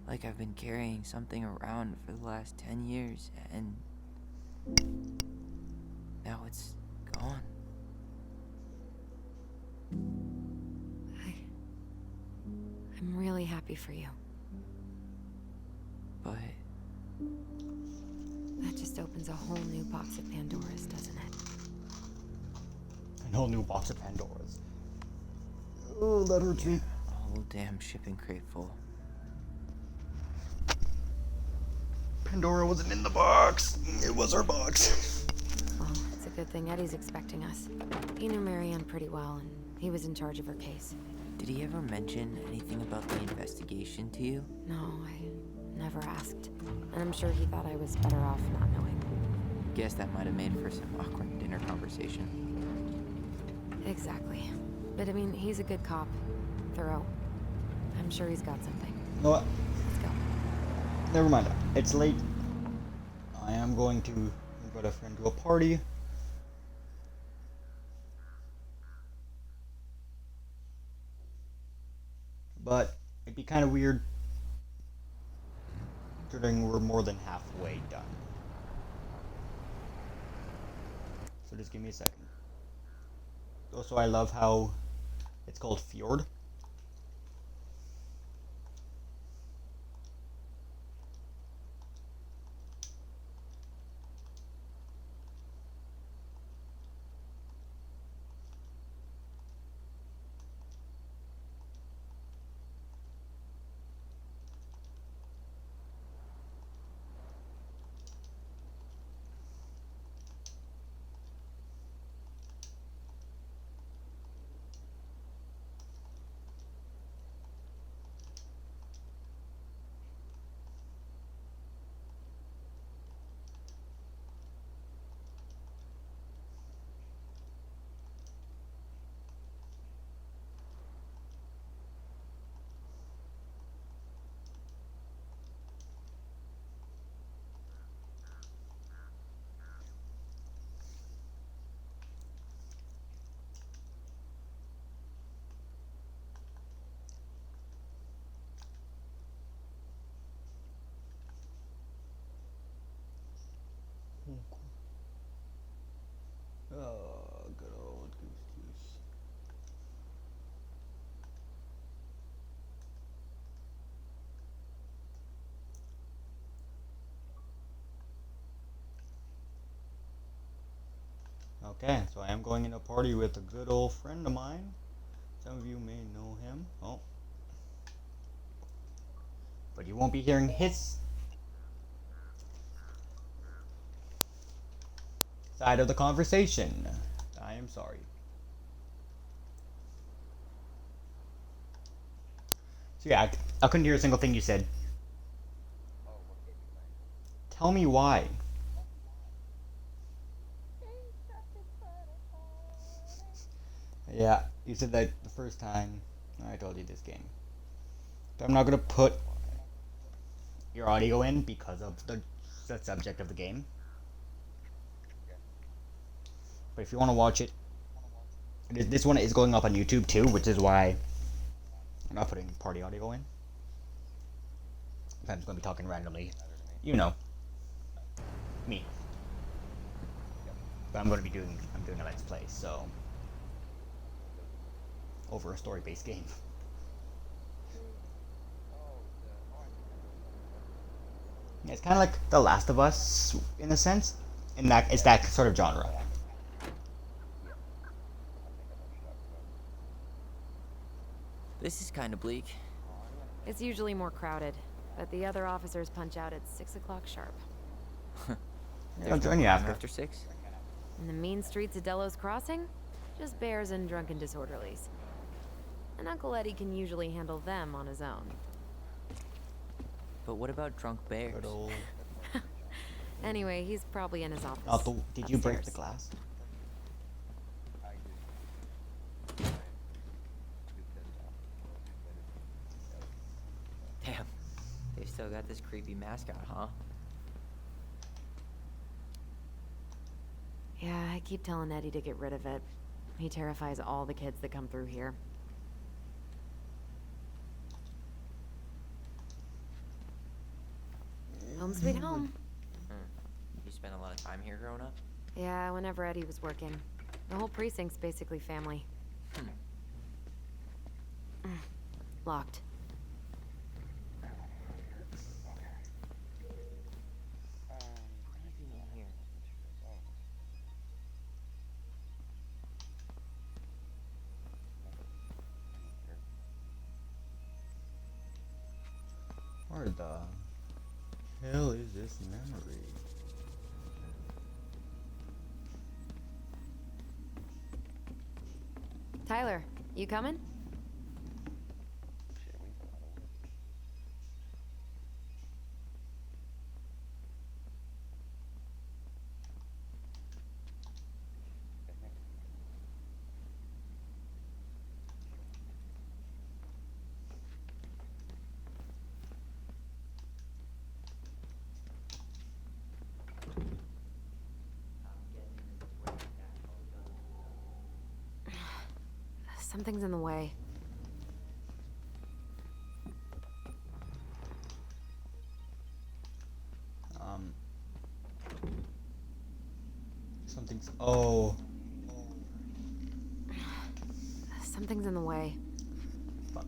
Like I've been carrying something around for the last 10 years, and now it's gone. I'm really happy for you. But that just opens a whole new box of Pandora's, doesn't it? A whole new box of Pandora's. Oh, that hurts me. A whole damn shipping crate full. Pandora wasn't in the box. It was our box. Well, it's a good thing Eddie's expecting us. He knew Marianne pretty well, and he was in charge of her case. Did he ever mention anything about the investigation to you? No, I never asked. And I'm sure he thought I was better off not knowing. Guess that might have made for some awkward dinner conversation. Exactly. But I mean, he's a good cop. Thorough. I'm sure he's got something. You know what? Let's go. Never mind. It's late. I am going to invite a friend to a party. But it'd be kind of weird considering we're more than halfway done. So just give me a second. Also, I love how it's called Fjord. Okay, so I am going in a party with a good old friend of mine. Some of you may know him. Oh. But you won't be hearing his side of the conversation. I am sorry. So yeah, I couldn't hear a single thing you said. Tell me why. Yeah, you said that the first time I told you this game. But I'm not gonna put your audio in because of the subject of the game. But if you want to watch it, this one is going up on YouTube too, which is why I'm not putting party audio in. If I'm just gonna be talking randomly, you know, me. But I'm doing a let's play, so over a story-based game. Yeah, it's kind of like The Last of Us in a sense, in that it's that sort of genre. This is kind of bleak. It's usually more crowded, but the other officers punch out at 6 o'clock sharp. I'll join you after. After 6? In the mean streets of Delos Crossing, just bears and drunken disorderlies. And Uncle Eddie can usually handle them on his own. But what about drunk bears? Good old. Anyway, he's probably in his office. Did you break the upstairs. glass? Damn, they still got this creepy mascot, huh? Yeah, I keep telling Eddie to get rid of it. He terrifies all the kids that come through here. Home sweet home. You spent a lot of time here growing up? Yeah, whenever Eddie was working. The whole precinct's basically family. Locked. Where the hell is this memory? Tyler, you coming? Something's in the way. Something's. Oh. Something's in the way. Fuck.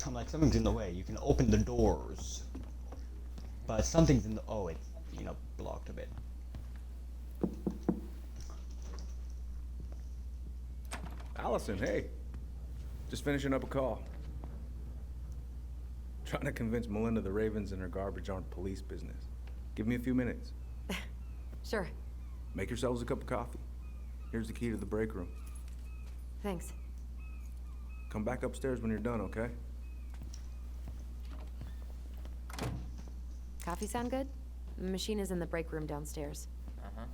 I'm like, something's in the way. You can open the doors. But something's in the. Oh, it's, blocked a bit. Allison, hey. Just finishing up a call. Trying to convince Melinda the Ravens and her garbage aren't police business. Give me a few minutes. Sure. Make yourselves a cup of coffee. Here's the key to the break room. Thanks. Come back upstairs when you're done, okay? Coffee sound good? The machine is in the break room downstairs. Uh-huh.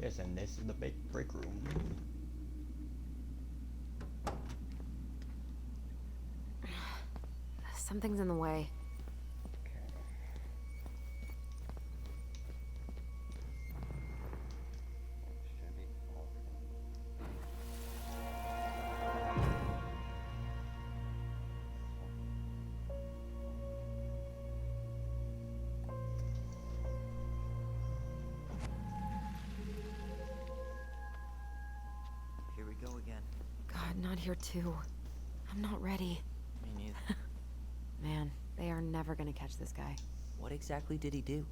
Yes, and this is the big break room. Something's in the way. Here we go again. God, not here too. I'm not ready. Me neither. Man, they are never gonna catch this guy. What exactly did he do?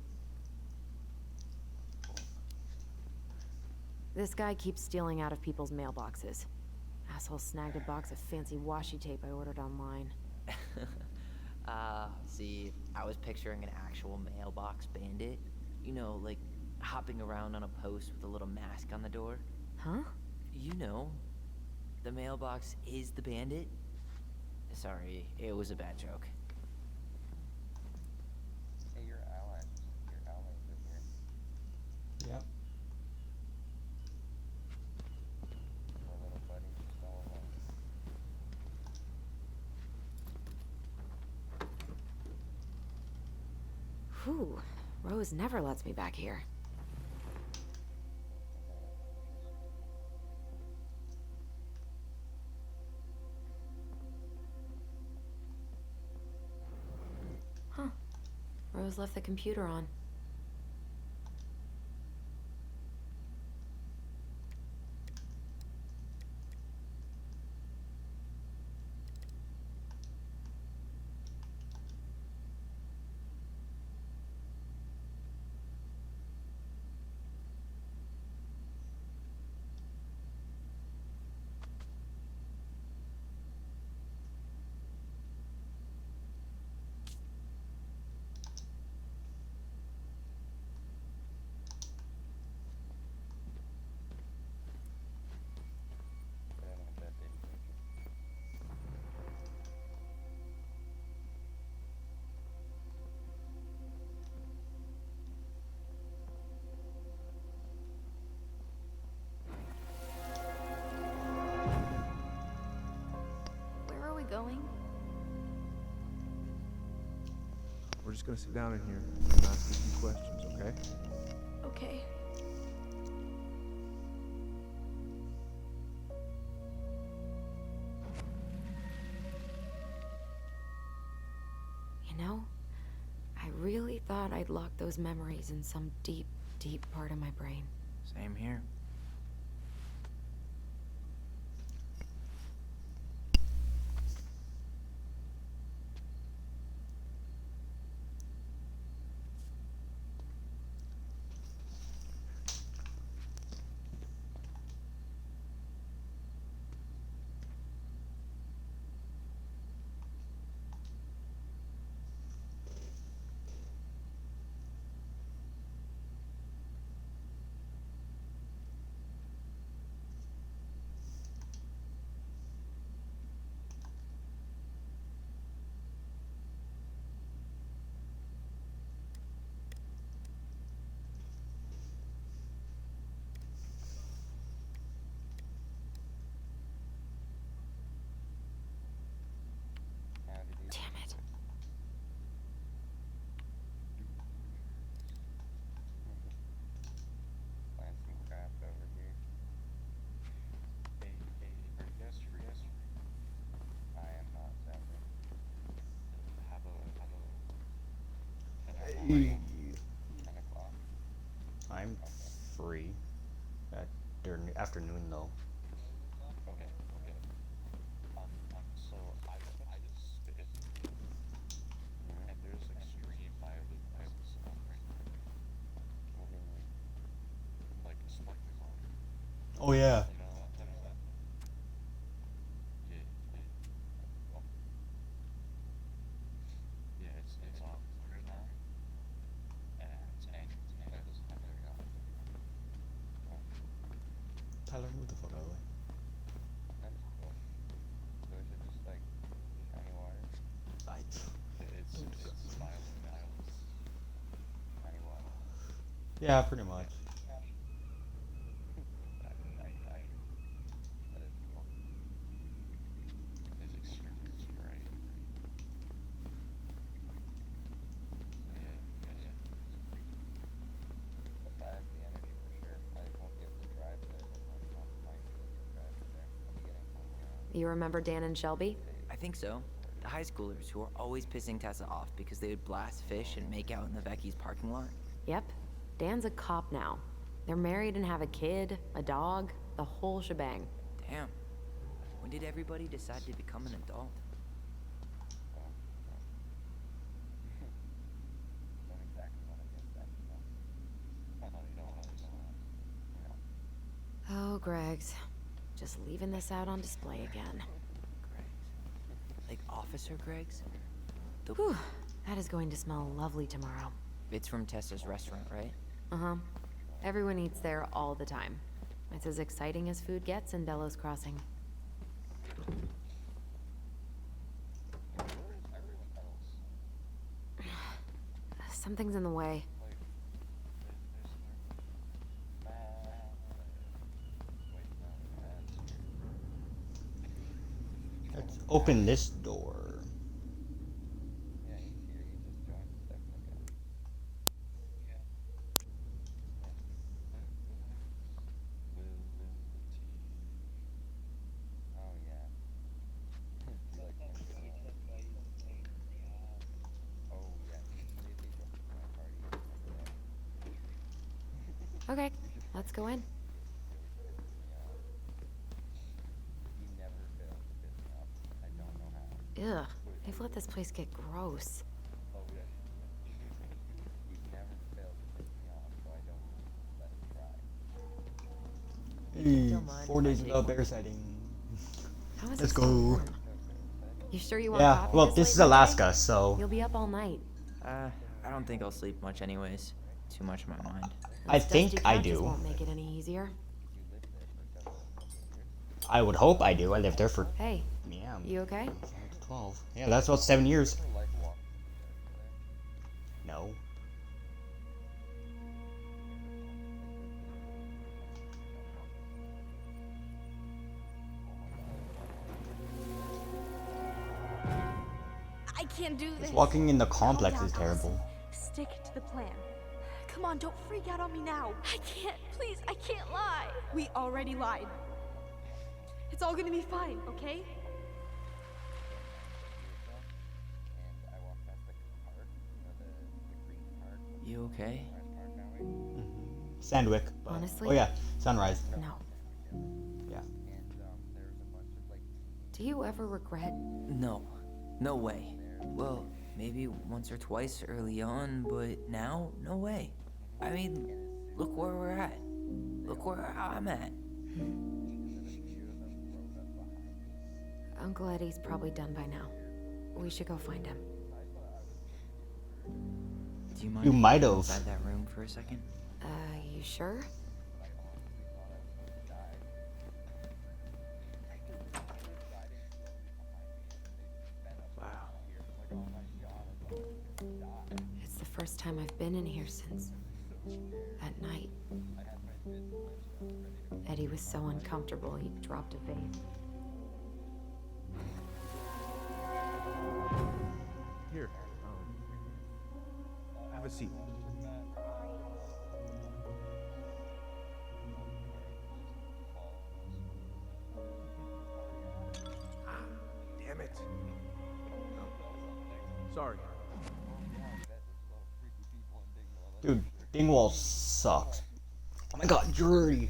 This guy keeps stealing out of people's mailboxes. Asshole snagged a box of fancy washi tape I ordered online. See, I was picturing an actual mailbox bandit. You know, like hopping around on a post with a little mask on the door. Huh? You know, the mailbox is the bandit. Sorry, it was a bad joke. Hey, your allies are here. Yep. Our little buddy just all alone. Whew. Rose never lets me back here. Huh. Rose left the computer on. Put him in bed, baby. Where are we going? We're just gonna sit down in here and ask a few questions, okay? Okay. You know, I really thought I'd locked those memories in some deep, deep part of my brain. Same here. How did you Damn it. find some crap over here? Hey, yes, I am not Zephyr. Have a 10 o'clock. I'm free. Afternoon though. Okay. So I just and there's extreme violence right now. Like slightly long. Oh yeah. You know what time is that? Well, yeah, it's on right now. And it's angry. That doesn't have to go. Tyler, move the fuck out of the way. That is cool. So is it just like shiny water? It's violence. Shiny water. Yeah, pretty much. That is cool. It's extremely bright. Yeah. But I have the energy for sure. I won't be able to drive there, but I'm might be able to drive there. I'll be getting home around. You remember Dan and Shelby? I think so. The high schoolers who were always pissing Tessa off because they would blast fish and make out in the Vecchi's parking lot. Yep. Dan's a cop now. They're married and have a kid, a dog, the whole shebang. Damn. When did everybody decide to become an adult? Greg's. Just leaving this out on display again. Greg's. Like Officer Greg's? Whew, that is going to smell lovely tomorrow. It's from Tessa's restaurant, right? Uh-huh. Everyone eats there all the time. It's as exciting as food gets in Delos Crossing. Something's in the way. Let's open this door. Yeah, he's here. He just joined the second ago. Oh yeah. He like came to Oh yeah. They jumped into my party. Remember that? Okay, let's go in. He never fails to piss me off. I don't know how. Ugh, they've let this place get gross. Oh yeah. He never fails to piss me off, so I don't let him try. Hey, Don't mind 4 if I days take without one. bear sighting. How is Let's it so go. warm? You sure you want Yeah, coffee well, this this late is in the day? Alaska, so You'll be up all night. I don't think I'll sleep much anyways. Too much on my mind. I Those think dusty I couches do. Won't make it any easier. I would hope I do. I lived there for Hey, yeah, you okay? 12. Yeah, that's about 7 years. I like walking No. I can't do this. Just walking in the complex Calm is down, terrible. Allison. Stick to the plan. Come on, don't freak out on me now. I can't. Please, I can't lie. We already lied. It's all gonna be fine, okay? and I walked past the park, the green park, You okay? Sunrise Park that way. Sandwick. But, Honestly? Oh yeah, Sunrise. No. Yeah. And there was a bunch of like Do you ever regret? No. No way. Well, maybe once or twice early on, but now, no way. I mean, look where we're at. Look where I'm at. Uncle Eddie's probably done by now. We should go find him. Do you mind You if we might go have. inside that room for a second? You sure? Wow. It's the first time I've been in here since that night. Eddie was so uncomfortable he dropped a vase. Here, have a seat. Damn it. Sorry. Dude, Dingwall sucks. Oh my god, dirty.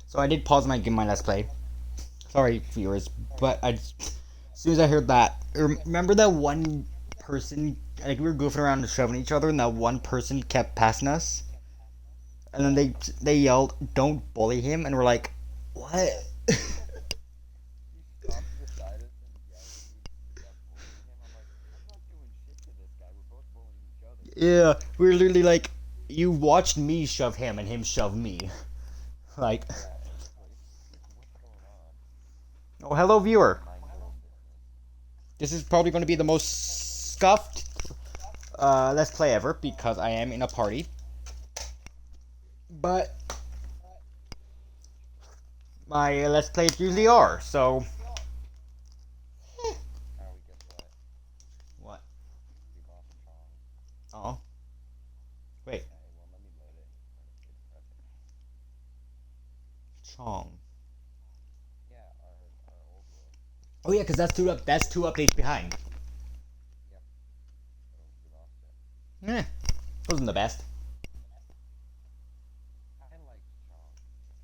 So I did pause my Let's Play. Sorry, viewers, but as soon as I heard that, remember that one person, like we were goofing around and shoving each other, and that one person kept passing us? And then they yelled, "Don't bully him," and we're like, "What?" Yeah, we were literally like, you watched me shove him and him shove me. Like, oh, hello, viewer. This is probably going to be the most scuffed Let's Play ever because I am in a party. But my Let's Plays usually are, so. What? Oh. Wait. Chong. Oh yeah, because that's two updates behind. Wasn't the best.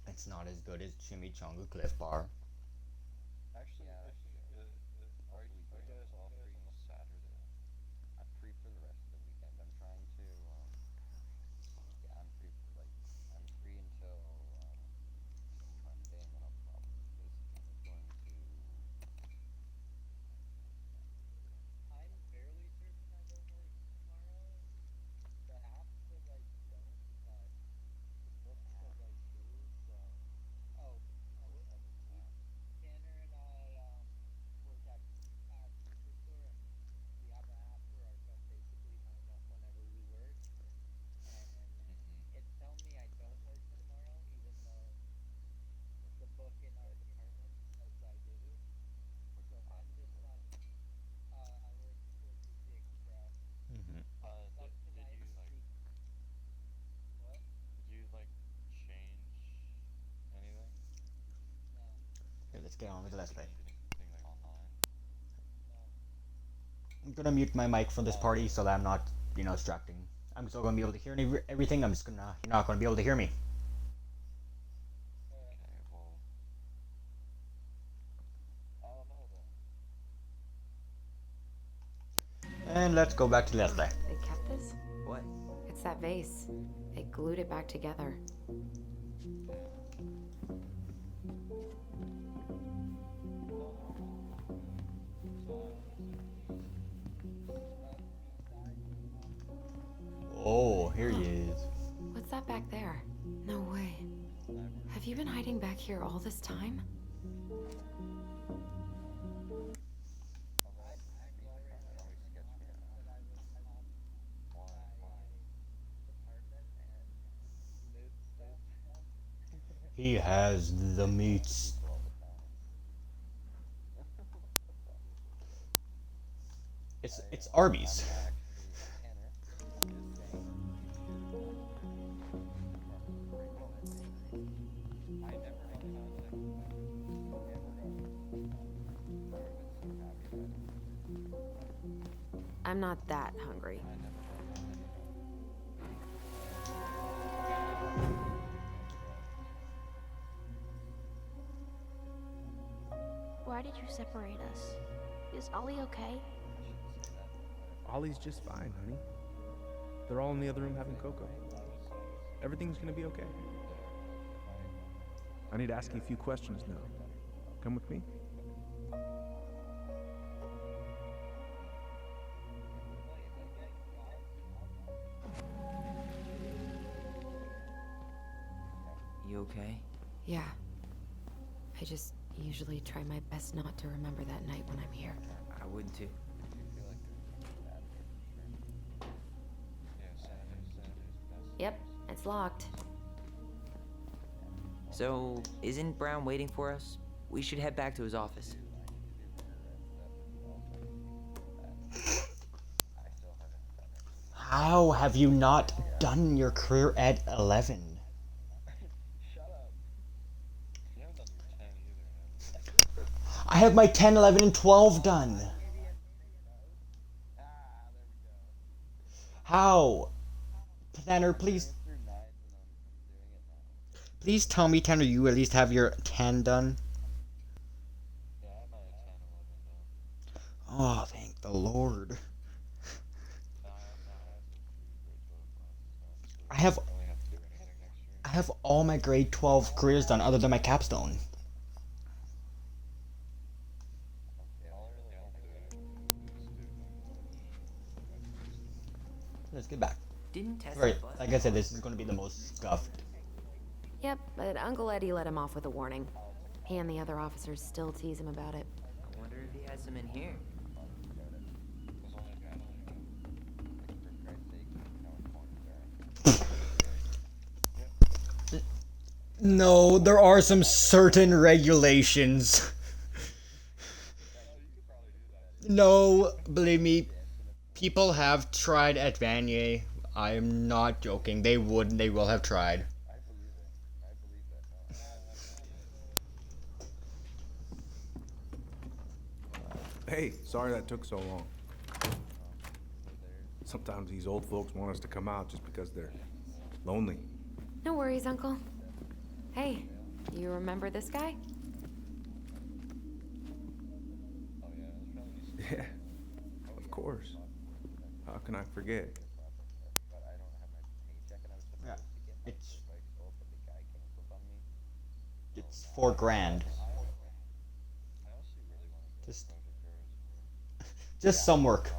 It's not as good as Chimichanga Cliff Bar. Actually, I'll free Saturday. I'm free for the rest of the weekend. I'm trying to, I'm free for I'm free until get on with the let's play. I'm gonna mute my mic from this party so that I'm not, distracting. I'm still gonna be able to hear everything. You're not gonna be able to hear me. And let's go back to let's play. They kept this? What? It's that vase. They glued it back together. Oh, here he is. What's that back there? No way. Have you been hiding back here all this time? He has the meats. It's Arby's. I'm not that hungry. Why did you separate us? Is Ollie okay? Ollie's just fine, honey. They're all in the other room having cocoa. Everything's gonna be okay. I need to ask you a few questions now. Come with me? You okay? Yeah. I just usually try my best not to remember that night when I'm here. I would too. Yep, it's locked. So, isn't Brown waiting for us? We should head back to his office. How have you not done your career at 11? I have my 10, 11, and 12 done. How? Tanner, please. Please tell me, Tanner, you at least have your 10 done. Oh, thank the Lord. I have all my grade 12 careers done other than my capstone. Let's get back. Didn't Tessa Right, bust like I said, this is going to be the most scuffed. Yep, but Uncle Eddie let him off with a warning. He and the other officers still tease him about it. I wonder if he has some in here. No, there are some certain regulations. No, believe me, people have tried at Vanier. I am not joking. They will have tried. Hey, sorry that took so long. Sometimes these old folks want us to come out just because they're lonely. No worries, Uncle. Hey, you remember this guy? Yeah, of course. How can I forget? Yeah, it's $4,000. Just some work.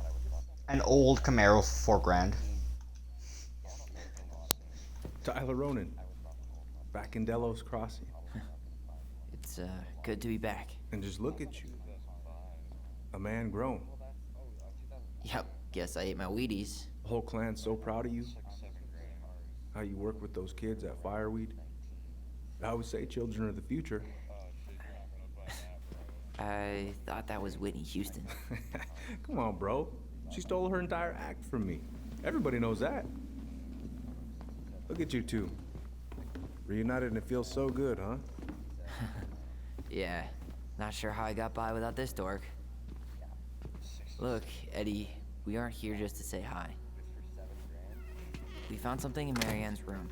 An old Camaro, $4,000. Tyler Ronan, back in Delos Crossing. It's good to be back. And just look at you. A man grown. Yep, guess I ate my Wheaties. The whole clan's so proud of you. How you work with those kids at Fireweed. I would say children are the future. I thought that was Whitney Houston. Come on, bro. She stole her entire act from me. Everybody knows that. Look at you two. Reunited and it feels so good, huh? Yeah, Not sure how I got by without this dork. Look, Eddie, we aren't here just to say hi. We found something in Marianne's room.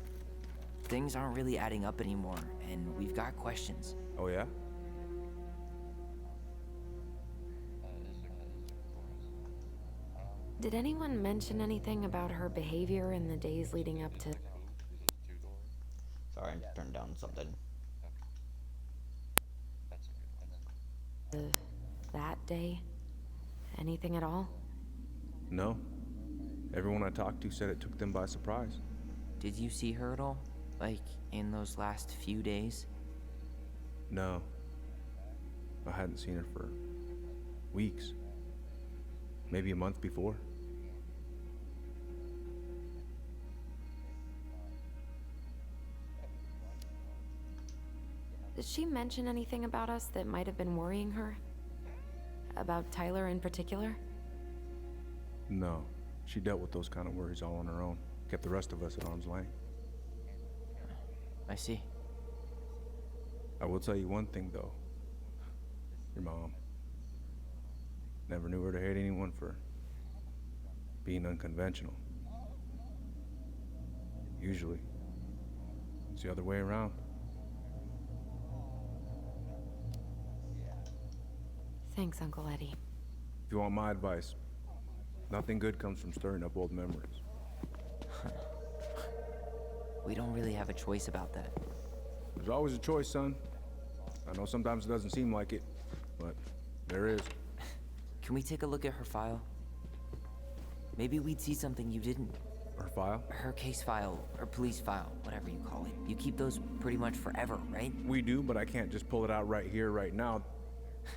Things aren't really adding up anymore, and we've got questions. Oh, yeah? Did anyone mention anything about her behavior in the days leading up to... Sorry, I turned down something. that day? Anything at all? No. Everyone I talked to said it took them by surprise. Did you see her at all? Like, in those last few days? No. I hadn't seen her for weeks. Maybe a month before. Did she mention anything about us that might have been worrying her? About Tyler in particular? No. She dealt with those kind of worries all on her own. Kept the rest of us at arm's length. I see. I will tell you one thing, though. Your mom. Never knew her to hate anyone for being unconventional. Usually, it's the other way around. Thanks, Uncle Eddie. If you want my advice, nothing good comes from stirring up old memories. We don't really have a choice about that. There's always a choice, son. I know sometimes it doesn't seem like it, but there is. Can we take a look at her file? Maybe we'd see something you didn't. Her file? Her case file, or police file, whatever you call it. You keep those pretty much forever, right? We do, but I can't just pull it out right here, right now.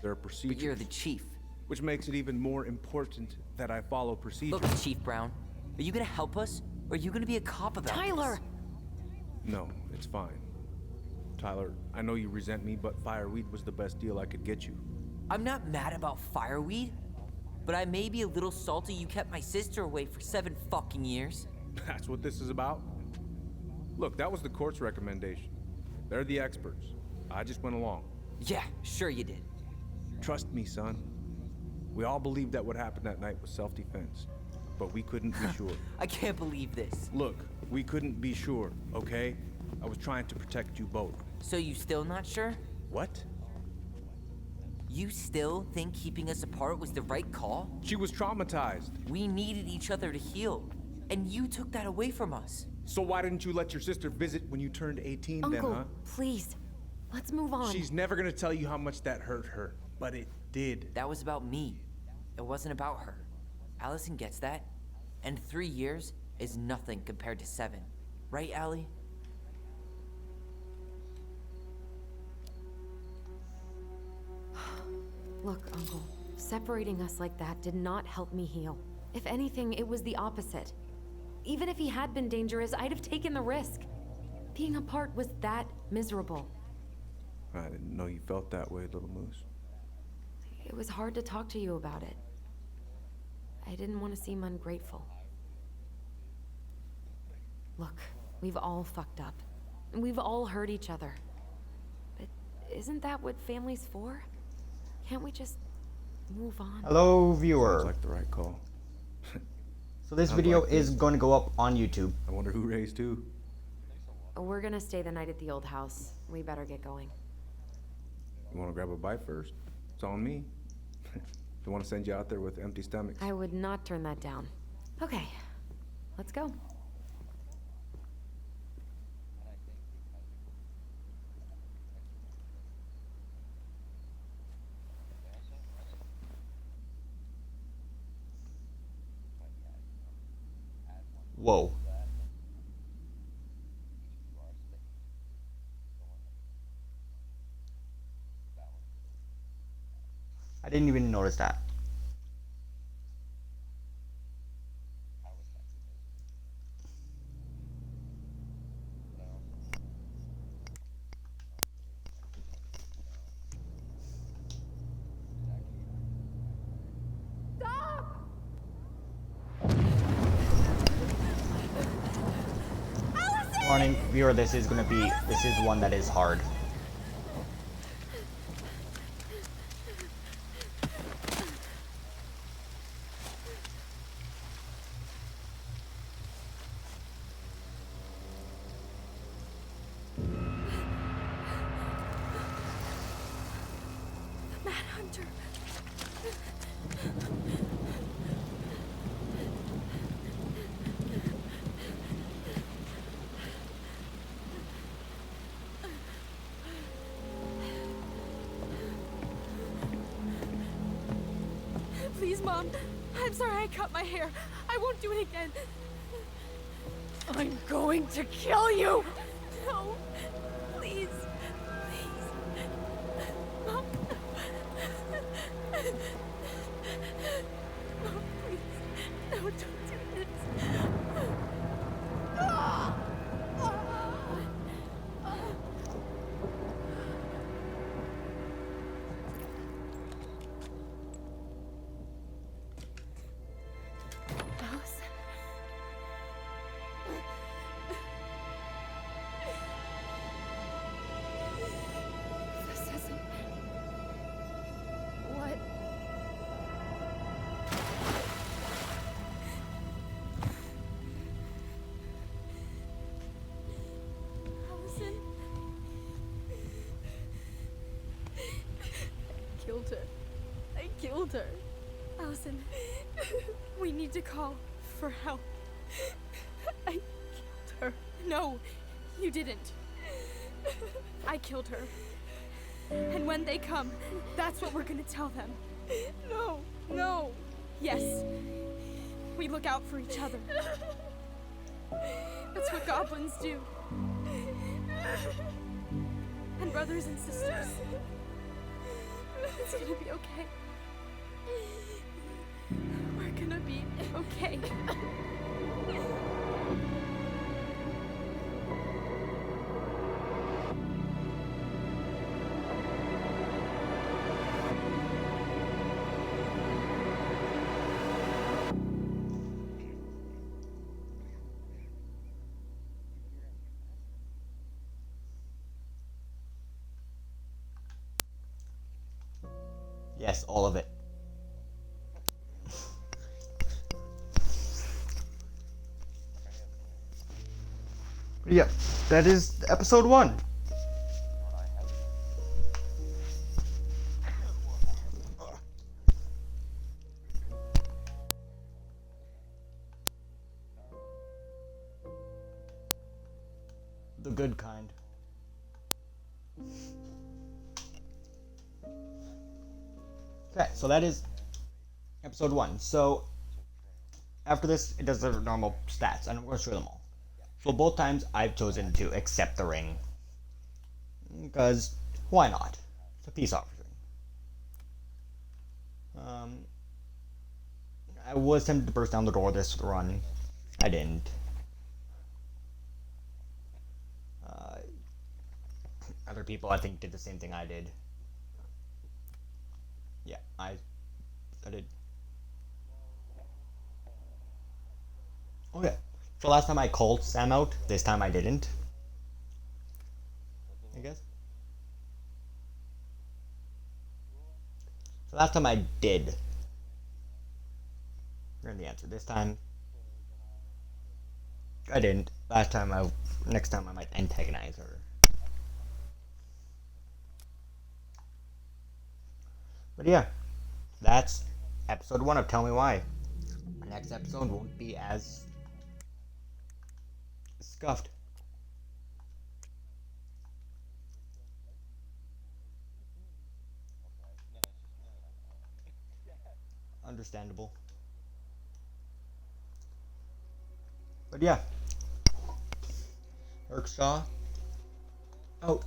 There are procedures. But you're the chief. Which makes it even more important that I follow procedures. Look, Chief Brown, are you gonna help us? Or are you gonna be a cop about Tyler! this? No, it's fine. Tyler, I know you resent me, but fireweed was the best deal I could get you. I'm not mad about fireweed, but I may be a little salty you kept my sister away for 7 fucking years. That's what this is about? Look, that was the court's recommendation. They're the experts. I just went along. Yeah, sure you did. Trust me, son. We all believed that what happened that night was self-defense, but we couldn't be sure. I can't believe this. Look, we couldn't be sure, okay? I was trying to protect you both. So you still not sure? What? You still think keeping us apart was the right call? She was traumatized. We needed each other to heal, and you took that away from us. So why didn't you let your sister visit when you turned 18 Uncle, then, huh? please. Let's move on. She's never gonna tell you how much that hurt her, but it did. That was about me. It wasn't about her. Allison gets that, and 3 years is nothing compared to 7. Right, Allie? Look, Uncle, separating us like that did not help me heal. If anything, it was the opposite. Even if he had been dangerous, I'd have taken the risk. Being apart was that miserable. I didn't know you felt that way, Little Moose. It was hard to talk to you about it. I didn't want to seem ungrateful. Look, we've all fucked up. And we've all hurt each other. But isn't that what family's for? Can't we just move on? Hello, viewer. Sounds like the right call. So this Sounds video like is this. going to go up on YouTube. I wonder who raised who. We're gonna stay the night at the old house. We better get going. You wanna grab a bite first? It's on me. Don't wanna send you out there with empty stomachs. I would not turn that down. Okay, let's go. Whoa. I didn't even notice that. Warning, viewer, this is one that is hard. Faster. Please, Mom. I'm sorry I cut my hair. I won't do it again. I'm going to kill you! No. Please. Please. Mom. Mom, please. No, don't do this. Alice? This isn't... What? Allison? I killed her. I killed her. Allison, we need to call for help. I killed her. No, you didn't. I killed her. And when they come, that's what we're gonna tell them. No, no. Yes, we look out for each other. That's what goblins do. And brothers and sisters. It's gonna be okay. We're gonna be okay. Yes, all of it. Yeah, that is episode 1. The good kind. Okay, so that is episode 1. So after this, it does the normal stats, and I'm going to show them all. So both times I've chosen to accept the ring, because why not? It's a peace offering. I was tempted to burst down the door this run. I didn't. Other people, I think, did the same thing I did. Yeah, I did. Okay. So last time I called Sam out, this time I didn't. I guess. So last time I did. Learn the answer. This time I didn't. Next time I might antagonize her. But yeah, that's episode 1 of Tell Me Why. The next episode won't be as scuffed. Understandable. But yeah, Eric Shaw out.